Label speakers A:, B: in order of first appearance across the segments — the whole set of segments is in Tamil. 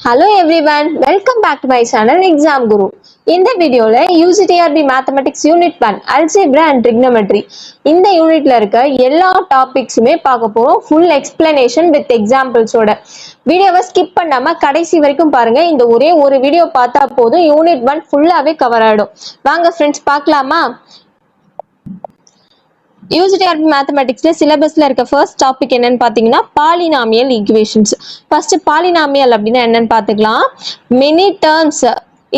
A: Hello everyone, welcome back to my channel Exam Guru. இந்த வீடியோல UGTRB Mathematics Unit 1 Algebra and Trigonometry இந்த யூனிட்ல இருக்க எல்லா டாபிக்ஸுமே பார்க்க போறோம். full explanation with examples ஓட. வீடியோவை ஸ்கிப் பண்ணாம கடைசி வரைக்கும் பாருங்க. இந்த ஒரே ஒரு வீடியோ பார்த்தா போதும் யூனிட் 1 ஃபுல்லாவே கவர் ஆயிடும். வாங்க ஃப்ரெண்ட்ஸ் பார்க்கலாமா? UGTRB மேத்தமெட்டிக்ஸ்ல சிலபஸ்ல இருக்க ஃபர்ஸ்ட் டாபிக் என்னன்னு பாத்தீங்கன்னா பாலினாமியல் ஈக்குவேஷன்ஸ். ஃபர்ஸ்ட் பாலினாமியல் அப்படின்னா என்னன்னு பாத்துக்கலாம். மெனி டேர்ம்ஸ்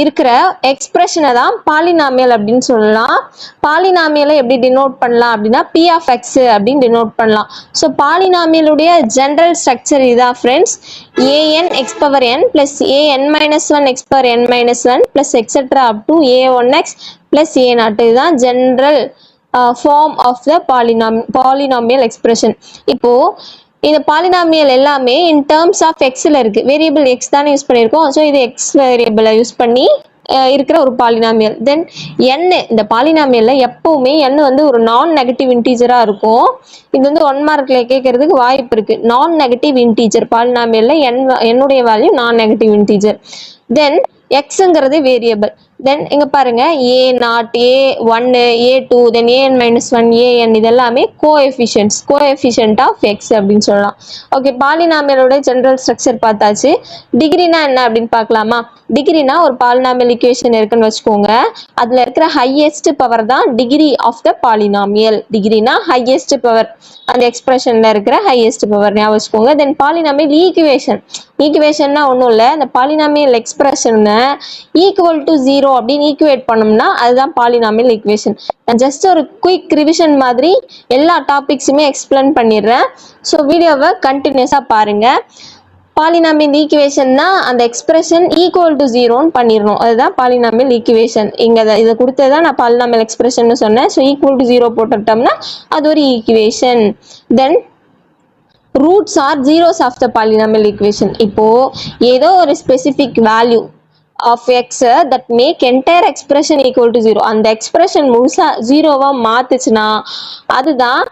A: இருக்கிற எக்ஸ்பிரஷனை தான் பாலினாமியல் அப்படின்னு சொல்லலாம். பாலினாமியலை எப்படி டினோட் பண்ணலாம் அப்படின்னா P of X அப்படின்னு டினோட் பண்ணலாம். ஸோ பாலினாமியலுடைய ஜென்ரல் ஸ்ட்ரக்சர் இதான் friends. an x power n plus an minus 1 x power n minus 1 plus etc up to a1x plus a0. இதுதான் general form of the polynomial expression. இப்போ இந்த பாலினாமியல் எல்லாமே in terms of x ல இருக்கு. வேரியபிள் x தானே யூஸ் பண்ணியிருக்கோம். ஸோ இது x வேரியபிளை யூஸ் பண்ணி இருக்கிற ஒரு பாலினாமியல். தென் n இந்த பாலினாமியல்ல எப்பவுமே n வந்து ஒரு நான் நெகட்டிவ் இன்டீஜரா இருக்கும். இது வந்து 1 மார்க்ல கேட்கறதுக்கு வாய்ப்பு இருக்கு. நான் நெகட்டிவ் இன்டீஜர் பாலினாமியல்ல என்னுடைய வேல்யூ நான் நெகட்டிவ் இன்டீஜர். தென் எக்ஸ்ங்கிறது வேரியபிள். தென் இங்க பாருங்க a0, a1, a2, then an minus 1, an இதெல்லாமே கோஎஃபிஷியன்ட் ஆஃப் x அப்படின்னு சொல்லலாம். ஓகே, பாலினாமியலோட ஜெனரல் ஸ்ட்ரக்சர் பார்த்தாச்சு. டிகிரினா என்ன அப்படின்னு பார்க்கலாமா? டிகிரினா ஒரு பாலினாமியல் ஈக்குவேஷன் இருக்குன்னு வச்சுக்கோங்க. அதுல இருக்கிற ஹையஸ்ட் பவர் தான் டிகிரி ஆஃப் த பாலினாமியல். டிகிரினா ஹையஸ்ட் பவர், அந்த எக்ஸ்பிரஷன்ல இருக்கிற ஹையஸ்ட் பவர் ஞாபகம் வச்சுக்கோங்க. தென் பாலினாமியல் ஈக்குவேஷன்னா ஒன்றும் இல்லை, அந்த பாலினாமியல் எக்ஸ்பிரஷனை ஈக்குவல் டு 0 அப்படின்னு ஈக்குவேட் பண்ணோம்னா அதுதான் பாலினாமியல் ஈக்குவேஷன். நான் ஜஸ்ட் ஒரு குயிக் ரிவிஷன் மாதிரி எல்லா டாபிக்ஸுமே எக்ஸ்பிளைன் பண்ணிடுறேன். ஸோ வீடியோவை கண்டினியூஸா பாருங்க. பாலினாமியல் ஈக்குவேஷன்னா அந்த எக்ஸ்பிரஷன் ஈக்குவல் டு 0ன்னு பண்ணிடணும். அதுதான் பாலினாமியல் ஈக்குவேஷன். இதை கொடுத்ததான் நான் பாலினாமியல் எக்ஸ்பிரஷன் சொன்னேன். ஸோ ஈக்குவல் டு 0 போட்டுட்டோம்னா அது ஒரு equation. Then roots are zeros of the polynomial equation. இப்போ ஏதோ ஒரு specific value of x that make entire expression equal to 0, அந்த expression முழுசா 0வா மாத்துச்சுன்னா அதுதான்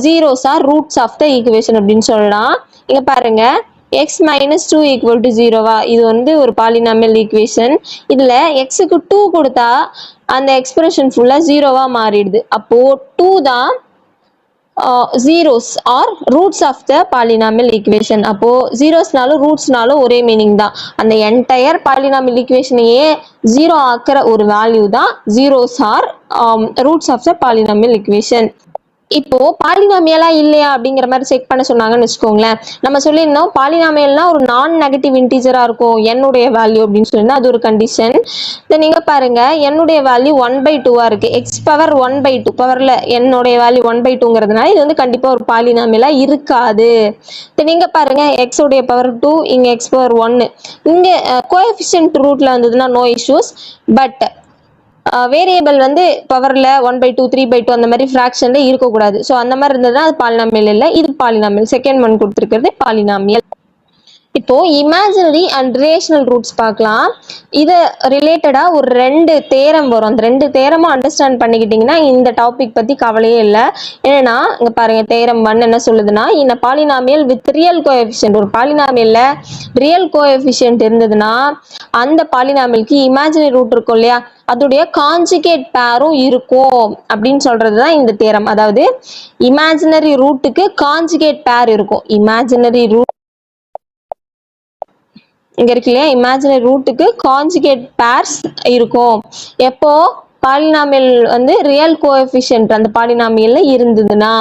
A: zeros are roots of the equation அப்படின்னு சொல்லலாம். இங்க பாருங்க x minus 2 equal to 0வா, இது வந்து ஒரு polynomial equation. இதுல x க்கு 2 கொடுத்தா அந்த expression ஃபுல்லா 0வா மாறிடுது. அப்போ 2 தான் zeros or roots of the polynomial equation. அப்போ zeros-னாலும் roots-னாலும் ஒரே மீனிங் தான். அந்த entire polynomial equation-ஐயே 0 ஆக்குற ஒரு வேல்யூ தான் zeros or roots of the polynomial equation. இப்போ பாலினாமியலா இல்லையா அப்படிங்கிற மாதிரி செக் பண்ண சொன்னாங்கன்னு வச்சுக்கோங்களேன். நம்ம சொல்லியிருந்தோம் பாலினாமியல்னா ஒரு நான் நெகட்டிவ் இன்டீஜரா இருக்கும் என்னுடைய வேல்யூ அப்படின்னு சொல்லியிருந்தா அது ஒரு கண்டிஷன். தென் நீங்க பாருங்க என்னுடைய வேல்யூ 1/2 இருக்கு. எக்ஸ் பவர் 1/2 பவர்ல என்னுடைய வேல்யூ 1/2ங்கிறதுனால இது வந்து கண்டிப்பா ஒரு பாலினாமியலா இருக்காது. தென் நீங்க பாருங்க எக்ஸ் உடைய பவர் 2, இங்க எக்ஸ் பவர் 1, இங்க கோஎஃபிஷியன்ட் ரூட்ல வந்ததுன்னா நோ இஷ்யூஸ். பட் வேரியபிள் வந்து பவர்ல 1/2, 3/2 அந்த மாதிரி ஃபிராக்ஷன்ல இருக்கக்கூடாது. ஸோ அந்த மாதிரி இருந்ததுன்னா அது பாலினாமியல் இல்லை, இது பாலினாமியல். செகண்ட் ஒன் கொடுத்துருக்கிறது பாலினாமியல். இப்போ இமேஜினரி அண்ட் ரிலேஷனல் ரூட்ஸ் பார்க்கலாம். இது ரிலேட்டடா ஒரு 2 தேரம் வரும். அந்த 2 தேரமும் அண்டர்ஸ்டாண்ட் பண்ணிக்கிட்டீங்கன்னா இந்த டாபிக் பத்தி கவலையே இல்லை. ஏன்னா இங்க பாருங்க தேரம் 1 என்ன சொல்லுதுன்னா, இந்த பாலினாமியல் வித் ரியல் கோஎஃபிஷியன்ட், ஒரு பாலினாமியல்ல ரியல் கோஎஃபிஷியன்ட் இருந்ததுன்னா அந்த பாலினாமியலுக்கு இமேஜினரி ரூட் இருக்கும் இல்லையா, அதோடைய கான்ஜுகேட் பேரும் இருக்கும் அப்படின்னு சொல்றதுதான் இந்த தேரம். அதாவது இமேஜினரி ரூட்டுக்கு கான்ஜுகேட் பேர் இருக்கும். இமேஜினரி ரூட் இங்க இருக்கு இல்லையா, இமேஜினரி ரூட்டுக்கு கான்ஜுகேட் பேர்ஸ் இருக்கும். எப்போ பாலினாமியல் வந்து ரியல் கோஎஃபிஷியன்ட் அந்த பாலினாமியல்ல இருந்ததுன்னா.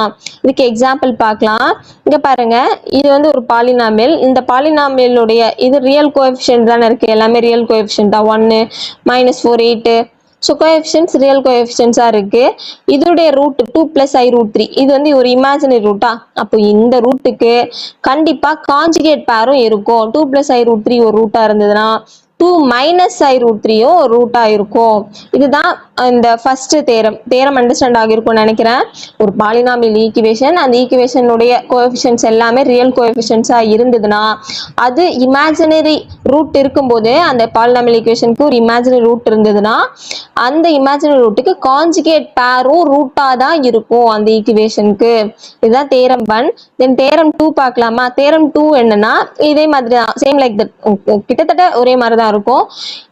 A: இதுக்கு எக்ஸாம்பிள் பார்க்கலாம். இங்க பாருங்க இது வந்து ஒரு பாலினாமியல். இந்த பாலினாமியலுடைய இது ரியல் கோஎஃபிஷியன்ட் தானே இருக்கு, எல்லாமே ரியல் கோஎஃபிஷியன்ட் தான். 1, -4, 8. ஸோ கோஎஃபிஷியன்ட்ஸ் ரியல் கோஎஃபிஷியன்ட்ஸா இருக்கு. இதோடைய ரூட் 2 + i√3, இது வந்து ஒரு இமேஜினரி ரூட்டா. அப்போ இந்த ரூட்டுக்கு கண்டிப்பா கான்ஜுகேட் பேரும் இருக்கும். 2 + i√3 ஒரு ரூட்டா இருந்ததுன்னா 2 minus I root 3யோ ரூட்டா இருக்கும். இதுதான் இந்த ஃபர்ஸ்ட் தேரம் அண்டர்ஸ்டாண்ட் ஆகிருக்கும்னு நினைக்கிறேன். ஒரு பாலினாமியல் ஈக்குவேஷன், அந்த ஈக்குவேஷனுடைய கோஎஃபிஷியன்ட்ஸ் எல்லாமே ரியல் கோஎஃபிஷியன்ட்ஸா இருந்ததுன்னா அது இமேஜினரி ரூட் இருக்கும்போது, அந்த பாலினாமியல் ஈக்குவேஷனுக்கு ஒரு இமேஜினரி ரூட் இருந்ததுன்னா அந்த இமேஜினரி ரூட்டுக்கு கான்ஜுகேட் பேரும் ரூட்டா தான் இருக்கும் அந்த ஈக்குவேஷனுக்கு. இதுதான் தேரம் 1. தென் தேரம் 2 பார்க்கலாமா? தேரம் 2 என்னன்னா இதே மாதிரி தான், சேம் லைக் தட், கிட்டத்தட்ட ஒரே மாதிரி தான் இருக்கும்.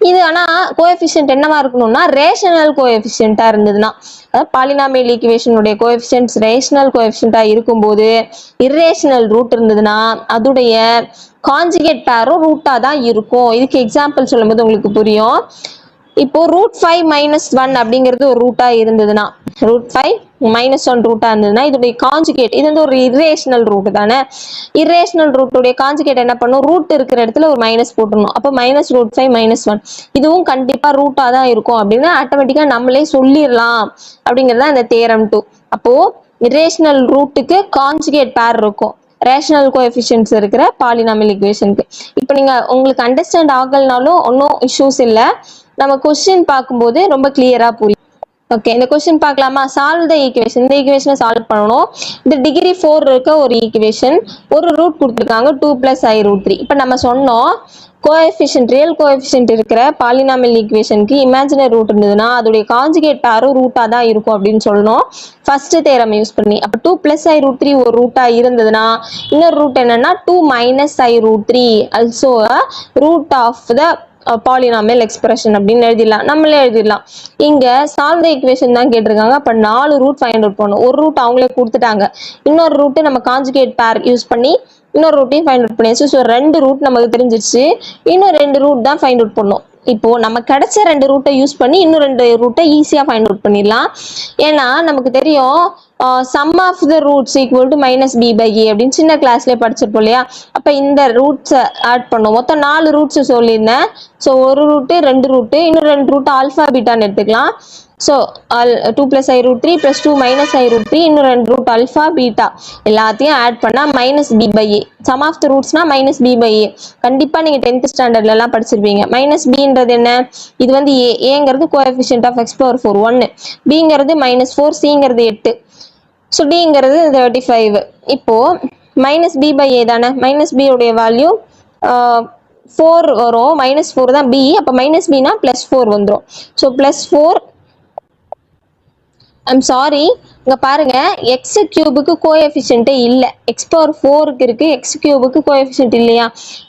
A: இது ஆனா கோஎஃபிஷியன்ட் என்னவா இருக்கணும்னா ரேஷனல் கோஎஃபிஷியன்ட்டா இருந்ததுன்னா, அதாவது பாலினாமியல் ஈக்குவேஷனுடைய கோஎஃபிஷியன்ட்ஸ் ரேஷனல் கோஎஃபிஷியன்ட்டா இருக்கும்போது இரேஷனல் ரூட் இருந்ததுன்னா அதோடைய கான்ஜுகேட் பேரும் ரூட்டா தான் இருக்கும். இதுக்கு எக்ஸாம்பிள் சொல்லும்போது உங்களுக்கு புரியும். இப்போ √5 - 1 அப்படிங்கிறது ஒரு ரூட்டா இருந்ததுன்னா, √5 - 1 ரூட்டா இருந்ததுன்னா இதோடைய கான்ஜுகேட், இது வந்து ஒரு இரேஷனல் ரூட் தானே. இரேஷனல் ரூட்டுடைய கான்ஜுகேட் என்ன பண்ணும்? ரூட் இருக்கிற இடத்துல ஒரு மைனஸ் போட்டுடணும். அப்போ -√5 - 1 இதுவும் கண்டிப்பா ரூட்டா தான் இருக்கும் அப்படின்னு ஆட்டோமேட்டிக்கா நம்மளே சொல்லிடலாம். அப்படிங்கிறது இந்த தேரம் 2. அப்போ இரேஷனல் ரூட்டுக்கு கான்ஜுகேட் பேர் இருக்கும் ரேஷனல் கோஎஃபிஷியன்ட்ஸ் இருக்கிற பாலினாமியல் ஈக்குவேஷனுக்கு. இப்போ நீங்க உங்களுக்கு அண்டர்ஸ்டாண்ட் ஆகலனாலும் ஒன்றும் இஷ்யூஸ் இல்லை, நம்ம கொஸ்டின் பார்க்கும்போது ரொம்ப கிளியரா புரியும். ஓகே, இந்த கொஸ்டின் பார்க்கலாமா? Solve the equation. இந்த ஈக்குவேஷனை சால்வ் பண்ணணும். இந்த டிகிரி 4 இருக்க ஒரு ஈக்குவேஷன், ஒரு ரூட் கொடுத்துருக்காங்க 2 + I √3. இப்போ நம்ம சொன்னோம் கோஎஃபிஷியன்ட், ரியல் கோஎஃபிஷியன்ட் இருக்கிற பாலினாமியல் ஈக்குவேஷனுக்கு இமேஜினரி ரூட் இருந்ததுன்னா அதோடைய கான்ஜுகேட் பேரும் ரூட்டா தான் இருக்கும் அப்படின்னு சொல்லணும் ஃபர்ஸ்ட் தேரம் யூஸ் பண்ணி. அப்போ 2 + I √3 ஒரு ரூட்டா இருந்ததுன்னா இன்னொரு ரூட் என்னன்னா 2 - I √3 also root of the polynomial expression அப்படின்னு எழுதிடலாம். நம்மளே எழுதிடலாம். இங்க சால்வ் த ஈக்குவேஷன் தான் கேட்டிருக்காங்க. அப்ப 4 ரூட் ஃபைண்ட் அவுட் பண்ணணும். ஒரு ரூட் அவங்களே கொடுத்துட்டாங்க, இன்னொரு ரூட் நம்ம கான்ஜுகேட் பேர் யூஸ் பண்ணி இன்னொரு ரூட்டையும் ஃபைண்ட் அவுட் பண்ணியாச்சு. ஸோ 2 ரூட் நமக்கு தெரிஞ்சிருச்சு, இன்னும் 2 ரூட் தான் ஃபைண்ட் அவுட் பண்ணணும். இப்போ நம்ம கிடைச்ச 2 ரூட்டை யூஸ் பண்ணி இன்னும் 2 ரூட்டை ஈஸியா ஃபைண்ட் அவுட் பண்ணிடலாம். ஏன்னா நமக்கு தெரியும் sum of the roots equal to -b/a அப்படின்னு சின்ன கிளாஸ்லேயே படிச்சிருப்போம் இல்லையா. அப்போ இந்த ரூட்ஸை ஆட் பண்ணும். மொத்தம் 4 ரூட்ஸ் சொல்லியிருந்தேன். ஸோ ஒரு ரூட்டு 2 ரூட்டு இன்னும் 2 ரூட்டு ஆல்ஃபா பீட்டான்னு எடுத்துக்கலாம். ஸோ 2 + I √3 + 2 - I √3 இன்னும் 2 ரூட் ஆல்ஃபா பீட்டா எல்லாத்தையும் ஆட் பண்ணா -b/a. சம் ஆஃப் த ரூட்ஸ்னா -b/a. கண்டிப்பா நீங்க 10th ஸ்டாண்டர்ட்ல எல்லாம் படிச்சிருப்பீங்க. -bன்றது என்ன? இது வந்து ஏங்கிறது கோஎஃபிஷியன்ட் ஆஃப் x⁴ 1, bங்கிறது -4, cங்கிறது 8, ஸோ டிங்கிறது 35. இப்போ -b/a தானே, -b உடைய வேல்யூ 4 வரும், -4 தான் b. அப்போ -bனா +4 வந்துடும். ஸோ +4, ஐம் சாரி, இங்க பாருங்க x³ கோஎஃபிஷியன்ட்டே இல்லை, x⁴ இருக்கு, x³ கோஎஃபிஷியன்ட் இல்லையா.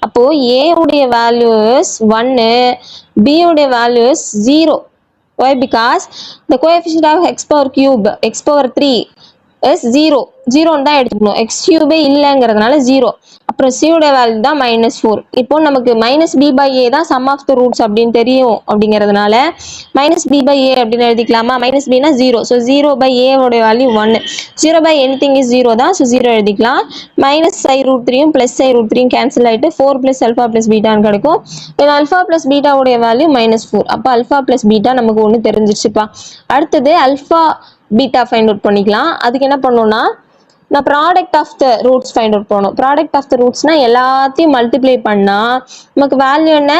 A: அப்போ a உடைய வேல்யூஸ் 1, b உடைய values 0. Why? Because the coefficient of x⁴ is 0. 0 தான் எடுத்துக்கணும், x³ இல்லைங்கிறதுனால 0. அப்புறம் c உடைய வேல்யூ தான் -4. இப்போ நமக்கு -b/a தான் சம் ஆஃப் த ரூட்ஸ் அப்படின்னு தெரியும். அப்படிங்கிறதுனால -b/a அப்படின்னு எழுதிக்கலாமா? -bனா 0. ஸோ 0/a உடைய வேல்யூ 1. 0/anything is 0 தான். ஸோ 0 எழுதிக்கலாம். -I √3யும் +I √3யும் கேன்சல் ஆகிட்டு 4 + α + βன்னு கிடைக்கும். α + β உடைய வேல்யூ -4. அப்போ α + β நமக்கு ஒன்று தெரிஞ்சிச்சுப்பா. அடுத்தது α பீட்டா ஃபைண்ட் அவுட் பண்ணிக்கலாம். அதுக்கு என்ன பண்ணணும்னா நான் product of the roots find out பண்ணணும். ப்ராடக்ட் ஆஃப் த ரூட்ஸ்னா எல்லாத்தையும் மல்டிப்ளை பண்ணா நமக்கு வேல்யூ என்ன?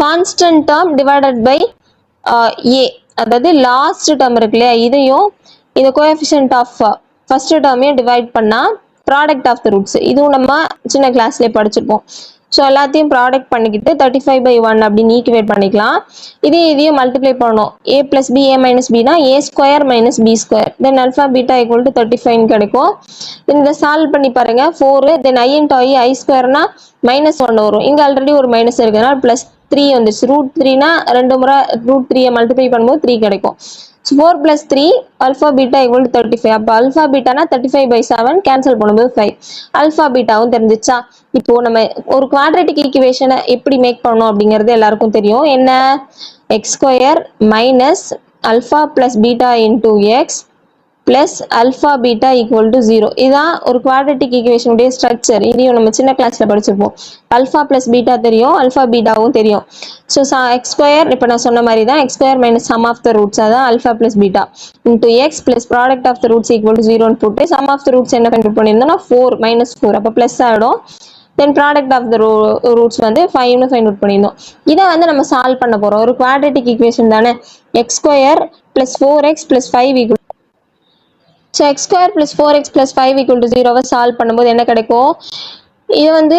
A: Constant term divided by a, அதாவது லாஸ்ட் டேர்ம் இருக்கு இல்லையா, இதையும் இந்த கோஎஃபிஷியன்ட் ஆஃப் ஃபர்ஸ்ட் டேர்மையும் டிவைட் பண்ணா ப்ராடக்ட் ஆஃப் த ரூட்ஸ். இதுவும் நம்ம சின்ன கிளாஸ்லேயே படிச்சிருப்போம். ஸோ எல்லாத்தையும் ப்ராடக்ட் பண்ணிக்கிட்டு 35/1 அப்படின்னு ஈக்குவேட் பண்ணிக்கலாம். இதையும் மல்டிப்ளை பண்ணணும். a + b a - bனா a² - b². தென் α β = 35 கிடைக்கும். இதை சால்வ் பண்ணி பாருங்க. 4 தென் i × i²னா -1 வரும். இங்கே ஆல்ரெடி ஒரு மைனஸ் இருக்குதுனால +3 வந்துச்சு. √3னா 2 முறை √3 மல்டிப்ளை பண்ணும்போது 3 கிடைக்கும். 4 + 3 α β = 35. அப்போ α βனா 35/7 கேன்சல் பண்ணும்போது 5. α βவும் தெரிஞ்சிச்சா? இப்போ நம்ம ஒரு குவாட்ரேட்டிக் ஈக்குவேஷனை எப்படி மேக் பண்ணணும் அப்படிங்கிறது எல்லாருக்கும் தெரியும். என்ன? x² - α + β × x + α β = 0. இதுதான் ஒரு குவாட்ரேட்டிக் ஈக்குவேஷனுடைய ஸ்ட்ரக்சர். இதையும் நம்ம சின்ன கிளாஸ்ல படிச்சிருப்போம். α + β தெரியும், α βவும் தெரியும். ஸோ x² இப்போ நான் சொன்ன மாதிரி தான், x² - sum of the roots, அதான் α + β × x + product of the roots = 0ன்னு போட்டு sum of the roots என்ன ஃபைண்ட் பண்ணியிருந்தோம்னா 4 - 4. அப்போ ப்ளஸ் ஆகிடும். Then product of the roots வந்து 5னு ஃபைண்ட் அவுட் பண்ணியிருந்தோம். இதை வந்து நம்ம சால்வ் பண்ண போகிறோம். ஒரு குவாட்ரேட்டிக் ஈக்குவேஷன் தானே. X square plus 4x plus 5 equal so x square plus 4x plus 5 equal to 0வை சால்வ் பண்ணும்போது என்ன கிடைக்கும்? இது வந்து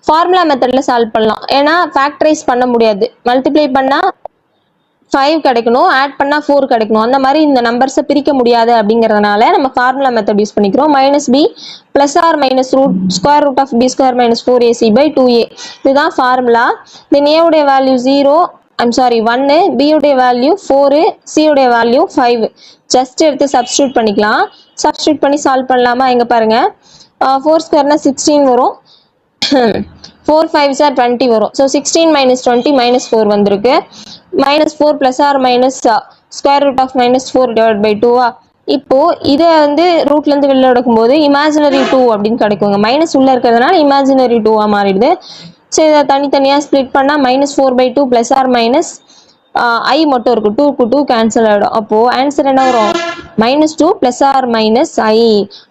A: ஃபார்முலா மெத்தடில் சால்வ் பண்ணலாம். ஏன்னா ஃபேக்டரைஸ் பண்ண முடியாது. மல்டிப்ளை பண்ணால் 5 கிடைக்கணும், ஆட் பண்ணால் 4 கிடைக்கணும். அந்த மாதிரி இந்த நம்பர்ஸை பிரிக்க முடியாது அப்படிங்கிறதுனால நம்ம ஃபார்முலா மெத்தட் யூஸ் பண்ணிக்கிறோம். Minus b plus or minus root square root of b square minus 4ac by 2a. இதுதான் ஃபார்முலா. தென் ஏவுடைய வேல்யூ 0, 1, b உடைய வேல்யூ 4, c உடைய வேல்யூ 5. ஜஸ்ட் எடுத்து சப்ஸ்டியூட் பண்ணிக்கலாம். சப்ஸ்டியூட் பண்ணி சால்வ் பண்ணலாமா? எங்க பாருங்க, 4 ஸ்கொயர்னா 16 வரும், 4 5s are 20 வரும். ஸோ 16 minus 20 minus 4 வந்திருக்கு. minus 4 plus or minus square root of minus 4 divided by 2. இப்போ இதை வந்து ரூட்ல இருந்து வெளில எடுக்கும்போது இமேஜினரி 2 அப்படின்னு கிடைக்குங்க. மைனஸ் உள்ள இருக்கிறதுனால இமேஜினரி 2 மாறிடுது. சரி, இதை தனித்தனியாக ஸ்ப்ளிட் பண்ணால் -4/2 ப்ளஸ் ஆர் மைனஸ் ஐ மட்டும் இருக்கு. 2க்கு 2 கேன்சல் ஆகிடும். அப்போ ஆன்சர் என்ன வரும்? -2 plus or minus I.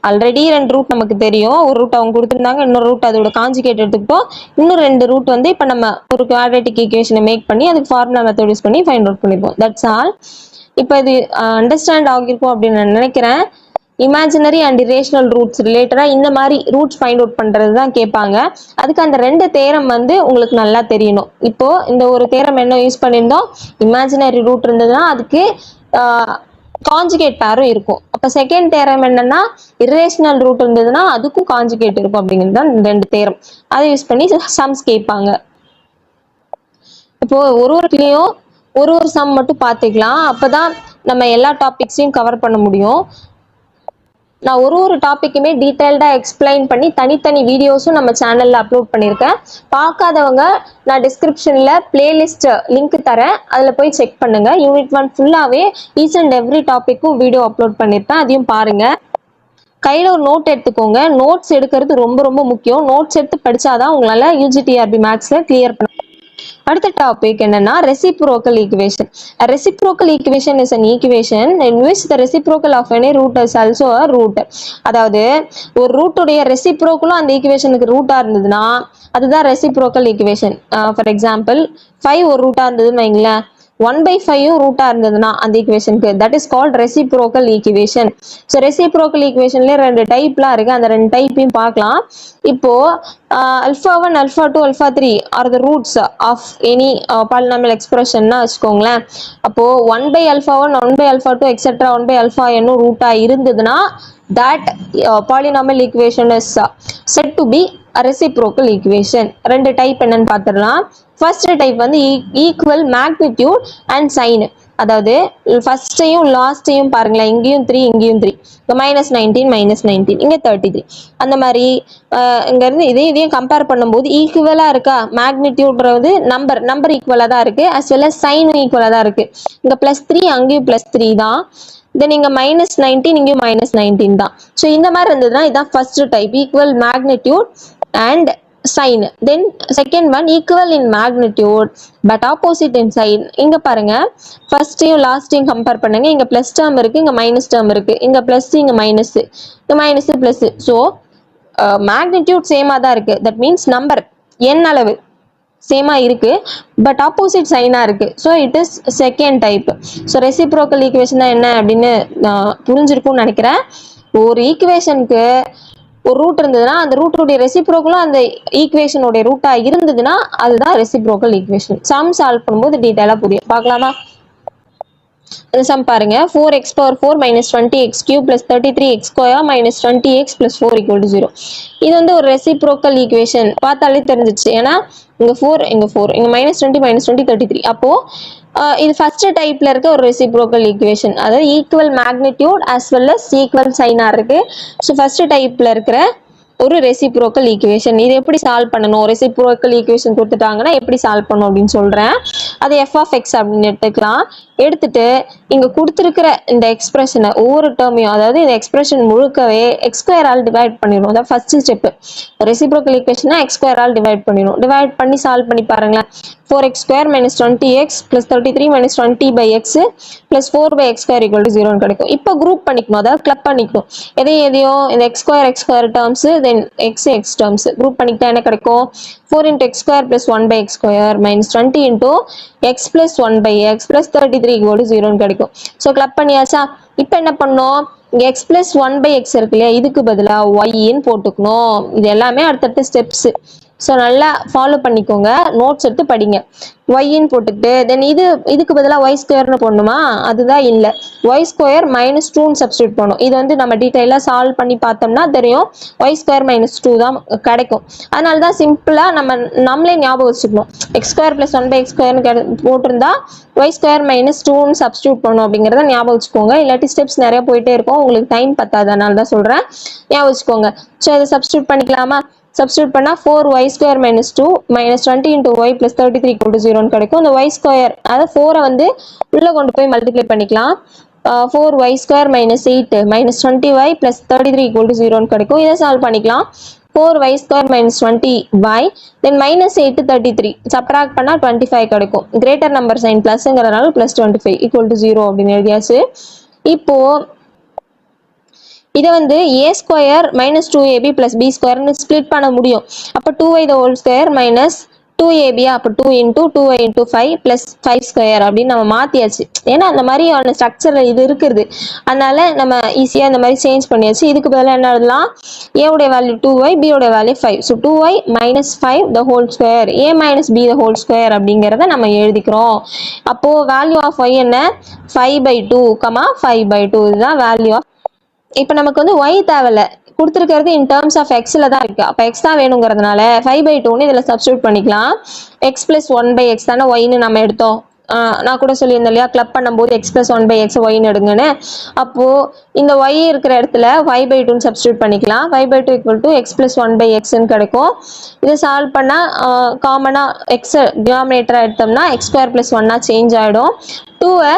A: Already 2 root நமக்கு தெரியும். ஒரு ரூட் அவங்க கொடுத்துருந்தாங்க, இன்னொரு ரூட் அதோட கான்ஜுகேட் எடுத்துக்கிட்டோம். இன்னும் 2 ரூட் வந்து இப்போ நம்ம ஒரு குவாட்ரேட்டிக் ஈக்குவேஷனை மேக் பண்ணி அதுக்கு ஃபார்முலா மெத்தட் யூஸ் பண்ணி ஃபைண்ட் அவுட் பண்ணிப்போம். That's all. இப்போ இது அண்டர்ஸ்டாண்ட் ஆகிருக்கும் அப்படின்னு நான் நினைக்கிறேன். இமேஜினரி அண்ட் இரேஷனல் ரூட்ஸ் ரிலேட்டடாக இந்த மாதிரி ரூட்ஸ் ஃபைண்ட் அவுட் பண்ணுறது தான் கேட்பாங்க. அதுக்கு அந்த 2 தேரம் வந்து உங்களுக்கு நல்லா தெரியணும். இப்போ இந்த ஒரு தேரம் என்ன யூஸ் பண்ணியிருந்தோம்? இமேஜினரி ரூட் இருந்ததுன்னா அதுக்கு கான்ஜுகேட் பேரும் இருக்கும். அப்போ செகண்ட் தேரம் என்னன்னா இரேஷனல் ரூட் இருந்ததுன்னா அதுக்கும் கான்ஜுகேட் இருக்கும். அப்படிங்கிறது தான் 2 தேரம். அதை யூஸ் பண்ணி சம்ஸ் கேட்பாங்க. இப்போ ஒருவருக்குலேயும் ஒரு சம் மட்டும் பார்த்துக்கலாம். அப்போதான் நம்ம எல்லா டாபிக்ஸையும் கவர் பண்ண முடியும். நான் ஒரு டாப்பிக்குமே டீட்டெயில்டாக எக்ஸ்பிளைன் பண்ணி தனித்தனி வீடியோஸும் நம்ம சேனலில் அப்லோட் பண்ணியிருக்கேன். பார்க்காதவங்க நான் டிஸ்கிரிப்ஷனில் பிளேலிஸ்ட் லிங்க் தரேன், அதில் போய் செக் பண்ணுங்கள். யூனிட் 1 ஃபுல்லாகவே ஈச் அண்ட் எவ்ரி டாப்பிக்கும் வீடியோ அப்லோட் பண்ணியிருப்பேன், அதையும் பாருங்கள். கையில் ஒரு நோட் எடுத்துக்கோங்க. நோட்ஸ் எடுக்கிறது ரொம்ப ரொம்ப முக்கியம். நோட்ஸ் எடுத்து படித்தாதான் உங்களால் UGTRB மேக்ஸில் கிளியர் பண்ண. அடுத்த டாபிக் என்னன்னா reciprocal equation. Reciprocal equation is an equation in which the reciprocal of any root is also a root. அதாவது ஒரு ரூட்டுடைய ரெசிப்ரோக்கலும் அந்த ஈக்குவேஷனுக்கு ரூட்டா இருந்ததுன்னா அதுதான் ரெசிப்ரோக்கல் ஈக்குவேஷன். ஃபார் எக்ஸாம்பிள் 5 ஒரு ரூட்டா இருந்ததுன்னு வைங்களேன், 1/5 ரூட்டா இருந்ததுன்னா அந்த ஈக்குவேஷனுக்கு that is called reciprocal equation. So reciprocal ஈக்குவேஷன்லேயே 2 டைப்லாம் இருக்கு. அந்த 2 டைப்பையும் பார்க்கலாம். இப்போ α1, α2, α3 are the roots of any polynomial எக்ஸ்பிரஷன்னா வச்சுக்கோங்களேன். அப்போ 1/α1, 1/α2 எக்ஸெட்ரா 1/αn ரூட்டா இருந்ததுன்னா that polynomial equation is said to be a reciprocal equation. 2 type என்னன்னு பார்த்துடலாம். ஃபர்ஸ்ட் டைப் வந்து ஈக்குவல் மேக்னிடியூட் அண்ட் சைன். அதாவது ஃபர்ஸ்டையும் லாஸ்டையும் பாருங்களேன், இங்கேயும் 3 இங்கேயும் 3, -19 -19 இங்கே 33. அந்த மாதிரி இங்கேருந்து இதையும் கம்பேர் பண்ணும்போது ஈக்குவலாக இருக்கா? மேக்னிடியூட்றது நம்பர் ஈக்குவலாக தான் இருக்குது, அஸ் வெல் அஸ் சைனும் ஈக்குவலாக தான் இருக்குது. இங்கே +3 அங்கேயும் +3 தான். தென் இங்கே -19 இங்கேயும் -19 தான். ஸோ இந்த மாதிரி இருந்ததுன்னா இதுதான் first type, equal magnitude and sign. Then second one equal in magnitude but opposite in sign. இங்க பாருங்க, ஃபர்ஸ்டையும் லாஸ்டையும் கம்பேர் பண்ணுங்க. இங்க பிளஸ் டேர்ம் இருக்கு, இங்க மைனஸ் டேர்ம் இருக்கு. இங்க பிளஸ், இங்க மைனஸ், இங்க மைனஸ் பிளஸ். ஸோ மேக்னிடியூட் சேமா தான் இருக்கு. தட் மீன்ஸ் நம்பர் n அளவு சேமா இருக்கு, பட் ஆப்போசிட் சைனா இருக்கு. So it is second type. So reciprocal equation தான் என்ன அப்படின்னு புரிஞ்சிருக்கும்னு நினைக்கிறேன். ஒரு ஈக்குவேஷனுக்கு ஒரு ரூட் இருந்ததுன்னா அந்த ரூட்டோடைய ரெசிப்ரோக்கலும் அந்த ஈக்குவேஷனோட ரூட்டா இருந்ததுன்னா அதுதான் ரெசிப்ரோக்கல் ஈக்குவேஷன். சம் சால்வ் பண்ணும்போது டீட்டெயிலாக புரியும். பார்க்கலாமா? இந்த சம் பாருங்க, 4x⁴ - 20x³ + 33x² - 20x + 4 = 0. இது வந்து ஒரு ரெசிப்ரோக்கல் ஈக்குவேஷன். பார்த்தாலே தெரிஞ்சிச்சு. ஏன்னா இங்க 4 இங்க 4, இங்க -20 -20 33. அப்போ இது ஃபர்ஸ்ட் டைப்ல இருக்க ஒரு ரெசிப்ரோக்கல் ஈக்குவேஷன். அதாவது equal magnitude as well as equal சைனா இருக்கு. ஸோ ஃபர்ஸ்ட் டைப்ல இருக்கிற ஒரு ரெசிப்ரோக்கல் ஈக்குவேஷன். இது எப்படி சால்வ் பண்ணணும்? ரெசிப்ரோக்கல் ஈக்குவேஷன் கொடுத்துட்டாங்கன்னா எப்படி சால்வ் பண்ணணும் அப்படின்னு சொல்றேன். அது எஃப் ஆஃப் எக்ஸ் அப்படின்னு எடுத்துக்கலாம். எடுத்துட்டு இங்க கொடுத்துருக்கிற இந்த எக்ஸ்பிரஷனை ஒவ்வொரு டேர்மையும், அதாவது இந்த எக்ஸ்பிரஷன் முழுக்கவே எக்ஸ் ஸ்கொயரால் டிவைட் பண்ணிடும். அதாவது ஃபர்ஸ்ட் ஸ்டெப் ரெசிப்ரோக்கல் ஈக்குவேஷனை எக்ஸ் ஸ்கொயரால் டிவைட் பண்ணிடும். டிவைட் பண்ணி சால்வ் பண்ணி பாருங்களேன். 4x square minus 20x plus 33 minus 20 by x plus 4 by x square equal to 0 கிடைக்கும். இப்போ குரூப் பண்ணிக்கணும், அதாவது கிளப் பண்ணிக்கணும். எதையோ இந்த x square terms then x terms group பண்ணிக்கிட்டா என்ன கிடைக்கும்? 4 into x square plus 1 by x square minus 20 into x plus 1 by x plus 33 equal to 0 கிடைக்கும். ஸோ கிளப் பண்ணியாச்சா? இப்போ என்ன பண்ணோம்? x plus 1 by x இருக்கு இல்லையா, இதுக்கு பதிலாக y போட்டுக்கணும். இது எல்லாமே அடுத்தடுத்த ஸ்டெப்ஸ். ஸோ நல்லா ஃபாலோ பண்ணிக்கோங்க, நோட்ஸ் எடுத்து படிங்க. ஒய்ன்னு போட்டுக்கிட்டு தென் இதுக்கு பதிலாக ஒய் ஸ்கொயர்னு போடணுமா? அதுதான் இல்லை, ஒய் ஸ்கொயர் மைனஸ் 2ன்னு சப்ஸ்டியூட் பண்ணணும். இது வந்து நம்ம டீட்டெயிலாக சால்வ் பண்ணி பார்த்தோம்னா தெரியும், ஒய் ஸ்கொயர் மைனஸ் 2 தான் கிடைக்கும். அதனால தான் சிம்பிளாக நம்மளே ஞாபகம் வச்சுக்கணும். X square plus 1 by x ஸ்கொயர்னு போட்டிருந்தா ஒய் ஸ்கொயர் மைனஸ் 2ன்னு சப்ஸ்டியூட் பண்ணணும் அப்படிங்கிறத ஞாபகம் வச்சுக்கோங்க. இல்லாட்டி ஸ்டெப்ஸ் நிறைய போயிட்டே இருக்கும், உங்களுக்கு டைம் பத்தாது, அதனால தான் சொல்கிறேன், ஞாபகம் வச்சுக்கோங்க. ஸோ இதை சப்ஸ்டியூட் பண்ணிக்கலாமா? சப்ஸ்டியூட் பண்ணா 4y square minus 2 minus 20 into y plus 33 equal to 0 கிடைக்கும். இந்த y square அதாவது 4 வந்து உள்ள கொண்டு போய் மல்டிப்ளை பண்ணிக்கலாம். 4y square minus 8 minus 20y plus 33 equal to 0 கிடைக்கும். இதை சால்வ் பண்ணிக்கலாம். 4y square minus 20y then minus 8 33 subtract பண்ணா 25 கிடைக்கும். கிரேட்டர் நம்பர் சைன் பிளஸ்ங்கிறதுனால plus 25 equal to 0 அப்படின்னு எழுதியாச்சு. இப்போ இதை வந்து a square minus 2ab plus b ஸ்கொயர்னு ஸ்பிளிட் பண்ண முடியும். அப்போ 2y the whole square minus 2ab, அப்போ 2 into 2y into 5 plus 5 square அப்படின்னு நம்ம மாற்றியாச்சு. ஏன்னா அந்த மாதிரியான ஸ்ட்ரக்சர் இது இருக்குது, அதனால நம்ம ஈஸியாக இந்த மாதிரி சேஞ்ச் பண்ணியாச்சு. இதுக்கு பதிலாக என்ன எழுதலாம்? a உடைய வேல்யூ 2y, b உடைய value 5. So 2y minus 5 the whole square a minus b the whole square அப்படிங்கிறத நம்ம எழுதிக்கிறோம். அப்போது வேல்யூ ஆஃப் y என்ன? 5/2, 5/2 இதுதான் வேல்யூ ஆஃப். இப்போ நமக்கு வந்து y தேவையில்ல, கொடுத்துருக்கிறது இன் டேர்ம்ஸ் ஆஃப் எக்ஸில் தான் இருக்குது. அப்போ எக்ஸ் தான் வேணுங்கிறதுனால 5/2ன்னு இதில் சப்ஸ்டியூட் பண்ணிக்கலாம். எக்ஸ் பிளஸ் 1/x தானே ஒய்னு நம்ம எடுத்தோம். நான் கூட சொல்லியிருந்தேன் இல்லையா, கிளப் பண்ணும்போது எக்ஸ் பிளஸ் 1/x ஒய்னு எடுங்கன்னு. அப்போது இந்த ஒய் இருக்கிற இடத்துல 5/2ன்னு சப்ஸ்டியூட் பண்ணிக்கலாம். 5/2 ஈக்குவல் டு எக்ஸ் பிளஸ் 1/xன்னு கிடைக்கும். இதை சால்வ் பண்ணால் காமனாக எக்ஸ் டினாமினேட்டராக எடுத்தோம்னா எக்ஸ் ஸ்கொயர் பிளஸ் 1 சேஞ்ச் ஆகிடும். 2வை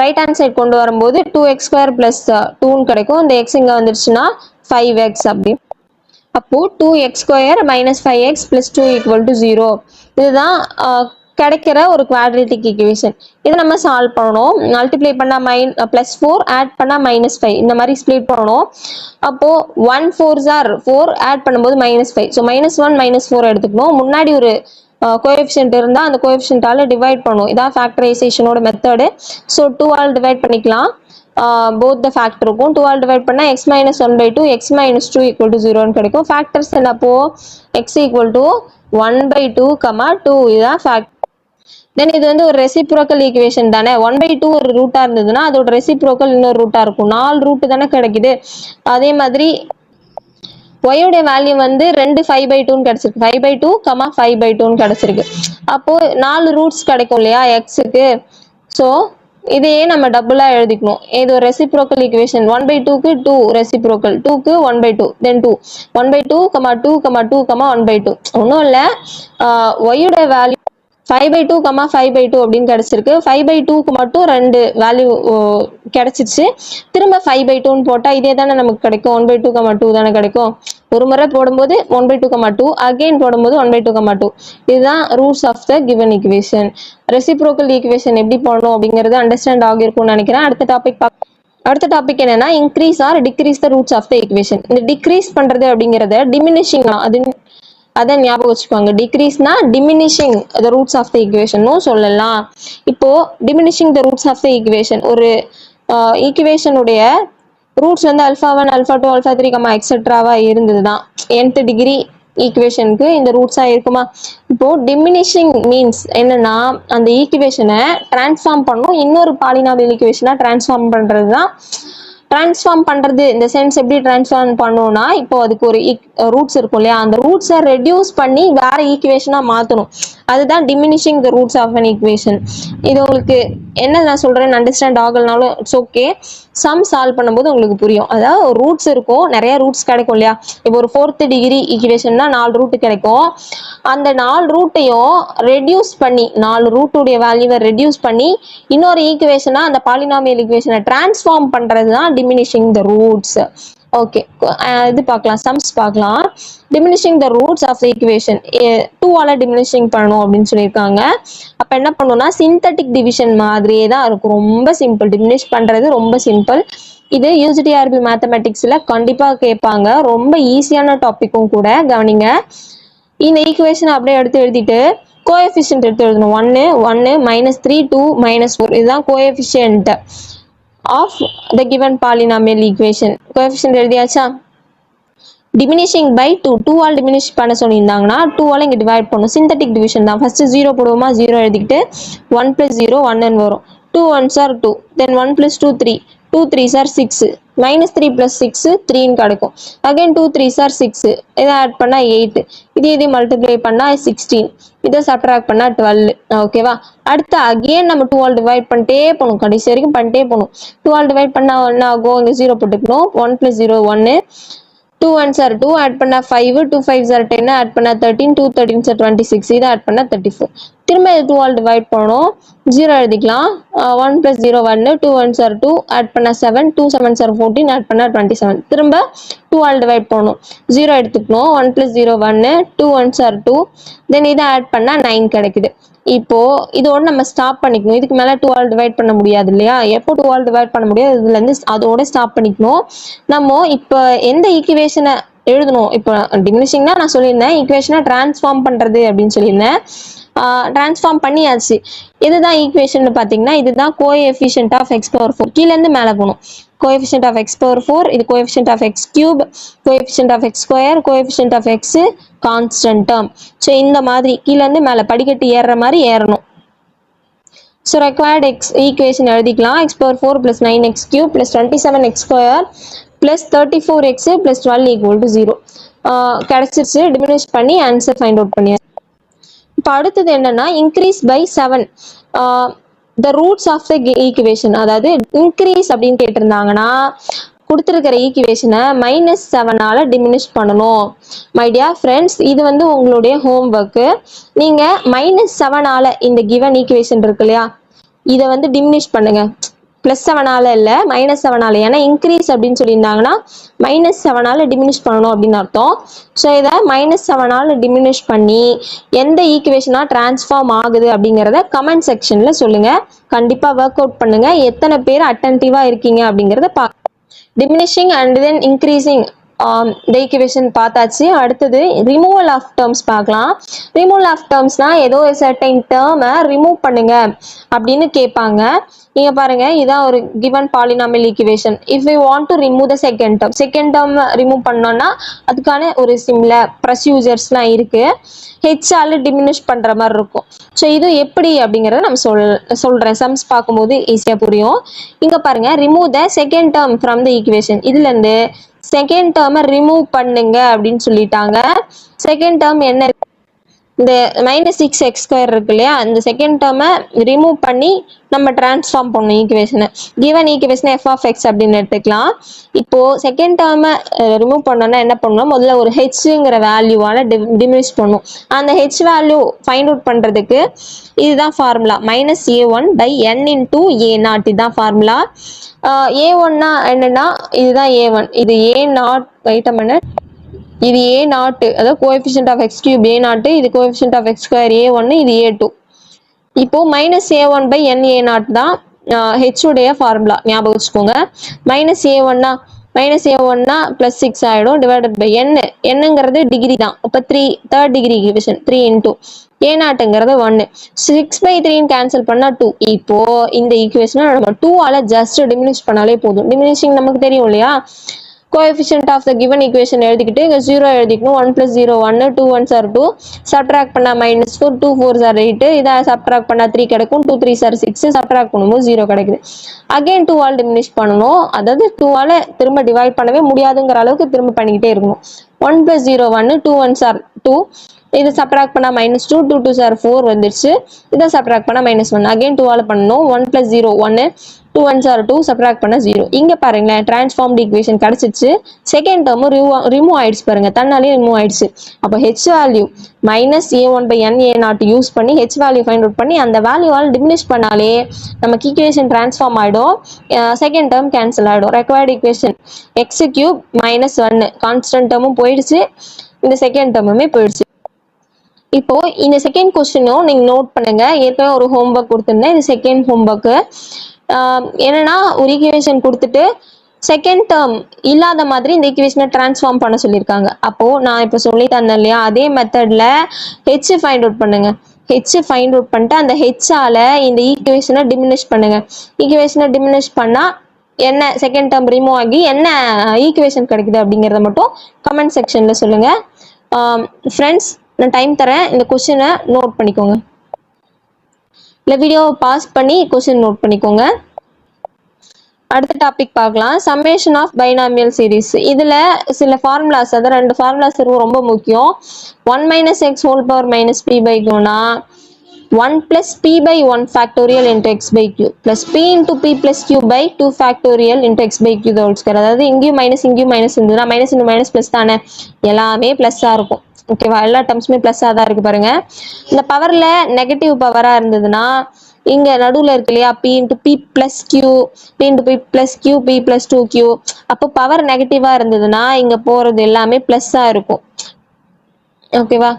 A: ரைட் ஹேண்ட் சைட் கொண்டு வரும்போது 2x ஸ்கொயர் பிளஸ் 2ன்னு கிடைக்கும். இந்த எக்ஸ் இங்கே வந்துருச்சுன்னா 5x அப்படி. அப்போ 2x square minus 5x plus 2 equal to 0. இதுதான் கிடைக்கிற ஒரு குவாட்ரேட்டிக் ஈக்குவேஷன். இதை நம்ம சால்வ் பண்ணணும். மல்டிப்ளை பண்ணால் ப்ளஸ் 4, ஆட் பண்ணால் -5, இந்த மாதிரி ஸ்ப்ளிட் பண்ணணும். அப்போது 1 4s are 4, ஆட் பண்ணும்போது -5. ஸோ -1 -4 எடுத்துக்கணும். முன்னாடி ஒரு கோஎஃபிஷியன்ட் இருந்தால் அந்த கோஎஃபிஷியன்ட்டால் டிவைட் பண்ணும். இதான் ஃபேக்டரைசேஷனோட மெத்தடு. ஸோ 2 ஆல் டிவைட் பண்ணிக்கலாம். போத் த ஃபேக்டர் இருக்கும். 2 ஆல் டிவைட் பண்ணால் x minus 1/2 x minus 2 equal to 0ன்னு கிடைக்கும். ஃபேக்டர்ஸ் என்னப்போ x equal to 1/2, 2 இதுதான் ஃபேக்டர். தென் இது வந்து ஒரு ரெசிப்ரோக்கல் ஈக்குவேஷன் தானே. 1/2 ஒரு ரூட்டாக இருந்ததுன்னா அதோட ரெசிப்ரோக்கல் இன்னொரு ரூட்டாக இருக்கும். 4 ரூட்டு தானே கிடைக்குது. அதே மாதிரி y உடைய வேல்யூ வந்து 2 5/2ன்னு கிடைச்சிருக்கு. 5/2, 5/2ன்னு கிடைச்சிருக்கு. அப்போ 4 ரூட்ஸ் கிடைக்கும் இல்லையா எக்ஸுக்கு. ஸோ இதையே நம்ம டபுளாக எழுதிக்கணும். இது ஒரு ரெசிப்ரோக்கல் ஈக்குவேஷன். 1/2க்கு 2 ரெசிப்ரோக்கல், 2க்கு 1/2 தென் 2 1/2, 2, 2, 1/2. ஒன்றும் இல்லை, y உடைய வேல்யூ 5/2, 5/2 அப்படின்னு கிடைச்சிருக்கு. 5/2க்கு மட்டும் 2 வேல்யூ கிடைச்சிருச்சு. திரும்ப 5/2ன்னு போட்டால் இதே தானே நமக்கு கிடைக்கும். 1/2, 2 தானே கிடைக்கும். ஒரு முறை போடும்போது 1/2, 2, அகெயின் போடும்போது 1/2, 2. இதுதான் roots of the given equation. Reciprocal equation எப்படி போடணும் அப்படிங்கிறது அண்டர்ஸ்டாண்ட் ஆகிருக்கும்னு நினைக்கிறேன். அடுத்த டாபிக் என்னன்னா, increase or decrease the roots of the equation. இந்த டிக்ரீஸ் பண்றது அப்படிங்கிறத டிமினிஷிங், அதை ஞாபகம் வச்சுக்கோங்க. டிக்ரீஸ்னா diminishing the roots of the ஈக்குவேஷனும் சொல்லலாம். இப்போ diminishing the roots of the equation, ஒரு ஈக்குவேஷனுடைய ரூட்ஸ் வந்து α1, α2, α3, எக்ஸெட்ராவா இருந்ததுதான் nth டிகிரி ஈக்குவேஷனுக்கு இந்த ரூட்ஸா இருக்குமா. இப்போ டிமினிஷிங் மீன்ஸ் என்னன்னா, அந்த ஈக்குவேஷனை டிரான்ஸ்ஃபார்ம் பண்ணும், இன்னொரு பாலினாமியல் ஈக்குவேஷனா டிரான்ஸ்ஃபார்ம் பண்றது தான். டிரான்ஸ்ஃபார்ம் பண்றது இந்த சென்ஸ் எப்படி டிரான்ஸ்ஃபார்ம் பண்ணணும்னா, இப்போ அதுக்கு ஒரு ரூட்ஸ் இருக்கும் இல்லையா, அந்த ரூட்ஸை ரெடியூஸ் பண்ணி வேற ஈக்குவேஷனா மாற்றணும். அதுதான் diminishing the roots of an equation. இது உங்களுக்கு என்ன நான் சொல்றேன்னு அண்டர்ஸ்டாண்ட் ஆகலனாலும் இட்ஸ் ஓகே. சம் சால்வ் பண்ணும்போது உங்களுக்கு புரியும். அதாவது ரூட்ஸ் இருக்கும், நிறைய ரூட்ஸ் கிடைக்கும் இல்லையா. இப்போ ஒரு 4th டிகிரி ஈக்குவேஷன்னா 4 ரூட் கிடைக்கும். அந்த 4 ரூட்டையும் ரெடியூஸ் பண்ணி 4 ரூட்டுடைய வேல்யூவை ரெடியூஸ் பண்ணி இன்னொரு ஈக்குவேஷனா அந்த பாலினாமியல் ஈக்குவேஷனை டிரான்ஸ்ஃபார்ம் பண்றது தான் டிமினிஷிங் த ரூட்ஸ். ஓகே, இது பார்க்கலாம், சம்ஸ் பார்க்கலாம். Diminishing the roots of the equation 2ஆல டிமினிஷிங் பண்ணணும் அப்படின்னு சொல்லியிருக்காங்க. அப்ப என்ன பண்ணணும்னா சிந்தட்டிக் டிவிஷன் மாதிரியே தான் இருக்கும், ரொம்ப சிம்பிள். டிமினிஷ் பண்றது ரொம்ப சிம்பிள். இது யூஜிடிஆர்பி மேத்தமெட்டிக்ஸ்ல கண்டிப்பா கேட்பாங்க, ரொம்ப ஈஸியான டாபிக்கும் கூட. கவனிங்க, இந்த ஈக்குவேஷன் அப்படியே எடுத்து எழுதிட்டு கோஎஃபிஷியன்ட் எடுத்து எழுதணும். 1 1 -3 2 -4 இதுதான் coefficient of the given polynomial equation. Coefficient எழுதியாச்சா? டிமினிஷிங் பை 2 ஆல் டிமினிஷ் பண்ண சொல்லியிருந்தாங்கன்னா 2ஆல் இங்கே டிவைட் பண்ணும். சிந்தட்டிக் டிவிஷன் தான். ஃபர்ஸ்ட் 0 போடுவோமா, 0 எழுதிக்கிட்டு 1 + 0 1 வரும். 2 1s are 2, then 1 + 2 3, 2 3s are 6, -3 + 6 3 கிடைக்கும். அகைன் 2 3s are 6, இதை ஆட் பண்ணா 8, இதே மல்டிப்ளை பண்ணா 16, இதை சப்ட்ராக்ட் பண்ணா 12. ஓகேவா? அடுத்து அகைன் நம்ம 2 ஆல் டிவைட் பண்ணிட்டே போகணும், கடைசி வரைக்கும் பண்ணிட்டே போகணும். 2 ஆல் டிவைட் பண்ணா என்ன ஆகும், இங்கே 0 போட்டுக்கணும். 1 + 0 1, 2 1s are 2, ஆட் பண்ணா 5, 2 5s are 10, ஆட் பண்ணா 13, 2 13s are 26, இதை ஆட் பண்ணா 34. திரும்ப 2 ஆல் டிவைட் பண்ணணும், 0 எழுதிக்கலாம். 1 + 0 1, 2 1s are 2, ஆட் பண்ணா 7, 2 7s are 14, ஆட் பண்ணா 27. திரும்ப 2 ஆல் டிவைட் பண்ணணும், 0 எடுத்துக்கணும். 1 + 0 1, 2 1s are 2, தென் இதை ஆட் பண்ணா 9 கிடைக்குது. இப்போ இதோட நம்ம ஸ்டாப் பண்ணிக்கணும். இதுக்கு மேல 2 ஆல் டிவைட் பண்ண முடியாது இல்லையா. எப்போ 2 ஆல் டிவைட் பண்ண முடியாது, இதுல இருந்து அதோட ஸ்டாப் பண்ணிக்கணும். நம்ம இப்போ எந்த ஈக்குவேஷனை எழுதணும், இப்போ டிமினிஷிங்னா நான் சொல்லியிருந்தேன், ஈக்குவேஷனை டிரான்ஸ்ஃபார்ம் பண்றது அப்படின்னு சொல்லியிருந்தேன். டிரான்ஸ்ஃபார்ம் பண்ணியாச்சு. இதுதான் ஈக்குவேஷன் பார்த்தீங்கன்னா இதுதான் கோஎஃபிஷியன்ட் ஆஃப் x⁴. கீழேருந்து மேலே போகணும். கோஎஃபிஷியன்ட் ஆஃப் x⁴, இது coefficient of x³ coefficient of x², coefficient of x constant term. So இந்த மாதிரி கீழேருந்து மேலே படிக்கட்டு ஏறுற மாதிரி ஏறணும். ஸோ ரெக்வயர்ட் ஈக்குவேஷன் எழுதிக்கலாம். x⁴ + 9x³ + 27x² + 34x + 12 = 0 கிடைச்சிருச்சு. டிமினிஷ் பண்ணி ஆன்சர் ஃபைண்ட் அவுட் பண்ணியாச்சு. இப்போ அடுத்தது என்னன்னா increase by 7 the roots of the equation. அதாவது இன்க்ரீஸ் அப்படின்னு கேட்டிருந்தாங்கன்னா கொடுத்துருக்கிற ஈக்குவேஷனை -7ஆல டிமினிஷ் பண்ணணும். மை டியர் ஃப்ரெண்ட்ஸ், இது வந்து உங்களுடைய ஹோம் ஒர்க்கு. நீங்கள் -7ஆல இந்த கிவன் ஈக்குவேஷன் இருக்கு இல்லையா, இதை வந்து டிமினிஷ் பண்ணுங்க. +7ஆல இல்லை, -7ஆல. ஏன்னா இன்க்ரீஸ் அப்படின்னு சொல்லியிருந்தாங்கன்னா -7ஆல டிமினிஷ் பண்ணணும் அப்படின்னு அர்த்தம். ஸோ இதை -7ஆல டிமினிஷ் பண்ணி எந்த ஈக்குவேஷனா டிரான்ஸ்ஃபார்ம் ஆகுது அப்படிங்கிறத கமெண்ட் செக்ஷன்ல சொல்லுங்க. கண்டிப்பா ஒர்க் அவுட் பண்ணுங்க. எத்தனை பேர் அட்டென்டிவா இருக்கீங்க அப்படிங்கிறத டிமினிஷிங் அண்ட் தென் இன்க்ரீசிங் இந்த ஈக்குவேஷன் பார்த்தாச்சு. அடுத்தது ரிமூவல் ஆஃப் டேர்ம்ஸ் பார்க்கலாம். ரிமூவல் ஆஃப் டேர்ம்ஸ்னா ஏதோ ஒரு சர்டைன் டேர்மை ரிமூவ் பண்ணுங்க அப்படின்னு கேட்பாங்க. நீங்க பாருங்க, இதான் ஒரு given polynomial equation. If you want to remove the second term remove பண்ணோம்னா அதுக்கான ஒரு சிமிலர் ப்ரொசீஜர்ஸ்லாம் இருக்கு. ஹெச்ஆல டிமினிஷ் பண்ற மாதிரி இருக்கும். ஸோ இது எப்படி அப்படிங்கிறத நம்ம சொல்றேன். சம்ஸ் பார்க்கும்போது ஈஸியா புரியும். இங்க பாருங்க, remove the second term from the equation. இதுல இருந்து செகண்ட் டேர்மை ரிமூவ் பண்ணுங்க அப்படின்னு சொல்லிட்டாங்க. செகண்ட் டேர்ம் என்ன, இந்த -6x² இருக்கு இல்லையா, இந்த செகண்ட் டேர்மை ரிமூவ் பண்ணி நம்ம டிரான்ஸ்ஃபார்ம் பண்ணணும் ஈக்குவேஷனை. கிவன் ஈக்குவேஷனை f(x) அப்படின்னு எடுத்துக்கலாம். இப்போ செகண்ட் டேர்மை ரிமூவ் பண்ணோம்னா என்ன பண்ணணும், முதல்ல ஒரு ஹெச்ங்கிற வேல்யூவால டிமினிஷ் பண்ணும். அந்த ஹெச் வேல்யூ ஃபைண்ட் அவுட் பண்றதுக்கு இதுதான் ஃபார்முலா, -a1/n × a0. இதுதான் ஃபார்முலா. a1னா என்னன்னா இதுதான் a1, இது a0. வெயிட் அ மினிட், இது a0, அதாவது கோஎஃபிஷியன்ட் ஆஃப் x³ a0, இது கோஎஃபிஷியன்ட் ஆஃப் x² a1, இது a2. இப்போ -a1/n a0 தான் h உடைய ஃபார்முலா, ஞாபகம் வச்சுக்கோங்க. -a1னா +6 ஆயிடும், டிவைடட் பை என்னங்கிறது டிகிரி தான். அப்போ 3 தேர்ட் டிகிரி ஈக்குவேஷன் 3 × a0ங்கிறது 1. 6/3 கேன்சல் பண்ணா 2. இப்போ இந்த ஈக்குவேஷனை நம்ம 2ஆல ஜஸ்ட் டிமினிஷ் பண்ணாலே போதும். டிமினிஷிங் நமக்கு தெரியும் இல்லையா. Coefficient of the given equation எழுதிக்கிட்டு இங்கே 0 எழுதிக்கணும். 1 + 0 1, 2 1s are 2, சப்ட்ராக்ட் பண்ணா -4, 2 4s are 8, இதை சப்ட்ராக்ட் பண்ணா 3 கிடைக்கும். 2 3s are 6, சப்ட்ராக்ட் பண்ணும்போது 0 கிடைக்குது. அகைன் 2ஆல் டிமினிஷ் பண்ணணும். அதாவது 2ஆல திரும்ப டிவைட் பண்ணவே முடியாதுங்கிற அளவுக்கு திரும்ப பண்ணிக்கிட்டே இருக்கணும். 1 + 0 1, 2 1s are 2, இதை சப்ராக்ட் பண்ணா -2, 2 2s are 4 வந்துருச்சு. இதை சப்ராக்ட் பண்ணா -1. அகைன் 2 ஆல பண்ணணும். 1 + 0 1, 2 1s are 2, சப்ராக்ட் பண்ணா 0. இங்க பாருங்களேன் டிரான்ஸ்ஃபார்ம்டு ஈக்குவேஷன் கிடைச்சிச்சு. செகண்ட் டேர்ம் ரிமூவ் ஆயிடுச்சு பாருங்க, தன்னாலே ரிமூவ் ஆயிடுச்சு. அப்போ H value -a1/n a0 use பண்ணி ஹெச் வேல்யூ ஃபைண்ட் அவுட் பண்ணி அந்த வேல்யூவால் டிமினிஷ் பண்ணாலே நமக்கு ஈக்குவேஷன் டிரான்ஸ்ஃபார்ம் ஆயிடும். செகண்ட் டேர்ம் கேன்சல் ஆயிடும். ரெக்வயர்டு ஈக்குவேஷன் x³ -1 கான்ஸ்டன்ட் டேர்மும் போயிடுச்சு, இந்த செகண்ட் டேர்முமே போயிடுச்சு. இப்போ இந்த செகண்ட் கொஸ்டினும் நீங்க நோட் பண்ணுங்க. ஏற்கனவே ஒரு ஹோம்ஒர்க் கொடுத்துருந்தேன், இது செகண்ட் ஹோம்ஒர்க். என்னன்னா ஒரு ஈக்குவேஷன் கொடுத்துட்டு செகண்ட் டேர்ம் இல்லாத மாதிரி இந்த ஈக்குவேஷனை டிரான்ஸ்ஃபார்ம் பண்ண சொல்லியிருக்காங்க. அப்போ நான் இப்போ சொல்லி தந்தேன் இல்லையா, அதே மெத்தட்ல ஹெச் ஃபைண்ட் அவுட் பண்ணுங்க. ஹெச் ஃபைண்ட் அவுட் பண்ணிட்டு அந்த ஹெச்ஆல இந்த ஈக்குவேஷனை டிமினிஷ் பண்ணுங்க. ஈக்குவேஷனை டிமினிஷ் பண்ணா என்ன செகண்ட் டேர்ம் ரிமூவ் ஆகி என்ன ஈக்குவேஷன் கிடைக்குது அப்படிங்கிறத மட்டும் கமெண்ட் செக்ஷன்ல சொல்லுங்க. ஃப்ரெண்ட்ஸ், நான் டைம் தரேன், இந்த கொஸ்டினை நோட் பண்ணிக்கோங்க. இல்லை வீடியோவை பாஸ் பண்ணி கொஸ்டின் நோட் பண்ணிக்கோங்க. அடுத்த டாபிக் பார்க்கலாம், சம்மேஷன் ஆஃப் பைனாமியல் சீரிஸ். இதுல சில ஃபார்முலாஸ், அதாவது 2 ஃபார்முலாஸ் ரொம்ப முக்கியம். 1 - x whole power - p/q னா 1 + p/1 factorial into x/q plus p into p plus q by 2 factorial into x/q the whole square. அதாவது இங்கேயும் மைனஸ் இங்கேயும் மைனஸ் இருந்ததுன்னா மைனஸ் இன்டு மைனஸ் பிளஸ் தானே, எல்லாமே பிளஸ்ஸா இருக்கும். ஓகேவா, எல்லா டேர்ம்ஸுமே பிளஸ்ஸா தான் இருக்கு பாருங்க. இந்த பவர்ல நெகட்டிவ் பவரா இருந்ததுன்னா இங்க நடுவுல இருக்கு இல்லையா, p into p plus q, p into p plus q, p plus 2q. அப்போ பவர் நெகட்டிவா இருந்ததுன்னா இங்க போறது எல்லாமே பிளஸ்ஸா இருக்கும். ஓகேவா,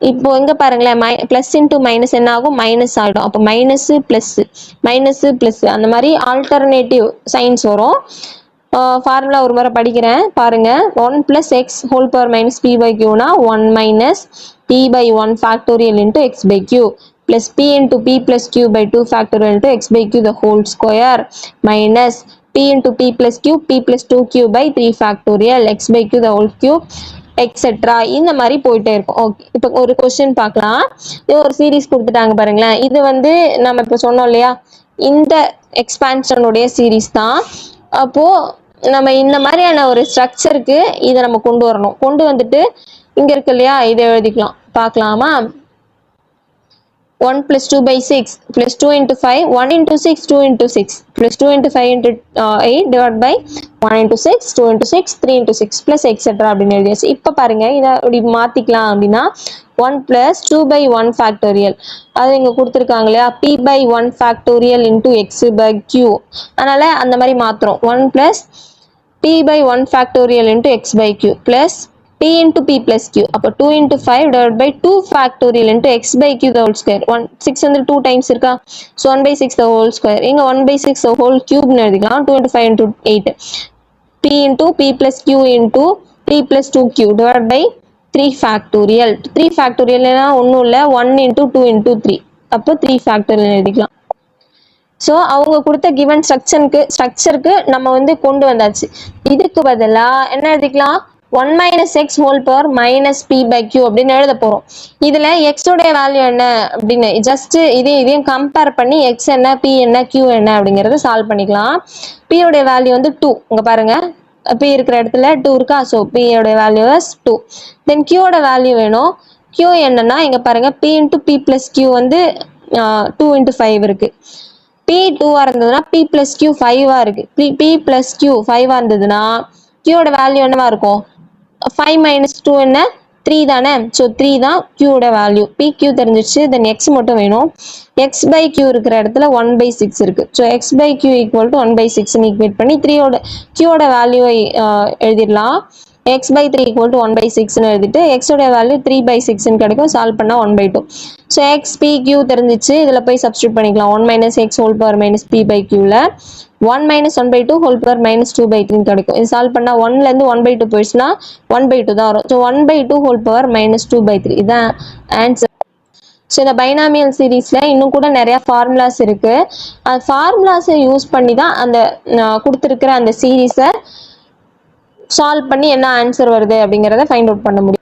A: இப்போ இங்க பாருங்களேன், பிளஸ் இன்டூ மைனஸ் என்ன ஆகும், மைனஸ் ஆகிடும். அப்போ மைனஸ் பிளஸ் அந்த மாதிரி ஆல்டர்னேட்டிவ் சைன்ஸ் வரும். ஃபார்முலா ஒரு முறை படிக்கிறேன் பாருங்க. 1 + x whole power - p/q னா 1 - p/1 factorial into x/q plus p into p plus q by 2 factorial into x/q the whole square minus p into p plus q, p plus 2q by 3 factorial x/q the whole cube etcetera. இந்த மாதிரி போயிட்டே இருக்கும். ஓகே, இப்போ ஒரு கொஸ்டின் பார்க்கலாம். இது ஒரு சீரீஸ் கொடுத்துட்டாங்க பாருங்களேன். இது நம்ம இப்போ சொன்னோம் இல்லையா, இந்த எக்ஸ்பான்ஷனுடைய சீரீஸ் தான். அப்போ நம்ம இந்த மாதிரியான ஒரு ஸ்ட்ரக்சருக்கு இதை நம்ம கொண்டு வரணும். கொண்டு வந்துட்டு இங்க இருக்கு இல்லையா, இதை எழுதிக்கலாம். பார்க்கலாமா, 1 + 2/6 plus 2 into 5, 1 into 6, 2 into 6 plus 2 into 5 into 8 divided by 1 into 6, 2 into 6, 3 into 6 plus etc. அப்படின்னு எழுதியாச்சு. இப்போ பாருங்க, இதை இப்படி மாத்திக்கலாம் அப்படின்னா 1 plus 2/1 factorial, அது இங்க கொடுத்துருக்காங்க இல்லையா, p/1 factorial into x/q. அதனால அந்த மாதிரி மாத்துறோம். 1 plus p/1 factorial into x/q plus p into p plus q. அப்போ 2 into 5 divided by 2 factorial into x/q the whole square. 6 வந்து 2 times இருக்கா, so 1/6 the whole square. இங்க 1/6 the whole cube னு எழுதிக்கலாம். 2 into 5 into 8, p into p plus q into p plus 2q divided by 3 factorial. 3 factorial னா ஒன்றும் இல்லை, 1 into 2 into 3, அப்போ 3 factorial எழுதிக்கலாம். ஸோ அவங்க கொடுத்த கிவன் ஸ்ட்ரக்சருக்கு நம்ம கொண்டு வந்தாச்சு. இதுக்கு பதிலாக என்ன எழுதிக்கலாம், 1 - x whole power - p/q அப்படின்னு எழுத போறோம். இதுல x உடைய வேல்யூ என்ன அப்படின்னு ஜஸ்ட் இதையும் கம்பேர் பண்ணி x என்ன, p என்ன, q என்ன அப்படிங்கறத சால்வ் பண்ணிக்கலாம். p உடைய வேல்யூ 2, இங்க பாருங்க, p இருக்கிற இடத்துல 2 இருக்கா, ஸோ p உடைய வேல்யூ 2. தென் q ஓட வேல்யூ வேணும். q என்னன்னா இங்க பாருங்க, p into p plus q 2 into 5 இருக்கு. p 2 இருந்ததுன்னா p plus q 5 இருக்கு. p plus q 5 இருந்ததுன்னா q ஓட வேல்யூ என்னவா இருக்கும், 5 - 2 என்ன, 3 தானே, ஸோ 3 தான் q ஓட வேல்யூ. pq தெரிஞ்சிச்சு, தென் x மட்டும் வேணும். x/q இருக்கிற இடத்துல 1/6 இருக்கு, ஸோ x/q = 1/6 ஈக்குவேட் பண்ணி q ஓட வேல்யூவை எழுதிடலாம். x/3 = 1/6 எழுதிட்டு x உடைய வேல்யூ 3/6 கிடைக்கும். சால்வ் பண்ணா 1/2. ஸோ x p q தெரிஞ்சிச்சு, இதுல போய் சப்ஸ்டியூட் பண்ணிக்கலாம். 1 - x whole power - p/q ல 1 - 1/2 whole power - 2/3 கிடைக்கும். இது சால்வ் பண்ணா 1ல இருந்து 1/2 போயிடுச்சுன்னா 1/2 தான் வரும். ஸோ 1/2 whole power - 2/3 இதான் ஆன்சர். ஸோ இந்த பைனாமியல் சீரீஸ்ல இன்னும் கூட நிறைய ஃபார்முலாஸ் இருக்கு. அந்த ஃபார்முலாஸை யூஸ் பண்ணி தான் அந்த கொடுத்துருக்கிற அந்த சீரீஸை சால்வ் பண்ணி என்ன ஆன்சர் வருது அப்படிங்கிறத ஃபைண்ட் அவுட் பண்ண முடியும்.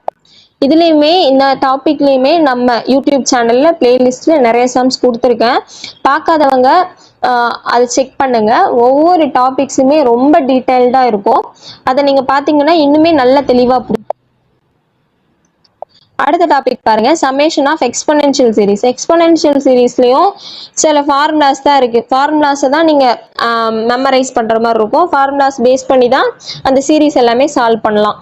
A: இதுலேயுமே இந்த டாபிக்லேயுமே நம்ம யூடியூப் சேனலில் பிளேலிஸ்ட்டில் நிறைய சம்ஸ் கொடுத்துருக்கேன். பார்க்காதவங்க அதை செக் பண்ணுங்க. ஒவ்வொரு டாபிக்ஸுமே ரொம்ப டீட்டெயில்டாக இருக்கும். அதை நீங்கள் பார்த்தீங்கன்னா இன்னுமே நல்ல தெளிவாக புரியும். அடுத்த டாபிக் பாருங்க, summation of exponential series. Exponential சீரிஸ்லயும் சில ஃபார்முலாஸ் தான் இருக்கு. ஃபார்முலாஸை தான் நீங்க மெமரைஸ் பண்ற மாதிரி இருக்கும். ஃபார்முலாஸ் பேஸ் பண்ணி தான் அந்த சீரிஸ் எல்லாமே சால்வ் பண்ணலாம்.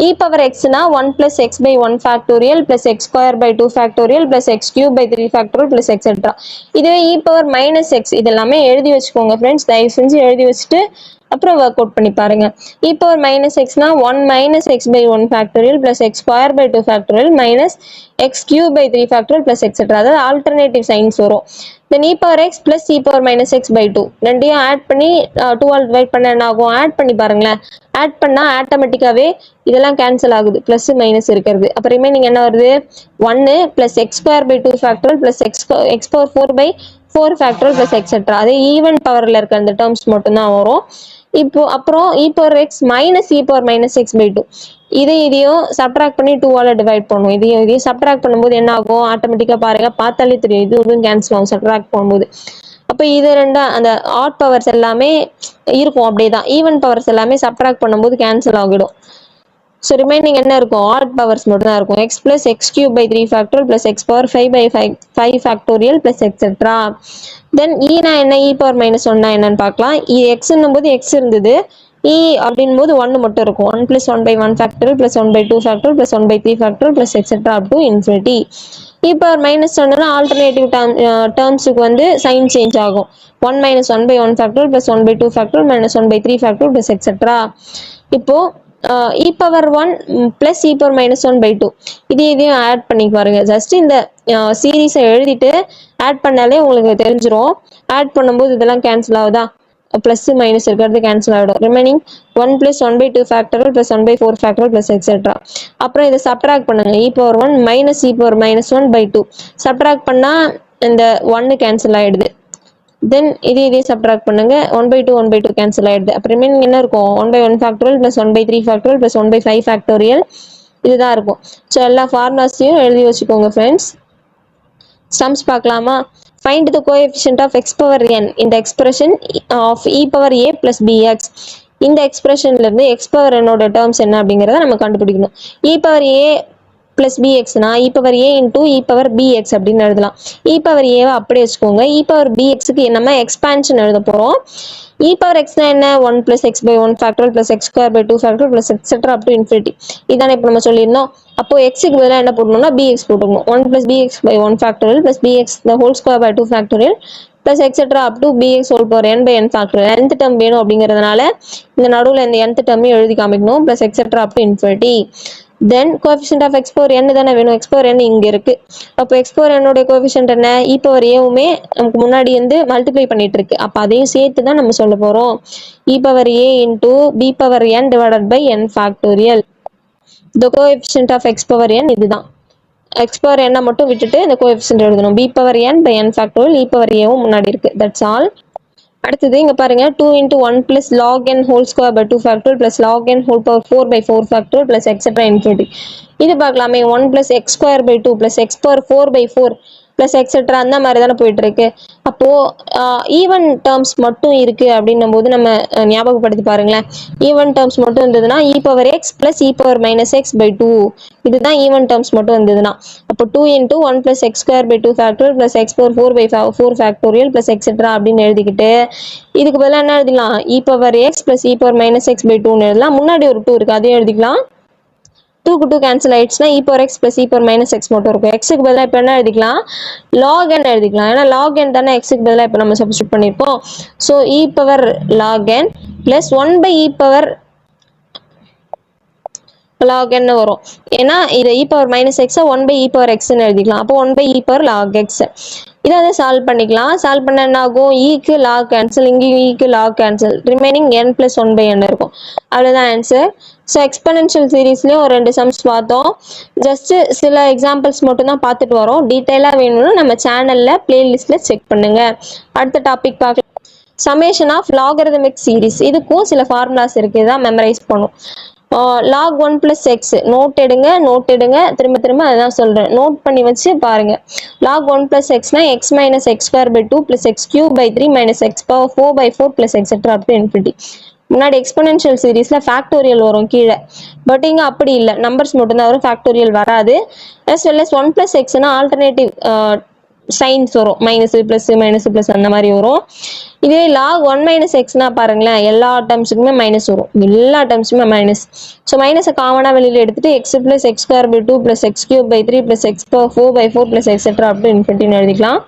A: இ பவர் எக்ஸ்னா 1 + x / 1 factorial + x² / 2 factorial + x³ / 3 factorial + etcetera. இதுவே இ பவர் -x இது எல்லாமே எழுதி வச்சுக்கோங்க ஃப்ரெண்ட்ஸ். தயவு செஞ்சு எழுதி வச்சுட்டு அப்புறம் ஒர்க் அவுட் பண்ணி பாருங்க. இ பவர் -xனா 1 - x / 1 factorial + x² / 2 factorial - x³ / 3 factorial + etcetera. அதாவது ஆல்டர்னேட்டிவ் சைன்ஸ் வரும். Then e power x + e power -x/2 ரெண்டையும் ஆட் பண்ணி 2 ஆல் டிவைட் பண்ண என்ன ஆகும்? ஆட் பண்ணி பாருங்களேன். ஆட் பண்ணா ஆட்டோமேட்டிக்காவே இதெல்லாம் கேன்சல் ஆகுது, பிளஸ் மைனஸ் இருக்கிறது. அப்ப ரிமைனிங் என்ன வருது? 1 + x² / 2 factorial + x⁴/4 factorial + etcetera. அதே ஈவன் பவர்ல இருக்க அந்த டேர்ம்ஸ் மட்டும் தான் வரும். இப்போ அப்புறம் இ power x - e power -x/2 இதையும் சப்ட்ராக்ட் பண்ணி 2 ஆல டிவைட் பண்ணும். இதையும் சப்ட்ராக்ட் பண்ணும்போது என்ன ஆகும்? ஆட்டோமேட்டிக்கா பாருங்க, பார்த்தாலே தெரியும் இதுவும் கேன்சல் ஆகும் சப்ட்ராக்ட் பண்ணும்போது. அப்ப இது ரெண்டா அந்த ஆட் பவர்ஸ் எல்லாமே இருக்கும், அப்படியேதான். ஈவன் பவர்ஸ் எல்லாமே சப்ட்ராக்ட் பண்ணும்போது கேன்சல் ஆகிடும். ஸோ ரிமைனிங் என்ன இருக்கும்? ஆட் பவர்ஸ் மட்டும் தான் இருக்கும். x + x³ / 3 factorial + x⁴/5 factorial + etcetera. Then ஈனா என்ன? இ பவர் -1 என்னன்னு பார்க்கலாம். எக்ஸ்ன்னும் போது எக்ஸ் இருந்தது, இ அப்படின் போது 1 மட்டும் இருக்கும். 1 + 1/1 factorial + 1/2 factorial + 1/3 factorial + etcetera up to infinity. E power -1னா ஆல்டர்னேட்டிவ் டேர்ம்ஸுக்கு வந்து சைன் சேஞ்ச் ஆகும். 1 - 1/1 ஃபேக்டோரியல் + 1/2 ஃபேக்டோரியல் - 1/3 ஃபேக்டோரியல் + எக்ஸெட்ரா. இப்போ இ பவர் 1 + இ பவர் -1/2 இதையும் ஆட் பண்ணி பாருங்க. ஜஸ்ட் இந்த சீரீஸை எழுதிட்டு ஆட் பண்ணாலே உங்களுக்கு தெரிஞ்சிரும். ஆட் பண்ணும்போது இதெல்லாம் கேன்சல் ஆகுதா? பிளஸ் மைனஸ் இருக்கிறது கேன்சல் ஆகிடும். Remaining 1 + 1/2 factorial + 1/4 factorial + etcetera. அப்புறம் இதை சப்ட்ராக்ட் பண்ணுங்க. E power 1 - e power -1/2 subtract பண்ணா இந்த 1 கேன்சல் ஆயிடுது. தென் இதையும் சப்ட்ராக்ட் பண்ணுங்க. 1/2 கேன்சல் ஆயிடுது. அப்ப ரிமைனிங் என்ன இருக்கும்? 1/1 ஃபேக்டோரியல் + 1/3 ஃபேக்டோரியல் + 1/5 ஃபேக்டோரியல் இதுதான் இருக்கும். ஸோ எல்லா ஃபார்முலாஸையும் எழுதி வச்சுக்கோங்க ஃப்ரெண்ட்ஸ். சம்ஸ் பார்க்கலாமா? Find the coefficient of x power n in the expression of e power a plus bx. இந்த எக்ஸ்பிரஷன்ல இருந்து x power n ஓட டேர்ம்ஸ் என்ன அப்படிங்கறத நம்ம கண்டுபிடிக்கணும். e power a plus bx னா e power a into e power bx அப்படின்னு எழுதலாம். e power a அப்படியே வச்சுக்கோங்க. e power bx க்கு நம்ம எக்ஸ்பான்ஷன் எழுத போறோம். e power x னா என்ன? 1 + x/1 factorial + x² / 2 factorial + etcetera up to infinity. இதானே இப்போ நம்ம சொல்லியிருந்தோம். அப்போ x க்கு பதிலா என்ன போடணும்னா bx போட்டுக்கணும். 1 + bx/1 factorial + bx (2 / 2 factorial + etcetera up to bx n / n factorial. nth term வேணும் அப்படிங்கிறதுனால இந்த நடுவில் இந்த nth டேர்மையும் எழுதி காமிக்கணும். + Etcetera up to infinity. Then coefficient of x power n தானே வேணும். x power n இங்க இருக்கு. அப்போ x power n ஓட கோஎஃபிஷியன்ட் என்ன? e power a-வுமே நமக்கு முன்னாடி வந்து மல்டிப்ளை பண்ணிட்டு இருக்கு. அப்ப அதையும் சேர்த்து தான் நம்ம சொல்ல போறோம். e power a into b power n divided by n factorial. the coefficient of x power n இதுதான். x power n மட்டும் விட்டுட்டு இந்த கோஎஃபிஷியன்ட் எழுதணும். b power n by n factorial, e power a-வும் முன்னாடி இருக்கு. that's all. அடுத்தது இங்க பாருங்க, 2 into 1 plus log n whole square by 2 factorial plus log n whole power 4 by 4 factorial plus etc infinity. இது பார்க்கலாமே. 1 plus x square by 2 plus x power 4 by 4 plus etc அந்த மாதிரி தானே போயிட்டு இருக்கு. அப்போ ஈவன் டேர்ம்ஸ் மட்டும் இருக்கு அப்படின்னும் போது நம்ம ஞாபகப்படுத்தி பாருங்களேன். ஈவன் டேர்ம்ஸ் மட்டும் இருந்ததுன்னா e power x plus e power -x by 2 இதுதான் ஈவன் டேர்ம்ஸ் மட்டும் இருந்ததுன்னா. அப்போ 2 into 1 plus x square by 2 factorial plus x power 4 by 4 factorial plus etc அப்படின்னு எழுதிக்கிட்டு இதுக்கு பதிலா என்ன எழுதிக்கலாம்? e power x plus e power -x by 2 எழுதலாம். முன்னாடி ஒரு 2 இருக்கு, அதையும் எழுதிக்கலாம். 2 க்கு 2 கேன்சல் ஆயிடுச்சுன்னா e power x plus e power -x மட்டும் இருக்கும். x க்கு பதிலா இப்போ என்ன எழுதிக்கலாம்? log n எழுதிக்கலாம். ஏன்னா log n தானே x க்கு பதிலா இப்போ நம்ம சப்ஸ்டிட்யூட் பண்ணியிருக்கோம். So e power log n plus 1 by e power log n வரும். ஏன்னா இது e power -x 1 by e power x ன்னு எழுதிக்கலாம். அப்போ 1 by e power log x. இதை வந்து சால்வ் பண்ணிக்கலாம். சால்வ் பண்ண என்ன ஆகும்? e க்கு log கேன்சல், இங்கேயும் e க்கு log cancel, remaining n plus 1 by n இருக்கும். அவ்வளோதான் ஆன்சர். ஸோ எக்ஸ்பெனன்ஷியல் சீரீஸ்லேயும் ஒரு 2 சம்ஸ் பார்த்தோம். ஜஸ்ட் சில எக்ஸாம்பிள்ஸ் மட்டும் தான் பார்த்துட்டு வரோம். டீட்டெயிலாக வேணும்னா நம்ம சேனலில் பிளேலிஸ்ட்டில் செக் பண்ணுங்க. அடுத்த டாபிக் பார்க்கலாம். Summation of logarithmic series. இதுக்கும் சில ஃபார்முலாஸ் இருக்கு, இதான் மெமரைஸ் பண்ணும். log 1 plus x நோட் எடுங்க திரும்ப திரும்ப அதான் சொல்றேன், நோட் பண்ணி வச்சு பாருங்க. log 1 plus x னா x minus x square by 2 plus x cube by 3 minus x power 4 by 4 plus etc up to infinity. முன்னாடி எக்ஸ்போனென்ஷியல் சீரீஸ்ல ஃபேக்டோரியல் வரும் கீழே, பட் இங்க அப்படி இல்லை, நம்பர்ஸ் மட்டும்தான் வரும், ஃபேக்டோரியல் வராது. as well as 1 plus xனா ஆல்டர்னேட்டிவ் சைன்ஸ் வரும், மைனஸ் பிளஸ் மைனஸ் பிளஸ் அந்த மாதிரி வரும். இதே log 1 minus xனா பாருங்களேன், எல்லா டேர்ம்ஸுக்குமே மைனஸ் வரும், எல்லா டேர்ம்ஸுமே மைனஸ். ஸோ மைனஸை காமனாக வெளியில் எடுத்துட்டு x plus x square by 2 plus x cube by 3 plus x power 4 by 4 plus etcetera அப்படி இன்ஃபினிட்டின்னு எழுதிக்கலாம்.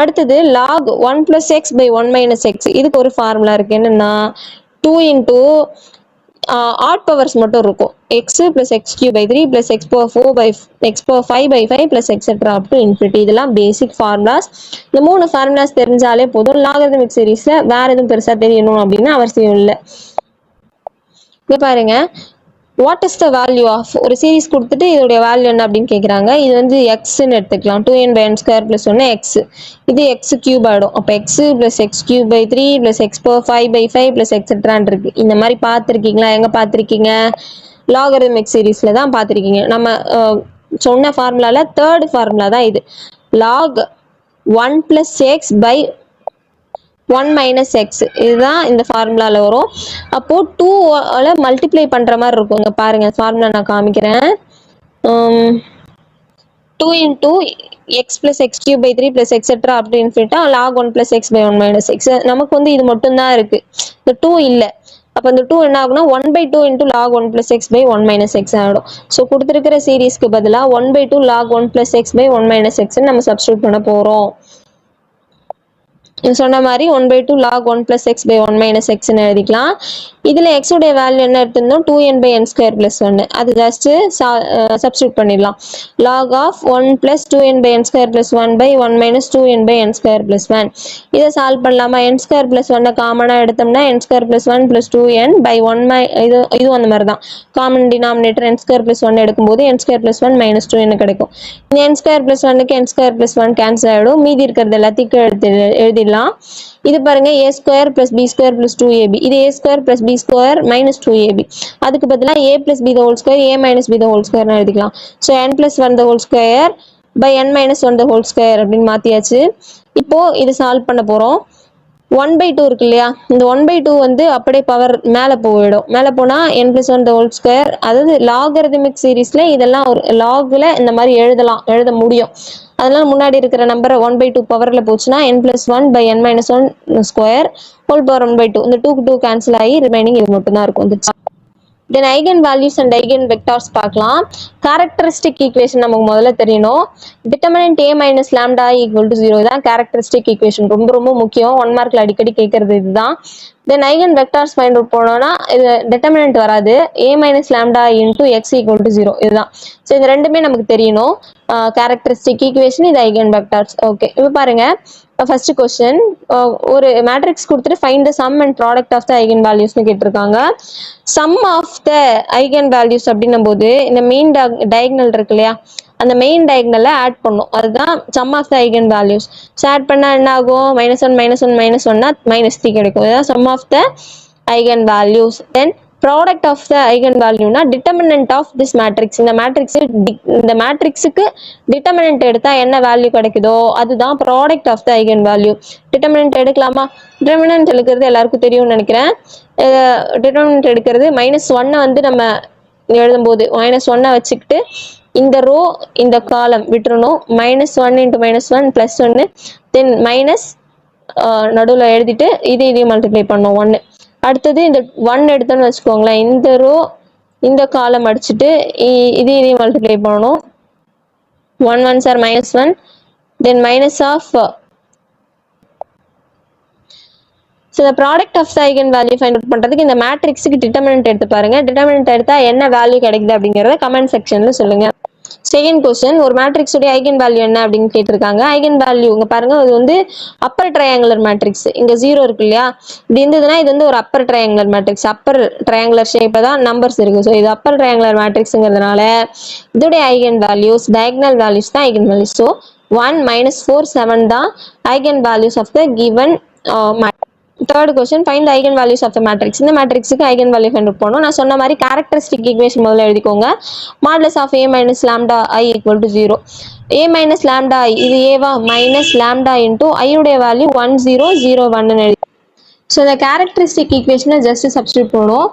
A: அடுத்தது log 1 plus x by 1 minus x, இதுக்கு ஒரு ஃபார்முலா இருக்கு, என்னன்னா 2 into ஆட் பவர்ஸ் மட்டும் இருக்கும், x plus x cube by 3 plus x power 4 by x power 5 by 5 plus etc up to infinity. இதெல்லாம் பேசிக் ஃபார்முலாஸ். இந்த 3 ஃபார்முலாஸ் தெரிஞ்சாலே போதும். லாகரிதமிக் சீரீஸ்ல வேற எதுவும் பெருசா தெரியணும் அப்படின்னு அவசியம் இல்லை. இங்க பாருங்க, what is the value of, ஒரு சீரீஸ் கொடுத்துட்டு இதோடைய வேல்யூ என்ன அப்படின்னு கேட்குறாங்க. இது வந்து எக்ஸ்ன்னு எடுத்துக்கலாம், 2n by n square plus 1 x, இது எக்ஸ் கியூப் ஆகிடும். அப்போ x plus x cube by 3 plus x power 5 by 5 plus எக்ஸெட்ரான் இருக்கு. இந்த மாதிரி பார்த்துருக்கீங்களா? எங்கே பார்த்துருக்கீங்க? லாகரிதமிக் சீரீஸ்ல தான் பார்த்துருக்கீங்க. நம்ம சொன்ன ஃபார்முலால தேர்ட் ஃபார்முலா தான் இது, lock 1 plus x by 1 minus x, இதுதான் இந்த ஃபார்முலால வரும். அப்போ 2 மல்டிப்ளை பண்ற மாதிரி இருக்கும். இங்க பாருங்க, ஃபார்முலா நான் காமிக்கிறேன். 2 into x plus x cube by 3 plus etc அப்படி இன்ஃபினிட்டா log 1 plus x by 1 minus x. நமக்கு வந்து இது மட்டும் தான் இருக்கு, இந்த 2 இல்ல. அப்ப இந்த 2 என்ன ஆகும்னா 1 by 2 into log 1 plus x by 1 minus x ஆகிடும். ஸோ கொடுத்துருக்கிற சீரீஸ்க்கு பதிலா 1 by 2 log 1 plus x by 1 minus x நம்ம சப்ஸ்டியூட் பண்ண போறோம். சொன்ன மாதிரி 1 by 2 log 1 plus x by 1 minus x ன்னு எழுதிக்கலாம். இதுல x உடைய வேல்யூ என்ன எடுத்திருந்தோம், 2n by n square plus 1, அது ஜஸ்ட் சப்ஸ்டியூட் பண்ணிடலாம். log of 1 plus 2n by n square plus 1 by 1 minus 2n by n square plus 1. இதை சால்வ் பண்ணலாமா? n square plus 1 காமனா எடுத்தோம்னா n square plus 1 plus 2n by 1 இது அந்த மாதிரி தான், common denominator n square plus 1 எடுக்கும்போது n square plus 1 minus 2n கிடைக்கும். இந்த n square plus 1க்கு n square plus 1 கேன்சல் ஆகிடும், மீதி இருக்கிறது எல்லாத்தையும் எழுதிடலாம். இது பாருங்க, a square plus b square plus 2ab, இது a square plus b square minus 2ab. அதுக்கு பதிலா a plus b the whole square a minus b the whole square எழுதிக்கலாம். so n plus 1 the whole square by n minus 1 the whole square அப்படின்னு மாத்தியாச்சு. இப்போ இது சால்வ் பண்ண போறோம். 1 by 2 இருக்கு இல்லையா, இந்த 1 by 2 வந்து அப்படியே பவர் மேலே போயிடும், மேலே போனா n plus 1 the whole square. அதாவது லாகரிதமிக் சீரீஸ்ல இதெல்லாம் ஒரு லாக்ல இந்த மாதிரி எழுத முடியும். அதனால முன்னாடி இருக்கிற நம்பரை 1 by 2 பவர்ல போச்சுன்னா n plus 1 by n minus 1 square whole power 1 by 2. இந்த 2 2 கேன்சல் ஆகி ரிமைனிங் இது மட்டும் தான் இருக்கும். Then eigen values and eigen vectors பார்க்கலாம். characteristic equation நமக்கு முதல்ல தெரியணும். determinant a minus lambda equal to 0 தான் characteristic equation, ரொம்ப ரொம்ப முக்கியம், 1 மார்க்ல அடிக்கடி கேட்கறது இதுதான். then eigen vectors find out போனோம்னா இது determinant வராது, a minus lambda into x equal to 0 இதுதான். ஸோ இது ரெண்டுமே நமக்கு தெரியணும். characteristic equation, இது eigen vectors. ஓகே, இப்போ பாருங்க, ஃபர்ஸ்ட் கொஸ்டின், ஒரு மேட்ரிக்ஸ் கொடுத்துட்டு find the sum and product of the eigen வேல்யூஸ்னு கேட்டிருக்காங்க. Sum of the eigen values அப்படின்னும் போது இந்த மெயின் டயகனல் இருக்கு இல்லையா, அந்த மெயின் டயகனலை ஆட் பண்ணும், அதுதான் sum of the eigen values. So add பண்ணா என்ன ஆகும், -1 -1 -1னா -3 கிடைக்கும், இதுதான் sum of the eigen values. Then product of the eigen வேல்யூனா டிட்டர்மினன்ட் ஆஃப் திஸ் மேட்ரிக்ஸ். இந்த மேட்ரிக்ஸுக்கு டிட்டர்மினன்ட் எடுத்தா என்ன வேல்யூ கிடைக்குதோ அதுதான் product of the eigen value. Determinant எடுக்கலாமா? டிட்டர்மினன்ட் எடுக்கிறது எல்லாருக்கும் தெரியும்னு நினைக்கிறேன். டிட்டர்மினன்ட் எடுக்கிறது -1 வந்து நம்ம எழுதும்போது -1 வச்சுக்கிட்டு இந்த ரோ இந்த காலம் விட்டுறணும், -1 into -1 +1, தென் மைனஸ் நடுவில் எழுதிட்டு இதையும் மல்டிப்ளை பண்ணோம் 1. அடுத்தது இந்த 1 எடுத்தோன்னு வச்சுக்கோங்களேன், இந்த ரோ இந்த காலம் அடிச்சுட்டு இதையும் மல்டிப்ளை பண்ணணும், 1 1s are -1, then minus of so the product of the eigen value find out பண்றதுக்கு இந்த மேட்ரிக்ஸுக்கு டிட்டர்மினன்ட் எடுத்து பாருங்க. டிட்டர்மினன்ட் எடுத்தா என்ன வேல்யூ கிடைக்குது அப்படிங்கறத கமெண்ட் செக்ஷன்ல சொல்லுங்க. செகண்ட் கொஸ்டின், ஒரு மேட்ரிக்ஸ் உடைய ஐகன் வேல்யூ என்ன அப்படின்னு கேட்டிருக்காங்க. ஐகன் வேல்யூ இங்க பாருங்க, இது வந்து அப்பர் ட்ரையாங்குலர் மேட்ரிக்ஸ், இங்க 0 இருக்கு இல்லையா, இப்படி இருந்ததுன்னா இது வந்து ஒரு upper triangular matrix, upper triangular ஷேப்ல தான் நம்பர்ஸ் இருக்கு. ஸோ இது அப்பர் ட்ரையாங்குலர் மேட்ரிக்ஸ்ங்கிறதுனால இதோடைய ஐகன் வேல்யூஸ் டயகனல் வேல்யூஸ் தான் ஐகன் வேல்யூஸ். ஸோ 1 -4 7 தான் eigen values of the given matrix. Third question, find the eigen values of the matrix. இந்த மேட்ரிக்ஸுக்கு ஐகன் வேல்யூ ஃபைண்ட் அவுட் பண்ணணும். நான் சொன்ன மாதிரி கேரக்டரிஸ்டிக் ஈக்குவேஷன் முதல்ல எழுதிக்கோங்க. Modulus of a minus lambda i equal to 0. a minus lambda i இது ஏவா, மைனஸ் லாம்டா இன்டூ ஐ உடைய வேல்யூ 1 0 0 1 எழுதி. ஸோ இந்த கேரக்டரிஸ்டிக் ஈக்குவேஷனை ஜஸ்ட் சப்ஸ்டியூட் பண்ணுவோம்.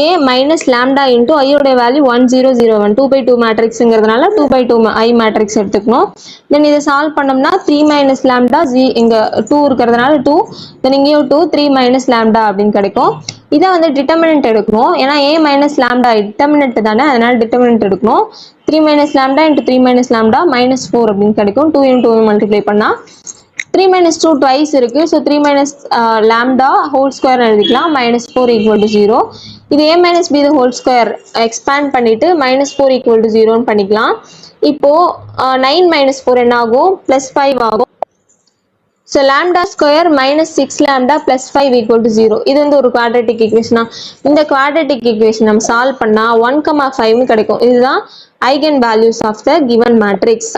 A: a மைனஸ் லேம்டா இன்டூ ஐயோட வேல்யூ 1001 2/2 மேட்ரிக்ஸுங்கிறதுனால 2/2 ஐ மேட்ரிக்ஸ் எடுத்துக்கணும். தென் இதை சால்வ் பண்ணோம்னா 3 மைனஸ் லேம்டா இங்கே 2 இருக்கிறதுனால 2, தென் இங்கேயும் 2 3 மைனஸ் லேம்டா அப்படின்னு கிடைக்கும். இதை வந்து டிட்டர்மினன்ட் எடுக்கணும். ஏன்னா a மைனஸ் லேம்டா டிட்டர்மினன்ட் தானே, அதனால டிட்டர்மினன்ட் எடுக்கணும். 3 minus lambda into 3 minus lambda -4 அப்படின்னு கிடைக்கும். 2 into 2 மல்டிப்ளை பண்ணால் 3 minus 2 twice இருக்கு. So 3 minus lambda whole square எழுதிக்கலாம். -4 equal to 0. இது a minus b the whole square expand பண்ணிட்டு -4 equal to 0 பண்ணிக்கலாம். இப்போ 9 minus 4 என்ன ஆகும்? +5 ஆகும். So lambda square -6 lambda +5 equal to 0. இது வந்து ஒரு quadratic equation. இந்த quadratic equation நம்ம சால்வ் பண்ணா 1,5 கிடைக்கும். இதுதான் eigen values of the given matrix.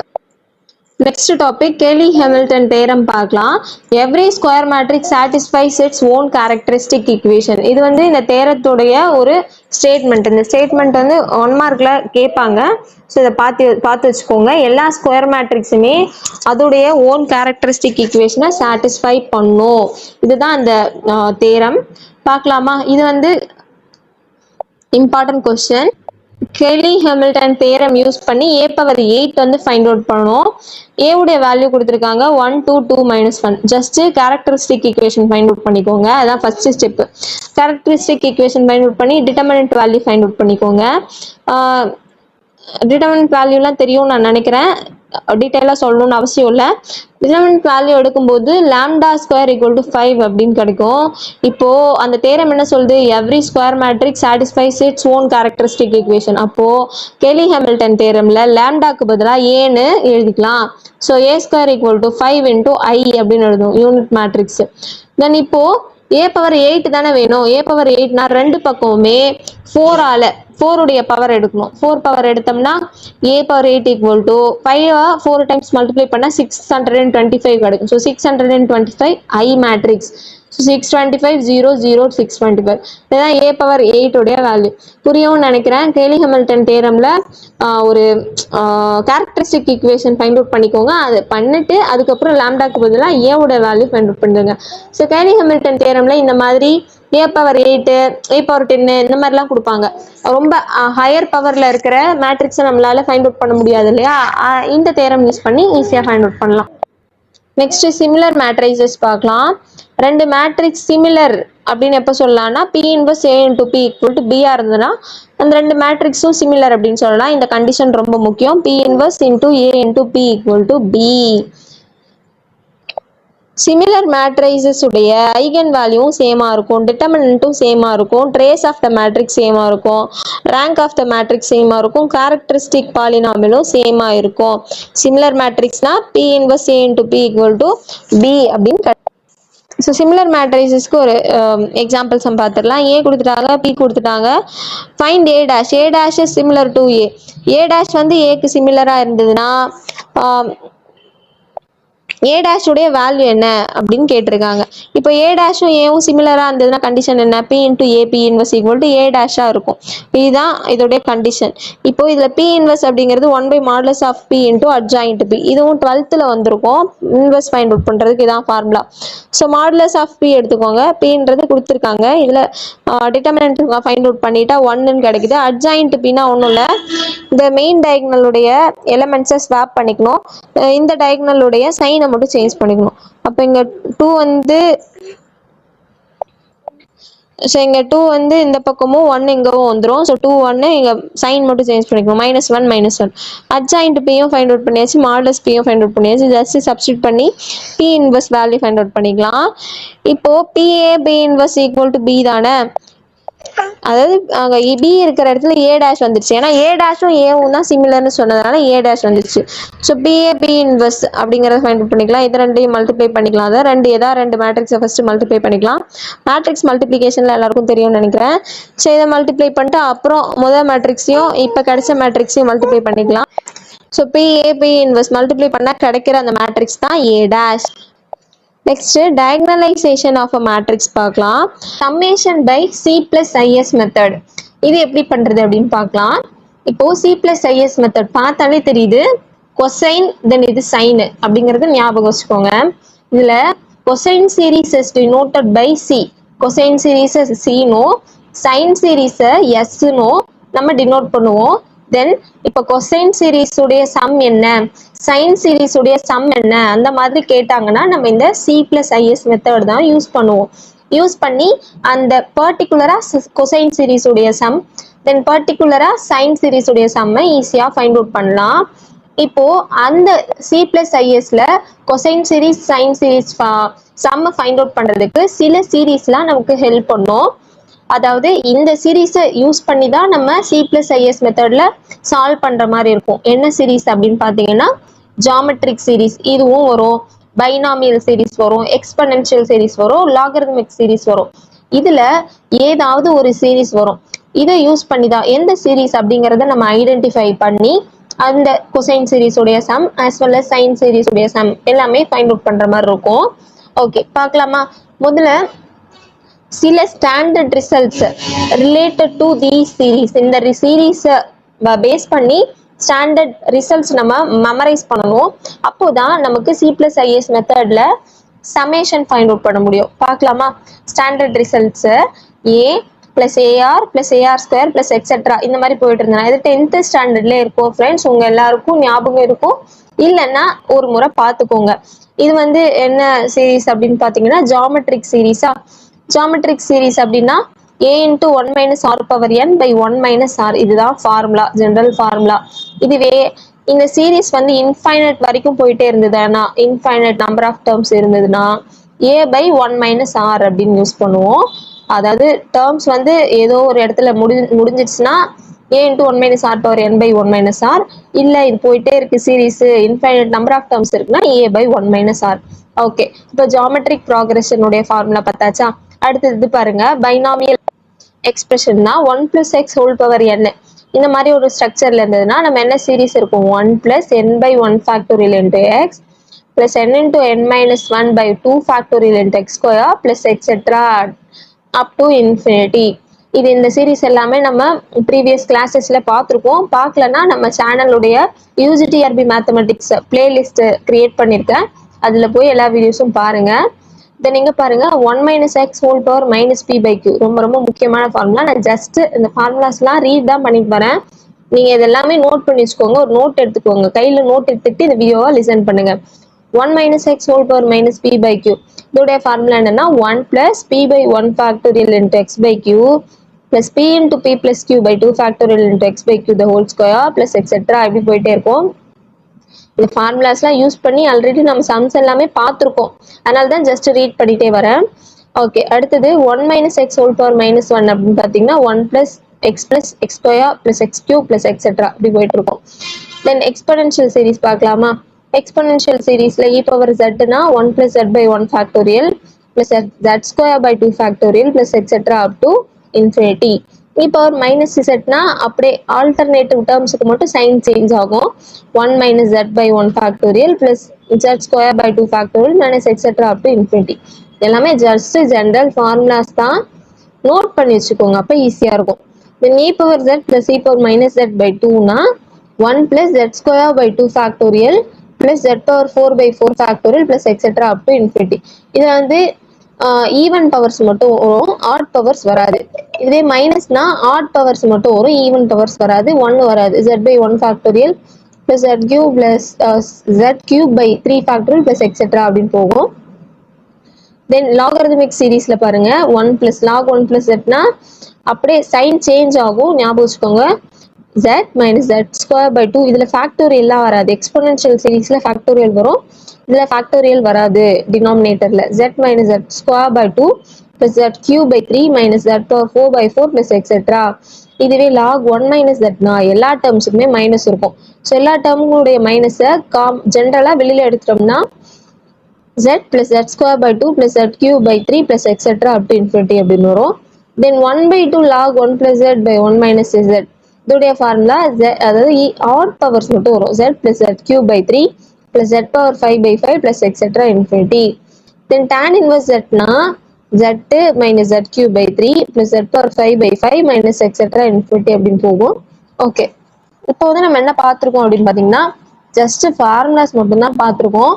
A: Next topic, Cayley-Hamilton theorem பார்க்கலாம். Every square matrix satisfies its own characteristic equation. இது வந்து இந்த தேரத்துடைய ஒரு ஸ்டேட்மெண்ட். இந்த ஸ்டேட்மெண்ட் வந்து 1 மார்க்ல கேட்பாங்க. ஸோ இதை பார்த்து வச்சுக்கோங்க. எல்லா ஸ்கொயர் மேட்ரிக்ஸுமே அதோடைய ஓன் கேரக்டரிஸ்டிக் ஈக்குவேஷனை சாட்டிஸ்ஃபை பண்ணும். இதுதான் அந்த தேரம். பார்க்கலாமா? இது வந்து important question. Cayley-Hamilton theorem use பண்ணி a power 8 வந்து ஃபைண்ட் அவுட் பண்ணணும். a உடைய வேல்யூ கொடுத்துருக்காங்க 1 2 2 -1. Just characteristic equation find out பண்ணிக்கோங்க. அதான் first step. Characteristic equation find out பண்ணி டிட்டர்மினன்ட் வேல்யூ ஃபைண்ட் அவுட் பண்ணிக்கோங்க. டிட்டர்மினன்ட் வேல்யூலாம் தெரியும் நான் நினைக்கிறேன். டீட்டெயிலாக சொல்லணும்னு அவசியம் இல்லை. டிட்டர்மினன்ட் வேல்யூ எடுக்கும்போது lambda square equal to 5 அப்படின்னு கிடைக்கும். இப்போ அந்த தேரம் என்ன சொல்லுது? Every square matrix satisfies its own characteristic equation. அப்போ Cayley-Hamilton தேரம்ல லேம்டாக்கு பதிலாக ஏன்னு எழுதிக்கலாம். So a square equal to 5 into i அப்படின்னு எழுதும் யூனிட் மேட்ரிக்ஸ். தென் இப்போ a power 8 தானே வேணும். a power 8னா ரெண்டு பக்கமுமே 4ஆல 4 உடைய பவர் எடுக்கணும். 4 பவர் எடுத்தோம்னா a power 8 equal to 5 4 times multiply பண்ணா 625 கிடைக்கும். So 625 i matrix. ஸோ 625 0 0 625 இதுதான் a power 8 உடைய வேல்யூ. புரியும்னு நினைக்கிறேன். Cayley-Hamilton தேரம்ல ஒரு கேரக்டரிஸ்டிக் ஈக்குவேஷன் ஃபைண்ட் அவுட் பண்ணிக்கோங்க. அது பண்ணிட்டு அதுக்கப்புறம் லேம்டாக்கு பதிலாக a உடைய வேல்யூ ஃபைண்ட் அவுட் பண்ணுங்க. ஸோ Cayley-Hamilton தேரம்ல இந்த மாதிரி a power 8 a power 10 இந்த மாதிரிலாம் கொடுப்பாங்க. ரொம்ப ஹையர் பவர்ல இருக்கிற மேட்ரிக்ஸை நம்மளால ஃபைண்ட் அவுட் பண்ண முடியாது இல்லையா? இந்த தேரம் யூஸ் பண்ணி ஈஸியாக ஃபைண்ட் அவுட் பண்ணலாம். நெக்ஸ்ட் சிமிலர் மேட்ரிசஸ் பார்க்கலாம். ரெண்டு மேட்ரிக்ஸ் சிமிலர் அப்படின்னு எப்போ சொல்லலாம்னா P inverse A into P equal to B இருந்ததுன்னா அந்த ரெண்டு மேட்ரிக்ஸும் சிமிலர் அப்படின்னு சொல்லலாம். இந்த கண்டிஷன் ரொம்ப முக்கியம். P inverse into A into P equal to B. Similar matrices உடைய ஐகன் வேல்யூவும் சேமா இருக்கும், டிட்டர்மினன்ட்டும் சேமா இருக்கும், ட்ரேஸ் ஆஃப் த மேட்ரிக்ஸ் சேமா இருக்கும், ரேங்க் ஆஃப் த மேட்ரிக்ஸ் சேமா இருக்கும், கேரக்டரிஸ்டிக் பாலினாமியலும் சேமா இருக்கும். சிமிலர் மேட்ரிக்ஸ்னா P inverse A into P equal to B அப்படின்னு. ஸோ சிமிலர் மேட்ரிசஸ்க்கு ஒரு எக்ஸாம்பிள்ஸ் நம்ம பார்த்துடலாம். A கொடுத்துட்டாங்க, P கொடுத்துட்டாங்க. Find A dash. A dash is similar to A. A dash வந்து Aக்கு சிமிலராக இருந்ததுன்னா A dash உடைய வேல்யூ என்ன அப்படின்னு கேட்டிருக்காங்க. இப்போ A dashம் Aவும் சிமிலராக இருந்ததுன்னா கண்டிஷன் என்ன? P into A P inverse equal to A டேஷாக இருக்கும். இதுதான் இதோடைய கண்டிஷன். இப்போ இதில் P இன்வர்ஸ் அப்படிங்கிறது 1/mod of P into adjoint P. இதுவும் 12th வந்திருக்கும். இன்வர்ஸ் ஃபைண்ட் அவுட் பண்ணுறதுக்கு இதான் formula. So modulus of P எடுத்துக்கோங்க. Pன்றது கொடுத்துருக்காங்க. இதில் டிட்டர்மினன்ட் ஃபைண்ட் அவுட் பண்ணிட்டா 1ன்னு கிடைக்குது. அட்ஜாயிண்ட் Pனா ஒன்றும் இல்லை, இந்த மெயின் டயக்னலுடைய எலமெண்ட்ஸை ஸ்வாப் பண்ணிக்கணும். இந்த டயக்னலுடைய சைனை மட்டும் சேஞ்ச் பண்ணிக்கணும். அப்போ இங்கே 2 வந்து இங்கே 2 வந்து இந்த பக்கமும் 1 இங்கவும் வந்துடும். ஸோ 2 1 இங்கே சைன் மட்டும் சேஞ்ச் பண்ணிக்கணும். -1 -1. அட்ஜாயிண்ட் Pயும் ஃபைண்ட் அவுட் பண்ணியாச்சு, மாடுலஸ் Pயும் ஃபைண்ட் அவுட் பண்ணியாச்சு. ஜஸ்ட் சப்ஸ்டியூட் பண்ணி P inverse value find out பண்ணிக்கலாம். இப்போ PA B inverse equal to B தானே. அதாவது அங்கே B இருக்கிற இடத்துல A dash வந்துருச்சு. ஏன்னா A dashம் Aவும் தான் சிமிலர்னு சொன்னதுனால A dash வந்துருச்சு. ஸோ PA B இன்வர்ஸ் அப்படிங்கிறத ஃபைண்ட் அவுட் பண்ணிக்கலாம். இது ரெண்டையும் மல்டிப்ளை பண்ணிக்கலாம். அதை ரெண்டு மேட்ரிக்ஸை ஃபர்ஸ்ட் மல்டிப்ளை பண்ணிக்கலாம். மேட்ரிக்ஸ் மல்டிப்ளிகேஷன்ல எல்லாருக்கும் தெரியும்னு நினைக்கிறேன். சரி, இதை மல்டிப்ளை பண்ணிட்டு அப்புறம் முதல் மேட்ரிக்ஸையும் இப்போ கிடைச்ச மேட்ரிக்ஸையும் மல்டிப்ளை பண்ணிக்கலாம். So PA B inverse multiply பண்ணால் கிடைக்கிற அந்த மேட்ரிக்ஸ் தான் A dash. Next diagonalization of a matrix பார்க்கலாம். Summation by C plus IS method. இது எப்படி பண்றது அப்படின்னு பார்க்கலாம். இப்போ C plus IS மெத்தட் பார்த்தாலே தெரியுது. கொசைன் தென் இது சைனு அப்படிங்கிறது ஞாபகம் வச்சுக்கோங்க. இதுல cosine series is denoted by C. cosine series C நோ, sin series S நோ நம்ம denote பண்ணுவோம். then இப்போ cosine series உடைய sum என்ன, sin series உடைய sum என்ன, அந்த மாதிரி கேட்டாங்கன்னா நம்ம இந்த C plus IS மெத்தட் தான் யூஸ் பண்ணுவோம். யூஸ் பண்ணி அந்த பர்டிகுலரா cosine series உடைய sum, then பர்டிகுலரா sin series உடைய sum ஈஸியா ஃபைண்ட் அவுட் பண்ணலாம். இப்போ அந்த C plus ISல cosine series sin series sum find out பண்றதுக்கு சில சீரீஸ்லாம் நமக்கு ஹெல்ப் பண்ணும். அதாவது இந்த சீரீஸை யூஸ் பண்ணி தான் நம்ம C plus IS மெத்தட்ல சால்வ் பண்ற மாதிரி இருக்கும். என்ன சீரீஸ் அப்படின்னு பார்த்தீங்கன்னா ஜாமெட்ரிக் சீரீஸ் இதுவும் வரும், பைனாமியல் சீரீஸ் வரும், எக்ஸ்பனென்ஷியல் சீரீஸ் வரும், லாகரிதமிக் சீரீஸ் வரும். இதுல ஏதாவது ஒரு சீரீஸ் வரும். இதை யூஸ் பண்ணி தான் எந்த சீரீஸ் அப்படிங்கறத நம்ம ஐடென்டிஃபை பண்ணி அந்த கொசைன் சீரீஸ் உடைய sum as well as sin series உடைய சம் எல்லாமே ஃபைண்ட் அவுட் பண்ற மாதிரி இருக்கும். ஓகே பார்க்கலாமா. முதல்ல சில standard results related to these series, இந்த சீரீஸ் பேஸ் பண்ணி ஸ்டாண்டர்ட் ரிசல்ட்ஸ் நம்ம மெமரைஸ் பண்ணணும். அப்போதான் நமக்கு C plus IS மெத்தட்ல சமேஷன் ஃபைண்ட் அவுட் பண்ண முடியும். பார்க்கலாமா. Standard results A plus AR plus AR square plus etc. இந்த மாதிரி போயிட்டு இருந்தா இது 10th ஸ்டாண்டர்ட்ல இருக்கும் ஃப்ரெண்ட்ஸ். உங்க எல்லாருக்கும் ஞாபகம் இருக்கும், இல்லைன்னா ஒரு முறை பார்த்துக்கோங்க. இது வந்து என்ன சீரீஸ் அப்படின்னு பார்த்தீங்கன்னா ஜாமெட்ரிக் சீரீஸா. ஜாமெட்ரிக் சீரீஸ் அப்படின்னா A into 1 minus R power n by 1 minus R, இதுதான் ஃபார்முலா, ஜெனரல் ஃபார்முலா. இதுவே இந்த சீரீஸ் வந்து இன்ஃபைனட் வரைக்கும் போயிட்டே இருந்ததுன்னா, இன்ஃபைனட் நம்பர் ஆஃப் டேர்ம்ஸ் இருந்ததுன்னா A by 1 minus R அப்படின்னு யூஸ் பண்ணுவோம். அதாவது டேர்ம்ஸ் வந்து ஏதோ ஒரு இடத்துல முடிஞ்சிடுச்சுன்னா A into 1 minus R power n by 1 minus R, இல்ல இது போயிட்டே இருக்கு series infinite number of terms இருக்குன்னா A by 1 minus R. Okay, இப்போ ஜியோமெட்ரிக் ப்ராக்ரெஷன் உடைய ஃபார்முலா பார்த்தாச்சா. அடுத்தது இது பாருங்க, பைனாமியல் எக்ஸ்பிரஷன் தான் 1 plus x whole power n. இந்த மாதிரி ஒரு ஸ்ட்ரக்சர்ல இருந்ததுன்னா நம்ம என்ன சீரீஸ் இருக்கும், 1 plus n by 1 factorial into x plus n into n minus 1 by 2 factorial into x square plus etc. up to infinity. இது இந்த சீரீஸ் எல்லாமே நம்ம ப்ரீவியஸ் கிளாஸஸ்ல பார்த்துருக்கோம். பார்க்கலன்னா நம்ம சேனலுடைய UGTRB மேத்தமெட்டிக்ஸ் பிளேலிஸ்ட் கிரியேட் பண்ணியிருக்கேன், அதுல போய் எல்லா வீடியோஸும் பாருங்க. தென் நீங்க பாருங்க 1 minus x whole power minus p by q, ரொம்ப ரொம்ப முக்கியமான ஃபார்முலா. நான் ஜஸ்ட் இந்த ஃபார்முலாஸ்லாம் ரீட் தான் பண்ணிட்டு வரேன், நீங்க இதெல்லாமே நோட் பண்ணி வச்சுக்கோங்க. ஒரு நோட் எடுத்துக்கோங்க, கையில நோட் எடுத்துட்டு இந்த வீடியோவை லிசன் பண்ணுங்க. 1 minus x whole power minus p by q, இதோடைய ஃபார்முலா என்னன்னா 1 plus p by 1 factorial into x by q plus p into p plus q by 2 factorial into x by q the whole square plus etc. இப்படி போயிட்டே இருக்கும். இந்த ஃபார்முலாஸ்லாம் யூஸ் பண்ணி ஆல்ரெடி நம்ம சம்ஸ் எல்லாமே பார்த்துருக்கோம், அதனால தான் ஜஸ்ட் ரீட் பண்ணிட்டே வரேன். ஓகே, அடுத்தது 1 minus x whole power minus 1 அப்படின்னு பார்த்தீங்கன்னா 1 plus x square plus x cube plus etc. இப்படி போயிட்டு இருக்கும். தென் எக்ஸ்பொனென்ஷியல் சீரீஸ் பார்க்கலாமா. எக்ஸ்பொனென்ஷியல் சீரீஸ்ல e power z னா 1 plus z by 1 factorial plus z square by 2 factorial plus etc. up to infinity. e power minus z னா அப்படியே ஆல்டர்னேட்டிவ் டேர்ம்ஸ்க்கு மட்டும் சைன் சேஞ்ச் ஆகும். 1 minus z by 1 factorial plus z square by 2 factorial minus etc. up to infinity. எல்லாமே ஜஸ்ட் ஜெனரல் ஃபார்முலாஸ் தான், நோட் பண்ணி வச்சுக்கோங்க, அப்போ ஈஸியா இருக்கும். then e power z plus e power minus z by 2 னா 1 plus z square by 2 factorial plus z power 4 by 4 factorial plus etc. up to infinity. இது வந்து ஈவன் பவர்ஸ் மட்டும் வரும், ஆட் பவர்ஸ் வராது. இதே மைனஸ்னா ஆட் பவர்ஸ் மட்டும் வரும், ஈவன் பவர்ஸ் வராது, 1 வராது. z by 1 factorial plus z cube plus z cube by 3 factorial plus etc. அப்படின்னு போகும். தென் லாகரிதமிக் சீரீஸ்ல பாருங்க 1 plus log 1 plus z னா அப்படியே சைன் சேஞ்ச் ஆகும், ஞாபகம் வச்சுக்கோங்க. z minus z square by 2, இதுல ஃபேக்டோரியல்லாம் வராது. எக்ஸ்பொனென்ஷியல் சீரீஸ்ல ஃபேக்டோரியல் வரும், இதுல ஃபேக்டோரியல் வராது டினாமினேட்டர்ல. z minus z square by 2 plus z cube by 3 minus z power 4 by 4 plus etc. இதுவே log 1 minus z னா எல்லா டேர்ம்ஸுக்குமே மைனஸ் இருக்கும். ஸோ எல்லா டேர்முடைய மைனஸை ஜென்ரலா வெளியில எடுத்துட்டோம்னா z plus z square by 2 plus z cube by 3 plus etc. up to infinity அப்படின்னு வரும். then 1 by 2 log 1 plus z by 1 minus z, இதோடைய ஃபார்முலா அதாவது ஆட் பவர்ஸ் மட்டும் வரும். z plus z cube by 3 plus z power 5 by 5 plus etc. infinity. then tan inverse z னா z minus z cube by 3 plus z power 5 by 5 minus etc. infinity அப்படின்னு போகும். ஓகே, இப்போ வந்து நம்ம என்ன பார்த்துருக்கோம் அப்படின்னு பார்த்தீங்கன்னா ஜஸ்ட் ஃபார்முலாஸ் மட்டும் தான் பார்த்துருக்கோம்.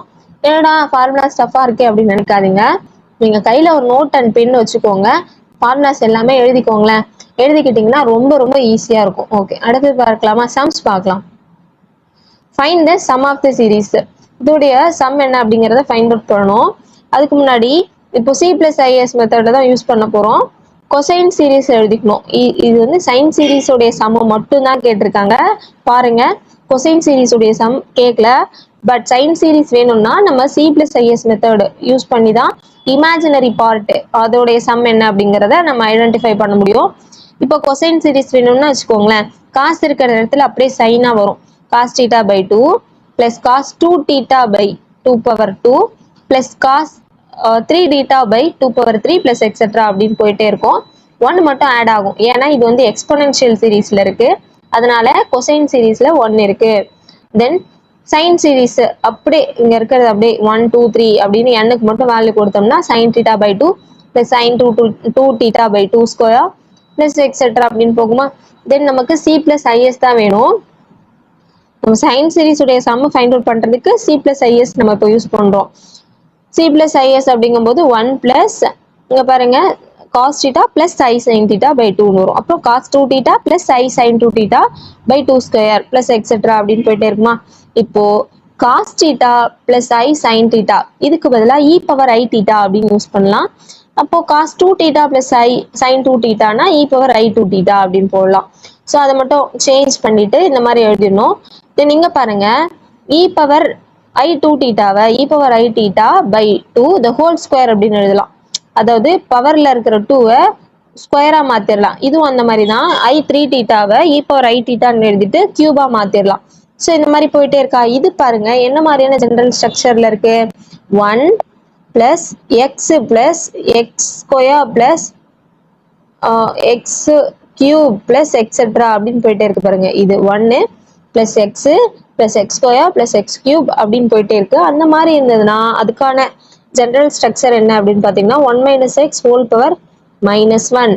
A: என்னடா ஃபார்முலா ஸ்டஃபா இருக்கே அப்படின்னு நினைக்காதீங்க. நீங்க கையில ஒரு நோட் அண்ட் பென் வச்சுக்கோங்க, ஃபார்முலாஸ் எல்லாமே எழுதிக்கோங்களேன். எழுதிக்கிட்டீங்கன்னா ரொம்ப ரொம்ப ஈஸியா இருக்கும். ஓகே, அடுத்து பார்க்கலாமா? சம்ஸ் பார்க்கலாம். Find the sum of the series. இதோடைய சம் என்ன அப்படிங்கிறத ஃபைண்ட் அவுட் பண்ணணும். அதுக்கு முன்னாடி இப்போ C+IS மெத்தட தான் யூஸ் பண்ண போறோம். கொசைன் சீரீஸ் எழுதிக்கணும். இது வந்து சைன் சீரீஸ் உடைய சம் மட்டும் தான் கேட்டிருக்காங்க. பாருங்க, கொசைன் சீரீஸ் உடைய சம் கேட்கல. பட் சைன் சீரீஸ் வேணும்னா நம்ம C+IS மெத்தட் யூஸ் பண்ணி தான் இமேஜினரி பார்ட் அதோடைய சம் என்ன அப்படிங்கிறத நம்ம ஐடென்டிஃபை பண்ண முடியும். இப்போ கொசைன் சீரீஸ் வேணும்னா வச்சுக்கோங்களேன், காசு இருக்கிற இடத்துல அப்படியே சைனா வரும். cos theta by 2 plus cos 2 theta by 2 power 2 plus cos 3 theta by 2 power 3 plus etc. அப்படின்னு போயிட்டே இருக்கும். 1 மட்டும் ஆட் ஆகும், ஏன்னா இது வந்து எக்ஸ்பொனென்ஷியல் சீரீஸ்ல இருக்கு, அதனால கொசைன் சீரீஸ்ல 1 இருக்கு. தென் சைன் சீரீஸ் அப்படியே இங்க இருக்கிறது அப்படியே 1 2 3 அப்படின்னு n-க்கு மட்டும் வேல்யூ கொடுத்தோம்னா sin theta by 2 plus sin 2 theta by 2 square plus etc. அப்படின்னு போகுமா. தென் நமக்கு C+IS தான் வேணும். நம்ம சைன் சீரீஸ் உடைய சம் ஃபைண்ட் அவுட் பண்றதுக்கு C+IS நம்ம இப்போ யூஸ் பண்றோம். C+IS அப்படிங்கும்போது 1 பிளஸ் இங்க பாருங்க cos theta plus I sin theta by 2 வரும். அப்புறம் cos 2 theta plus I sin 2 theta by 2 square plus etc. அப்படின்னு போயிட்டே இருக்குமா. இப்போ cos theta plus I sin theta இதுக்கு பதிலா e power I theta அப்படின்னு யூஸ் பண்ணலாம். அப்போ cos 2 theta plus I sin 2 theta னா e power I 2 theta அப்படின்னு போடலாம். ஸோ அதை மட்டும் சேஞ்ச் பண்ணிட்டு இந்த மாதிரி எழுதிடணும். தென் இங்க பாருங்க, e power I 2 theta-வை e power I theta by 2 the whole square அப்படின்னு எழுதலாம். அதாவது பவர்ல இருக்கிற 2-வை ஸ்கொயரா மாத்திரலாம். இதுவும் அந்த மாதிரி தான், I 3 theta-வை e power I theta-ன்னு எழுதிட்டு கியூபா மாத்திரலாம். ஸோ இந்த மாதிரி போயிட்டே இருக்கா. இது பாருங்க என்ன மாதிரியான ஜெனரல் ஸ்ட்ரக்சர்ல இருக்கு. 1 plus x plus x square plus x cube plus etc. அப்படின்னு போயிட்டே இருக்கு பாருங்க. இது 1 plus x plus x square plus x cube அப்படின்னு போயிட்டே இருக்கு. அந்த மாதிரி இருந்ததுன்னா அதுக்கான ஜெனரல் ஸ்ட்ரக்சர் என்ன அப்படின்னு பாத்தீங்கன்னா 1 minus x whole power minus 1.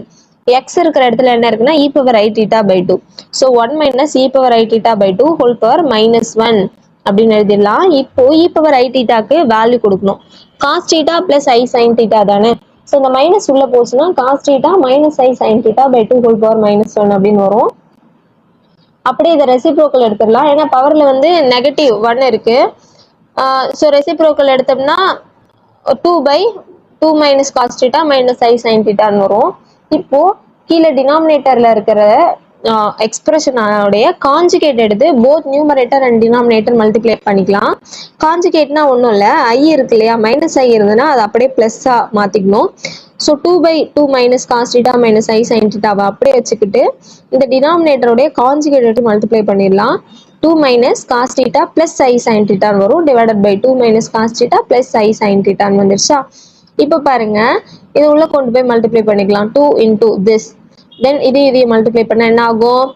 A: x இருக்கிற இடத்துல என்ன இருக்குன்னா e power I theta by 2. So 1 minus e power I theta by 2 whole power minus 1 அப்படின்னு எழுதிடலாம். இப்போ e power I theta-க்கு வேல்யூ கொடுக்கணும். cos theta plus I sin theta தானே. ஸோ இந்த மைனஸ் உள்ள போச்சுன்னா cos theta minus I sin theta by 2 whole power minus 1 அப்படின்னு வரும். அப்படியே இதை ரெசிப்ரோக்கல் எடுத்துடலாம், ஏன்னா பவர்ல வந்து நெகட்டிவ் 1 இருக்கு. ஸோ ரெசிப்ரோக்கல் எடுத்தோம்னா 2 by 2 minus cos theta minus I sin theta-ன்னு வரும். இப்போ கீழே டினாமினேட்டர்ல இருக்கிற எக்ஸ்பிரஷனோடைய கான்ஜுகேட் எடுத்து both numerator and denominator multiply பண்ணிக்கலாம். கான்ஜுகேட்னா ஒன்றும் இல்லை, ஐ இருக்கு இல்லையா, மைனஸ் ஐ இருந்ததுன்னா அது அப்படியே பிளஸ்ஸா மாத்திக்கணும். So 2 by 2 minus cos theta minus I sin theta-வை அப்படியே வச்சுக்கிட்டு இந்த டினாமினேட்டருடைய கான்ஜுகேட் எடுத்து மல்டிப்ளை பண்ணிடலாம். 2 minus cos theta plus I sin theta-ன்னு வரும், divided by 2 minus cos theta plus I sin theta-ன்னு வந்துருச்சா. இப்போ பாருங்க, இது உள்ள கொண்டு போய் மல்டிப்ளை பண்ணிக்கலாம். 2 into this. தென் இதையும் மல்டிப்ளை பண்ண என்ன ஆகும்,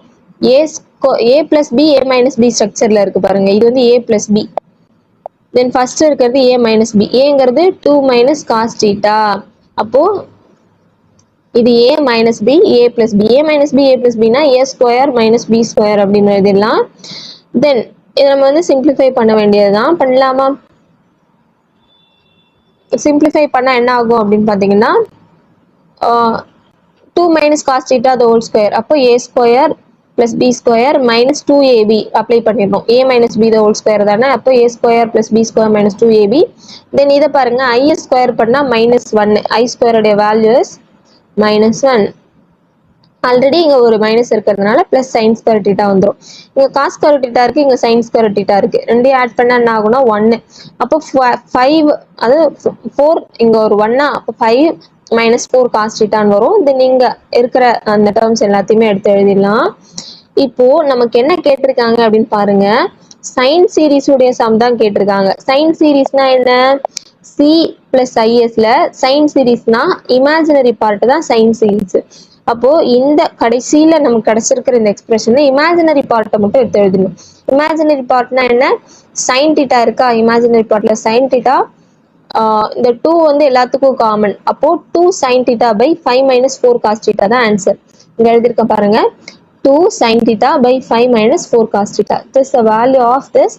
A: a plus b a minus b ஸ்ட்ரக்சர்ல இருக்கு பாருங்க. இது வந்து a plus b. Then first இருக்கிறது a minus b. ஏங்கிறது 2 minus cos theta. அப்போ இது a minus b a plus b. a minus b a plus b னா a square minus b square அப்படின்னு எழுதிடலாம். தென் இதை நம்ம வந்து சிம்பிளிஃபை பண்ண வேண்டியதுதான். பண்ணலாமா? சிம்பிளிஃபை பண்ணா என்ன ஆகும் அப்படின்னு பாத்தீங்கன்னா 2 minus cos theta the whole square. அப்போ a square plus b square minus 2ab apply பண்ணிடணும். a minus b the whole square தானே. அப்போ a square plus b square minus 2ab. தென் இதை பாருங்க, i ஸ்கொயர் பண்ணா minus 1. i ஸ்கொயர் உடைய வேல்யூ இஸ் minus 1. ஆல்ரெடி இங்க ஒரு மைனஸ் இருக்கிறதுனால பிளஸ் சைன் ஸ்கொயர் தீட்டா வந்துடும். இங்க காஸ் ஸ்கொயர் தீட்டா இருக்கு, இங்க சைன் ஸ்கொயர் தீட்டா இருக்கு. ரெண்டையும் ஆட் பண்ணா என்ன ஆகும்னா 1. அப்போ 5 அது 4, இங்க ஒரு 1, அப்போ 5 minus 4 cos theta-ன்னு வரும். இது நீங்க இருக்கிற அந்த டேர்ம்ஸ் எல்லாத்தையுமே எடுத்து எழுதிடலாம். இப்போ நமக்கு என்ன கேட்டிருக்காங்க அப்படின்னு பாருங்க, சைன் சீரீஸ் உடைய சம் தான் கேட்டிருக்காங்க. சைன் சீரீஸ்னா என்ன, C+IS-ல சைன் சீரீஸ்னா இமேஜினரி பார்ட் தான் சைன் சீரீஸ். அப்போ இந்த கடைசியில நமக்கு கிடைச்சிருக்கிற இந்த எக்ஸ்பிரஷன் இமேஜினரி பார்ட்டை மட்டும் எடுத்து எழுதணும். இமேஜினரி பார்ட்னா என்ன, சைன் தீட்டா இருக்கா, இமேஜினரி பார்ட்ல சைன் தீட்டா, இந்த 2 வந்து எல்லாத்துக்கும் காமன். அப்போ 2 sin theta by 5 minus 4 cos theta தான் ஆன்சர். இங்க எழுதிருக்க பாருங்க, 2 sin theta by 5 minus 4 cos theta. This is the value of this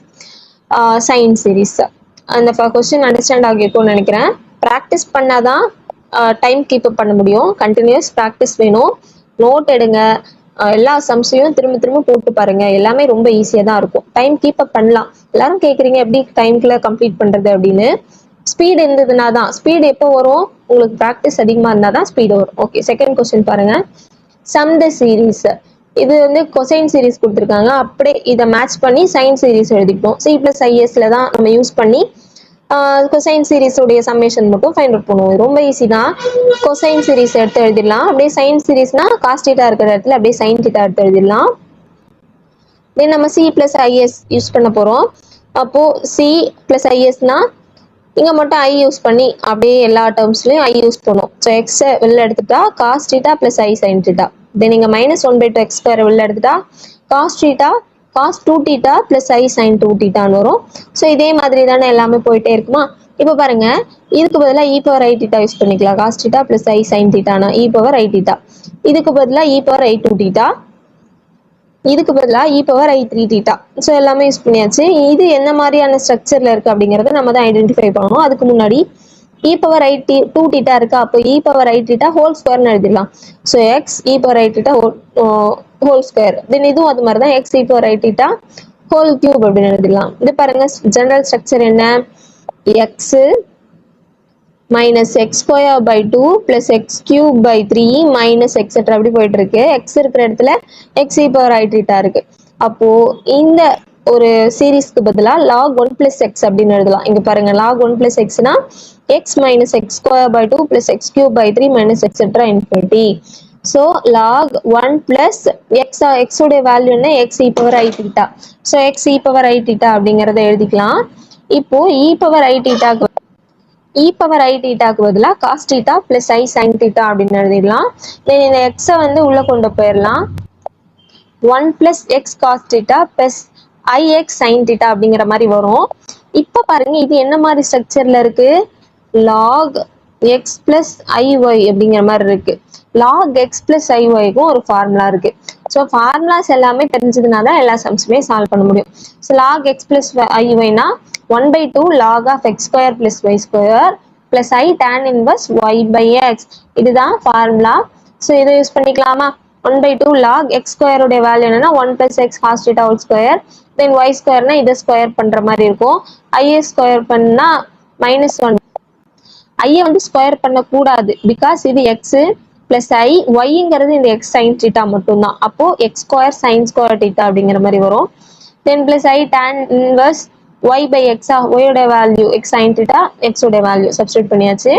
A: sine series. அந்த கொஸ்டின் அண்டர்ஸ்டாண்ட் ஆகிருக்கும்னு நினைக்கிறேன். ப்ராக்டிஸ் பண்ணாதான் டைம் கீப் அப் பண்ண முடியும். கண்டினியூஸ் ப்ராக்டிஸ் வேணும். நோட் எடுங்க. எல்லா சம்ஸையும் திரும்ப திரும்ப போட்டு பாருங்க. எல்லாமே ரொம்ப ஈஸியாக தான் இருக்கும். டைம் கீப் அப் பண்ணலாம். எல்லாரும் கேட்குறீங்க எப்படி டைம்குள்ள கம்ப்ளீட் பண்ணுறது அப்படின்னு. ஸ்பீடு இருந்ததுனா தான். ஸ்பீடு எப்போ வரும்? உங்களுக்கு ப்ராக்டிஸ் அதிகமாக இருந்தால் தான் ஸ்பீடு வரும். ஓகே, செகண்ட் கொஸ்டின் பாருங்க. Some the series. இது வந்து கொசைன் சீரீஸ் கொடுத்துருக்காங்க. அப்படியே இதை மேட்ச் பண்ணி சைன் சீரீஸ் எழுதிப்போம். C+ISல தான் நம்ம யூஸ் பண்ணி கொசைன் சீரீஸ் உடைய சம்மேஷன் மட்டும் ஃபைண்ட் அவுட் பண்ணுவோம். ரொம்ப ஈஸி தான். கொசைன் சீரீஸ் எடுத்து எழுதிடலாம். அப்படியே சைன் சீரீஸ்னா காஸ் தீட்டா இருக்கிற இடத்துல அப்படியே சைன் தீட்டா எடுத்து எழுதிடலாம். தென் நம்ம C+IS யூஸ் பண்ண போறோம். அப்போ C+ISனா இங்க மட்டும் I யூஸ் பண்ணி அப்படியே எல்லா டேர்ம்ஸ்லயும் I யூஸ் பண்ணும். ஸோ எக்ஸ் வெளில எடுத்துட்டா cos theta plus I sine theta. Then நீங்க -1/2 x ஸ்கொயர் வெளில எடுத்துட்டா cos theta cos 2 theta plus I sine 2 தீட்டான்னு வரும். ஸோ இதே மாதிரி தானே எல்லாமே போயிட்டே இருக்குமா? இப்போ பாருங்க, இதுக்கு பதிலாக e⁻i தீட்டா யூஸ் பண்ணிக்கலாம். Cos theta plus I sine தீட்டானா e⁻i தீட்டா. இதுக்கு பதிலாக e⁻i 2 தீட்டா. இதுக்கு பதிலாக e⁻i 3 தீட்டா. ஸோ எல்லாமே யூஸ் பண்ணியாச்சு. இது என்ன மாதிரியான ஸ்ட்ரக்சர்ல இருக்கு அப்படிங்கறத நம்ம தான் ஐடென்டிஃபை பண்ணணும். அதுக்கு முன்னாடி e⁻i 2 தீட்டா இருக்கா? அப்போ e⁻i தீட்டா ஹோல் ஸ்கொயர்னு எழுதிடலாம். So x e⁻i theta whole square. Then இதுவும் அது மாதிரி தான் x e⁻i theta whole cube அப்படின்னு எழுதிடலாம். இது பாருங்க, ஜெனரல் ஸ்ட்ரக்சர் என்ன? x minus x square by 2 plus x cube by 3 minus etc. அப்படி போயிட்டு இருக்கு. x இருக்கிற இடத்துல x e⁻i தீட்டா இருக்கு. அப்போ இந்த ஒரு சீரீஸ்க்கு பதிலா log 1 plus x அப்படின்னு எழுதலாம். இங்க பாருங்க, log 1 plus x னா x minus x square by 2 plus x cube by 3 minus etc. infinity. So log 1 plus x உடைய வேல்யூ என்ன? x e⁻i theta. So x e⁻i theta அப்படிங்கறத எழுதிக்கலாம். இப்போ e⁻i தீட்டாக்கு பதிலாக cos theta plus I sine theta அப்படின்னு எழுதிடலாம். இந்த எக்ஸை வந்து உள்ள கொண்டு போயிடலாம். 1 plus x cos theta plus IX sine theta அப்படிங்கிற மாதிரி வரும். இப்போ பாருங்க, இது என்ன மாதிரி ஸ்ட்ரக்சர்ல இருக்கு? log x plus IY அப்படிங்கிற மாதிரி இருக்கு. log x plus IYக்கும் ஒரு ஃபார்முலா இருக்கு. ஸோ ஃபார்முலாஸ் எல்லாமே தெரிஞ்சதுனால தான் எல்லா சம்ஸுமே சால்வ் பண்ண முடியும். So log x plus IYனா 1/2 log of x square plus y square plus I tan inverse y by x. இதுதான் ஃபார்முலா. ஸோ இதை யூஸ் பண்ணிக்கலாமா? 1/2 log x square உடைய வேல்யூ என்னன்னா 1 plus x cos theta whole square. Then y square னா இதை ஸ்கொயர் பண்ற மாதிரி இருக்கும். I ஸ்கொயர் பண்ணா -1. I வந்து ஸ்கொயர் பண்ண கூடாது. பிகாஸ் இது x பிளஸ் I, yங்கிறது இந்த x சைன் தீட்டா மட்டும்தான். அப்போ x square sine square theta அப்படிங்கிற மாதிரி வரும். தென் plus I tan inverse y by x, y உடைய value x sine theta, x உடைய வேல்யூ சப்ஸ்டிட்யூட் பண்ணியாச்சு.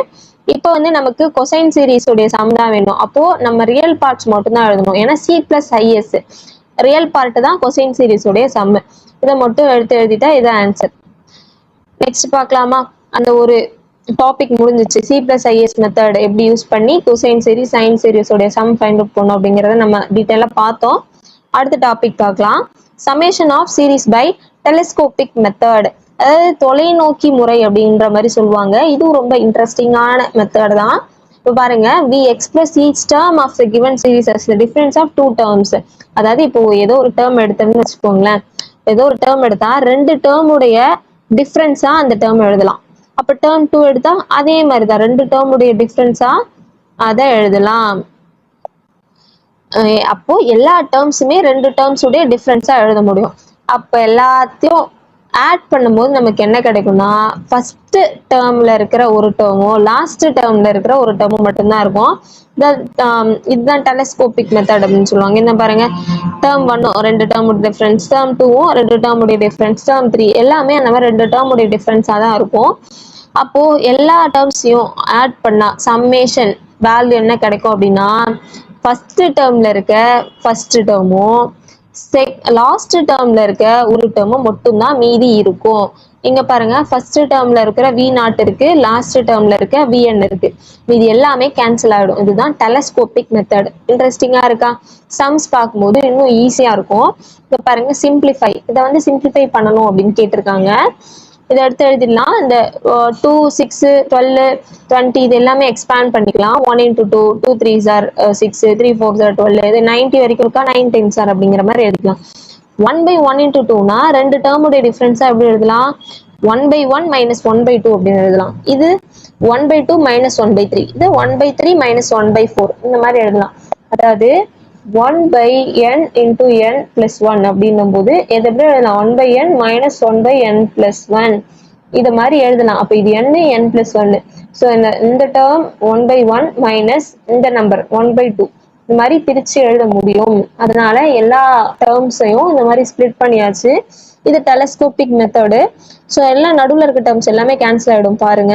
A: இப்போ வந்து நமக்கு கொசைன் சீரீஸ் உடைய சம் தான் வேணும். அப்போ நம்ம ரியல் பார்ட்ஸ் மட்டும் தான் எழுதணும். ஏன்னா C+IS ரியல் பார்ட் தான் கொசைன் சீரீஸ் உடைய சம். இதை மட்டும் எடுத்து எழுதிட்டா இதான் ஆன்சர். நெக்ஸ்ட் பார்க்கலாமா? அந்த ஒரு டாபிக் முடிஞ்சிச்சு. C+IS மெத்தட் எப்படி யூஸ் பண்ணி கொசைன் சீரீஸ் சைன் சீரீஸ் உடைய சம் ஃபைண்ட் அவுட் பண்ணணும் அப்படிங்கறத நம்ம டீடைலா பார்த்தோம். அடுத்த டாபிக் பார்க்கலாம். Summation of series by telescopic method, அதாவது தொலைநோக்கி முறை அப்படின்ற மாதிரி சொல்லுவாங்க. இதுவும் ரொம்ப இன்ட்ரெஸ்டிங்கான மெத்தட் தான். இப்போ பாருங்க, we express each term of the given series as the difference of two terms. அதாவது இப்போ ஏதோ ஒரு டேர்ம் எடுத்தோம்னு வச்சுக்கோங்களேன். ஏதோ ஒரு டேர்ம் எடுத்தா ரெண்டு டேர்ம் உடைய டிஃபரன்ஸா அந்த டேர்ம் எழுதலாம். அப்ப டேர்ம் 2 எடுத்தா அதே மாதிரி தான் ரெண்டு டேர்ம் உடைய டிஃபரன்ஸா அதை எழுதலாம். அப்போ எல்லா டேர்ம்ஸுமே ரெண்டு டேர்ம்ஸ் உடைய டிஃபரன்ஸா எழுத முடியும். அப்ப எல்லாத்தையும் ஆட் பண்ணும்போது நமக்கு என்ன கிடைக்கும்னா, ஃபர்ஸ்ட் டேர்ம்ல இருக்கிற ஒரு டேர்மும் லாஸ்ட் டேர்ம்ல இருக்கிற ஒரு டேர்மும் மட்டும்தான் இருக்கும். இதுதான் டெலஸ்கோபிக் மெத்தட் அப்படின்னு சொல்லுவாங்க. என்ன பாருங்க, டேர்ம் 1 ரெண்டு டேர்ம் உடைய டிஃபரன்ஸ், டேர்ம் 2 ரெண்டு டேர்ம் உடைய டிஃபரன்ஸ், டேர்ம் 3 எல்லாமே அந்த மாதிரி ரெண்டு டேர்ம் உடைய டிஃபரன்ஸா தான் இருக்கும். அப்போ எல்லா டேர்ம்ஸையும் ஆட் பண்ணா சம்மேஷன் வேல்யூ என்ன கிடைக்கும் அப்படின்னா, ஃபர்ஸ்ட் டேர்ம்ல இருக்க ஃபர்ஸ்ட் டேர்மும் லாஸ்ட் டேர்ம்ல இருக்க ஒரு டேர்மும் மட்டும்தான் மீதி இருக்கும். இங்க பாருங்க, ஃபர்ஸ்ட் டேர்ம்ல இருக்கிற V0 இருக்கு, லாஸ்ட் டேர்ம்ல இருக்க Vn இருக்கு. மீதி எல்லாமே கேன்சல் ஆயிடும். இதுதான் டெலஸ்கோபிக் மெத்தட். இன்ட்ரெஸ்டிங்கா இருக்கா? சம்ஸ் பார்க்கும்போது இன்னும் ஈஸியா இருக்கும். இங்க பாருங்க, சிம்பிளிஃபை, இதை வந்து சிம்பிளிஃபை பண்ணணும் அப்படின்னு கேட்டிருக்காங்க. இதை எடுத்து எழுதிடலாம். இந்த 2, 6, 12, 20 இது எல்லாமே எக்ஸ்பேண்ட் பண்ணிக்கலாம். 1 into 2, 2 3s are 6, 3 4s are 12, இது 90 வரைக்கும் இருக்கா, 9 10s are அப்படிங்கிற மாதிரி எழுதிக்கலாம். 1/1 into 2னா ரெண்டு டேர்முடைய டிஃபரன்ஸா எப்படி எழுதலாம்? 1/1 minus 1/2 அப்படின்னு எழுதலாம். இது 1/2 minus 1/3. இது 1/3 minus 1/4 இந்த மாதிரி எழுதலாம். அதாவது 1/n into n plus 1 அப்படின்னும் போது எது எப்படி எழுதலாம்? 1/n minus 1/n plus 1 இது மாதிரி எழுதலாம். அப்ப இது n n plus 1. ஸோ இந்த டேர்ம் 1/1 மைனஸ் இந்த நம்பர் 1/2 இந்த மாதிரி பிரிச்சு எழுத முடியும். அதனால எல்லா டேர்ம்ஸையும் இந்த மாதிரி ஸ்பிளிட் பண்ணியாச்சு. இது டெலஸ்கோபிக் மெத்தடு. ஸோ எல்லாம் நடுவில் இருக்க டேர்ம்ஸ் எல்லாமே கேன்சல் ஆகிடும் பாருங்க.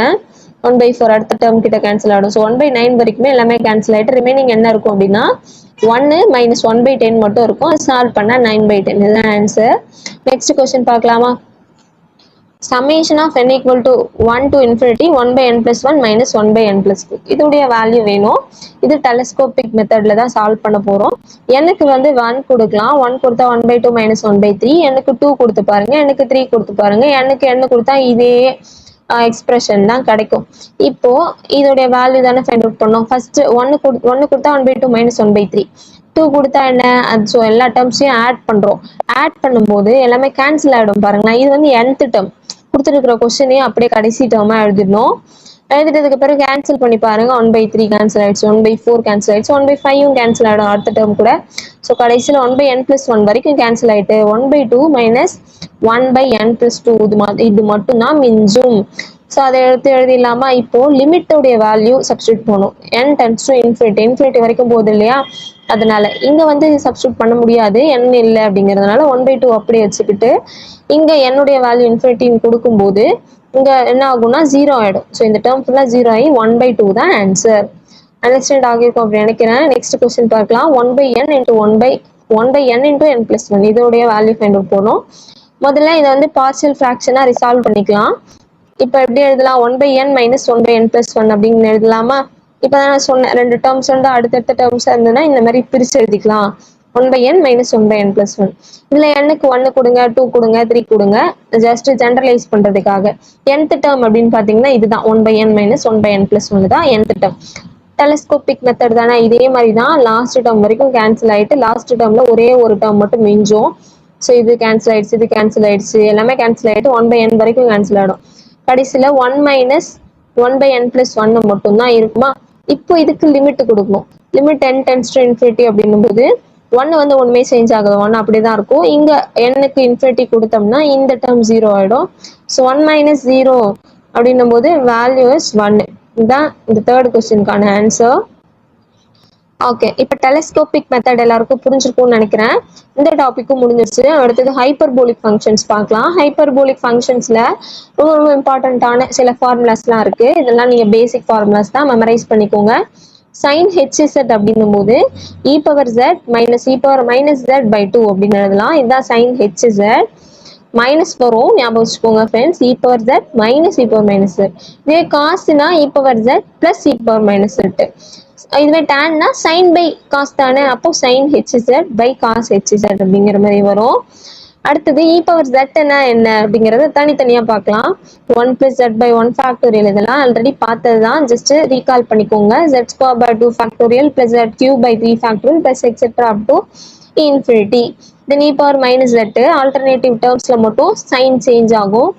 A: 1/4 அடுத்த டேர்ம் கிட்ட கேன்சல் ஆகிடும். ஸோ 1/9 வரைக்குமே எல்லாமே கேன்சல் ஆகிட்டு ரிமைனிங் என்ன இருக்கும் அப்படின்னா 1 minus 1/10 மட்டும் இருக்கும். சால்வ் பண்ணா 9/10 இதுதான் ஆன்சர். நெக்ஸ்ட் கொஸ்டின் பார்க்கலாமா? summation of n equal to 1 to infinity 1/n plus 1 minus 1/n plus 2 இதோடைய வேல்யூ வேணும். இது டெலஸ்கோபிக் மெத்தட்ல தான் சால்வ் பண்ண போறோம். எனக்கு வந்து 1 கொடுக்கலாம். 1 கொடுத்தா 1/2 minus 1/3. எனக்கு 2 கொடுத்து பாருங்க. எனக்கு 3 கொடுத்து பாருங்க. எனக்கு n கொடுத்தா இதே எக்ஸ்பிரஷன் தான் கிடைக்கும். இப்போ இதோடைய வேல்யூ தானே ஃபைண்ட் அவுட் பண்ணோம். ஃபர்ஸ்ட் 1 கொடுத்தா 1/2 minus 1/3. 2 கொடுத்தா என்ன? ஸோ எல்லா டேர்ம்ஸையும் ஆட் பண்றோம். ஆட் பண்ணும்போது எல்லாமே கேன்சல் ஆகிடும் பாருங்களேன். இது வந்து nth டேர்ம் கொடுத்துருக்கிற கொஸ்டினையும் அப்படியே கடைசி டேர்மா எழுதிடணும். எழுதிட்டதுக்கு பிறகு கேன்சல் பண்ணி பாருங்க. 1/3 கேன்சல் ஆயிடுச்சு, 1/4 கேன்சல் ஆயிடுச்சு, 1/5 கேன்சல் ஆயிடும் அடுத்த டேர்ம் கூட. ஸோ கடைசியில் 1/n plus 1 வரைக்கும் கேன்சல் ஆயிட்டு 1/2 minus 1/n plus 2 இது மட்டும் தான் மிஞ்சும். ஸோ அதை எழுதிடலாமா? இப்போ லிமிட்டோடைய வேல்யூ சப்ஸ்டியூட் பண்ணும். n tends to infinity வரைக்கும் போகுது இல்லையா? அதனால இங்க வந்து சப்ஸ்டியூட் பண்ண முடியாது, n இல்லை அப்படிங்கிறதுனால 1/2 அப்படியே வச்சுக்கிட்டு இங்க என்னுடைய வேல்யூ இன்ஃபினிட்டின்னு கொடுக்கும்போது இங்க என்ன ஆகும்னா 0 ஆயிடும். ஸோ இந்த டேர்ம் ஃபுல்லா 0 ஆகி 1/2 தான் ஆன்சர். அண்டர்ஸ்டாண்ட் ஆகிருக்கும் அப்படி நினைக்கிறேன். நெக்ஸ்ட் கொஸ்டின் பார்க்கலாம். 1/n into 1/n into n plus 1 இதோடைய வேல்யூ ஃபைண்ட் அவுட் பண்ணணும். முதல்ல இதை வந்து பார்ஷியல் ஃபிராக்ஷனா ரிசால்வ் பண்ணிக்கலாம். இப்போ எப்படி எழுதலாம்? 1/n minus 1/n plus 1 அப்படின்னு எழுதலாமா? இப்போ நான் சொன்னேன் ரெண்டு டேர்ம்ஸ் வந்து அடுத்தடுத்த டேர்ம்ஸா இருந்ததுன்னா இந்த மாதிரி பிரிச்சு எழுதிக்கலாம். 1/n minus 1/n plus 1. இதுல n-க்கு 1 கொடுங்க, 2 கொடுங்க, 3 கொடுங்க. ஜஸ்ட் ஜெனரலைஸ் பண்றதுக்காக. nth டேர்ம் அப்படின்னு பாத்தீங்கன்னா இதுதான் 1/n minus 1/n plus 1 தான் nth டேர்ம். டெலஸ்கோபிக் மெத்தட் தானே, இதே மாதிரி தான் லாஸ்ட் டேர்ம் வரைக்கும் கேன்சல் ஆயிட்டு லாஸ்ட் டேர்ம்ல ஒரே ஒரு டேர்ம் மட்டும் மிஞ்சும். ஸோ இது கேன்சல் ஆயிடுச்சு, இது கேன்சல் ஆயிடுச்சு, எல்லாமே கேன்சல் ஆயிட்டு 1/n வரைக்கும் கேன்சல் ஆயிடும். கடைசியில 1 minus 1/n plus 1 மட்டும் தான் இருக்குமா? இப்போ இதுக்கு லிமிட் கொடுக்கணும். Limit n tends to infinity அப்படின்னும் போது 1 வந்து ஒண்ணுமே சேஞ்ச் ஆகுது, 1 அப்படிதான் இருக்கும். இங்க n-க்கு இன்ஃபினிட்டி கொடுத்தோம்னா இந்த டேர்ம் 0 ஆயிடும். ஸோ 1 minus 0 அப்படின்னும் போது வேல்யூ இஸ் 1. இதுதான் இந்த தேர்ட் கொஸ்டினுக்கான ஆன்சர். ஓகே, இப்போ டெலஸ்கோபிக் மெத்தட் எல்லாருக்கும் புரிஞ்சிருக்கும்னு நினைக்கிறேன். இந்த டாபிக்கும் முடிஞ்சிருச்சு. அடுத்தது ஹைப்பர்போலிக் ஃபங்க்ஷன்ஸ் பார்க்கலாம். ஹைப்பர்போலிக் ஃபங்க்ஷன்ஸ்ல ரொம்ப இம்பார்ட்டன்டான சில ஃபார்முலாஸ்லாம் இருக்கு. இதெல்லாம் நீங்க பேசிக் ஃபார்முலாஸ் தான், மெமரைஸ் பண்ணிக்கோங்க. sin hz அப்படின்னும் போது e power z minus e power minus z by 2 அப்படின்னு எழுதலாம். இதுதான் sin hz. மைனஸ் வரும், ஞாபகம் வச்சுக்கோங்க friends. e power z minus e power minus z. இதே காஸ்னா e power z plus e power minus z. இதுவே டேன்னா sin by cos தானே, அப்போ sin hz by cos hz அப்படிங்கிற மாதிரி வரும். அடுத்தது e power z என்ன அப்படிங்கறத தனித்தனியா பார்க்கலாம். 1 plus z by 1 factorial இதெல்லாம் ஆல்ரெடி பார்த்ததுதான், ஜஸ்ட் ரீகால் பண்ணிக்கோங்க. z square by 2 factorial plus z cube by 3 factorial plus etc up to infinity. then e power minus z alternative termsல மட்டும் sign change ஆகும்.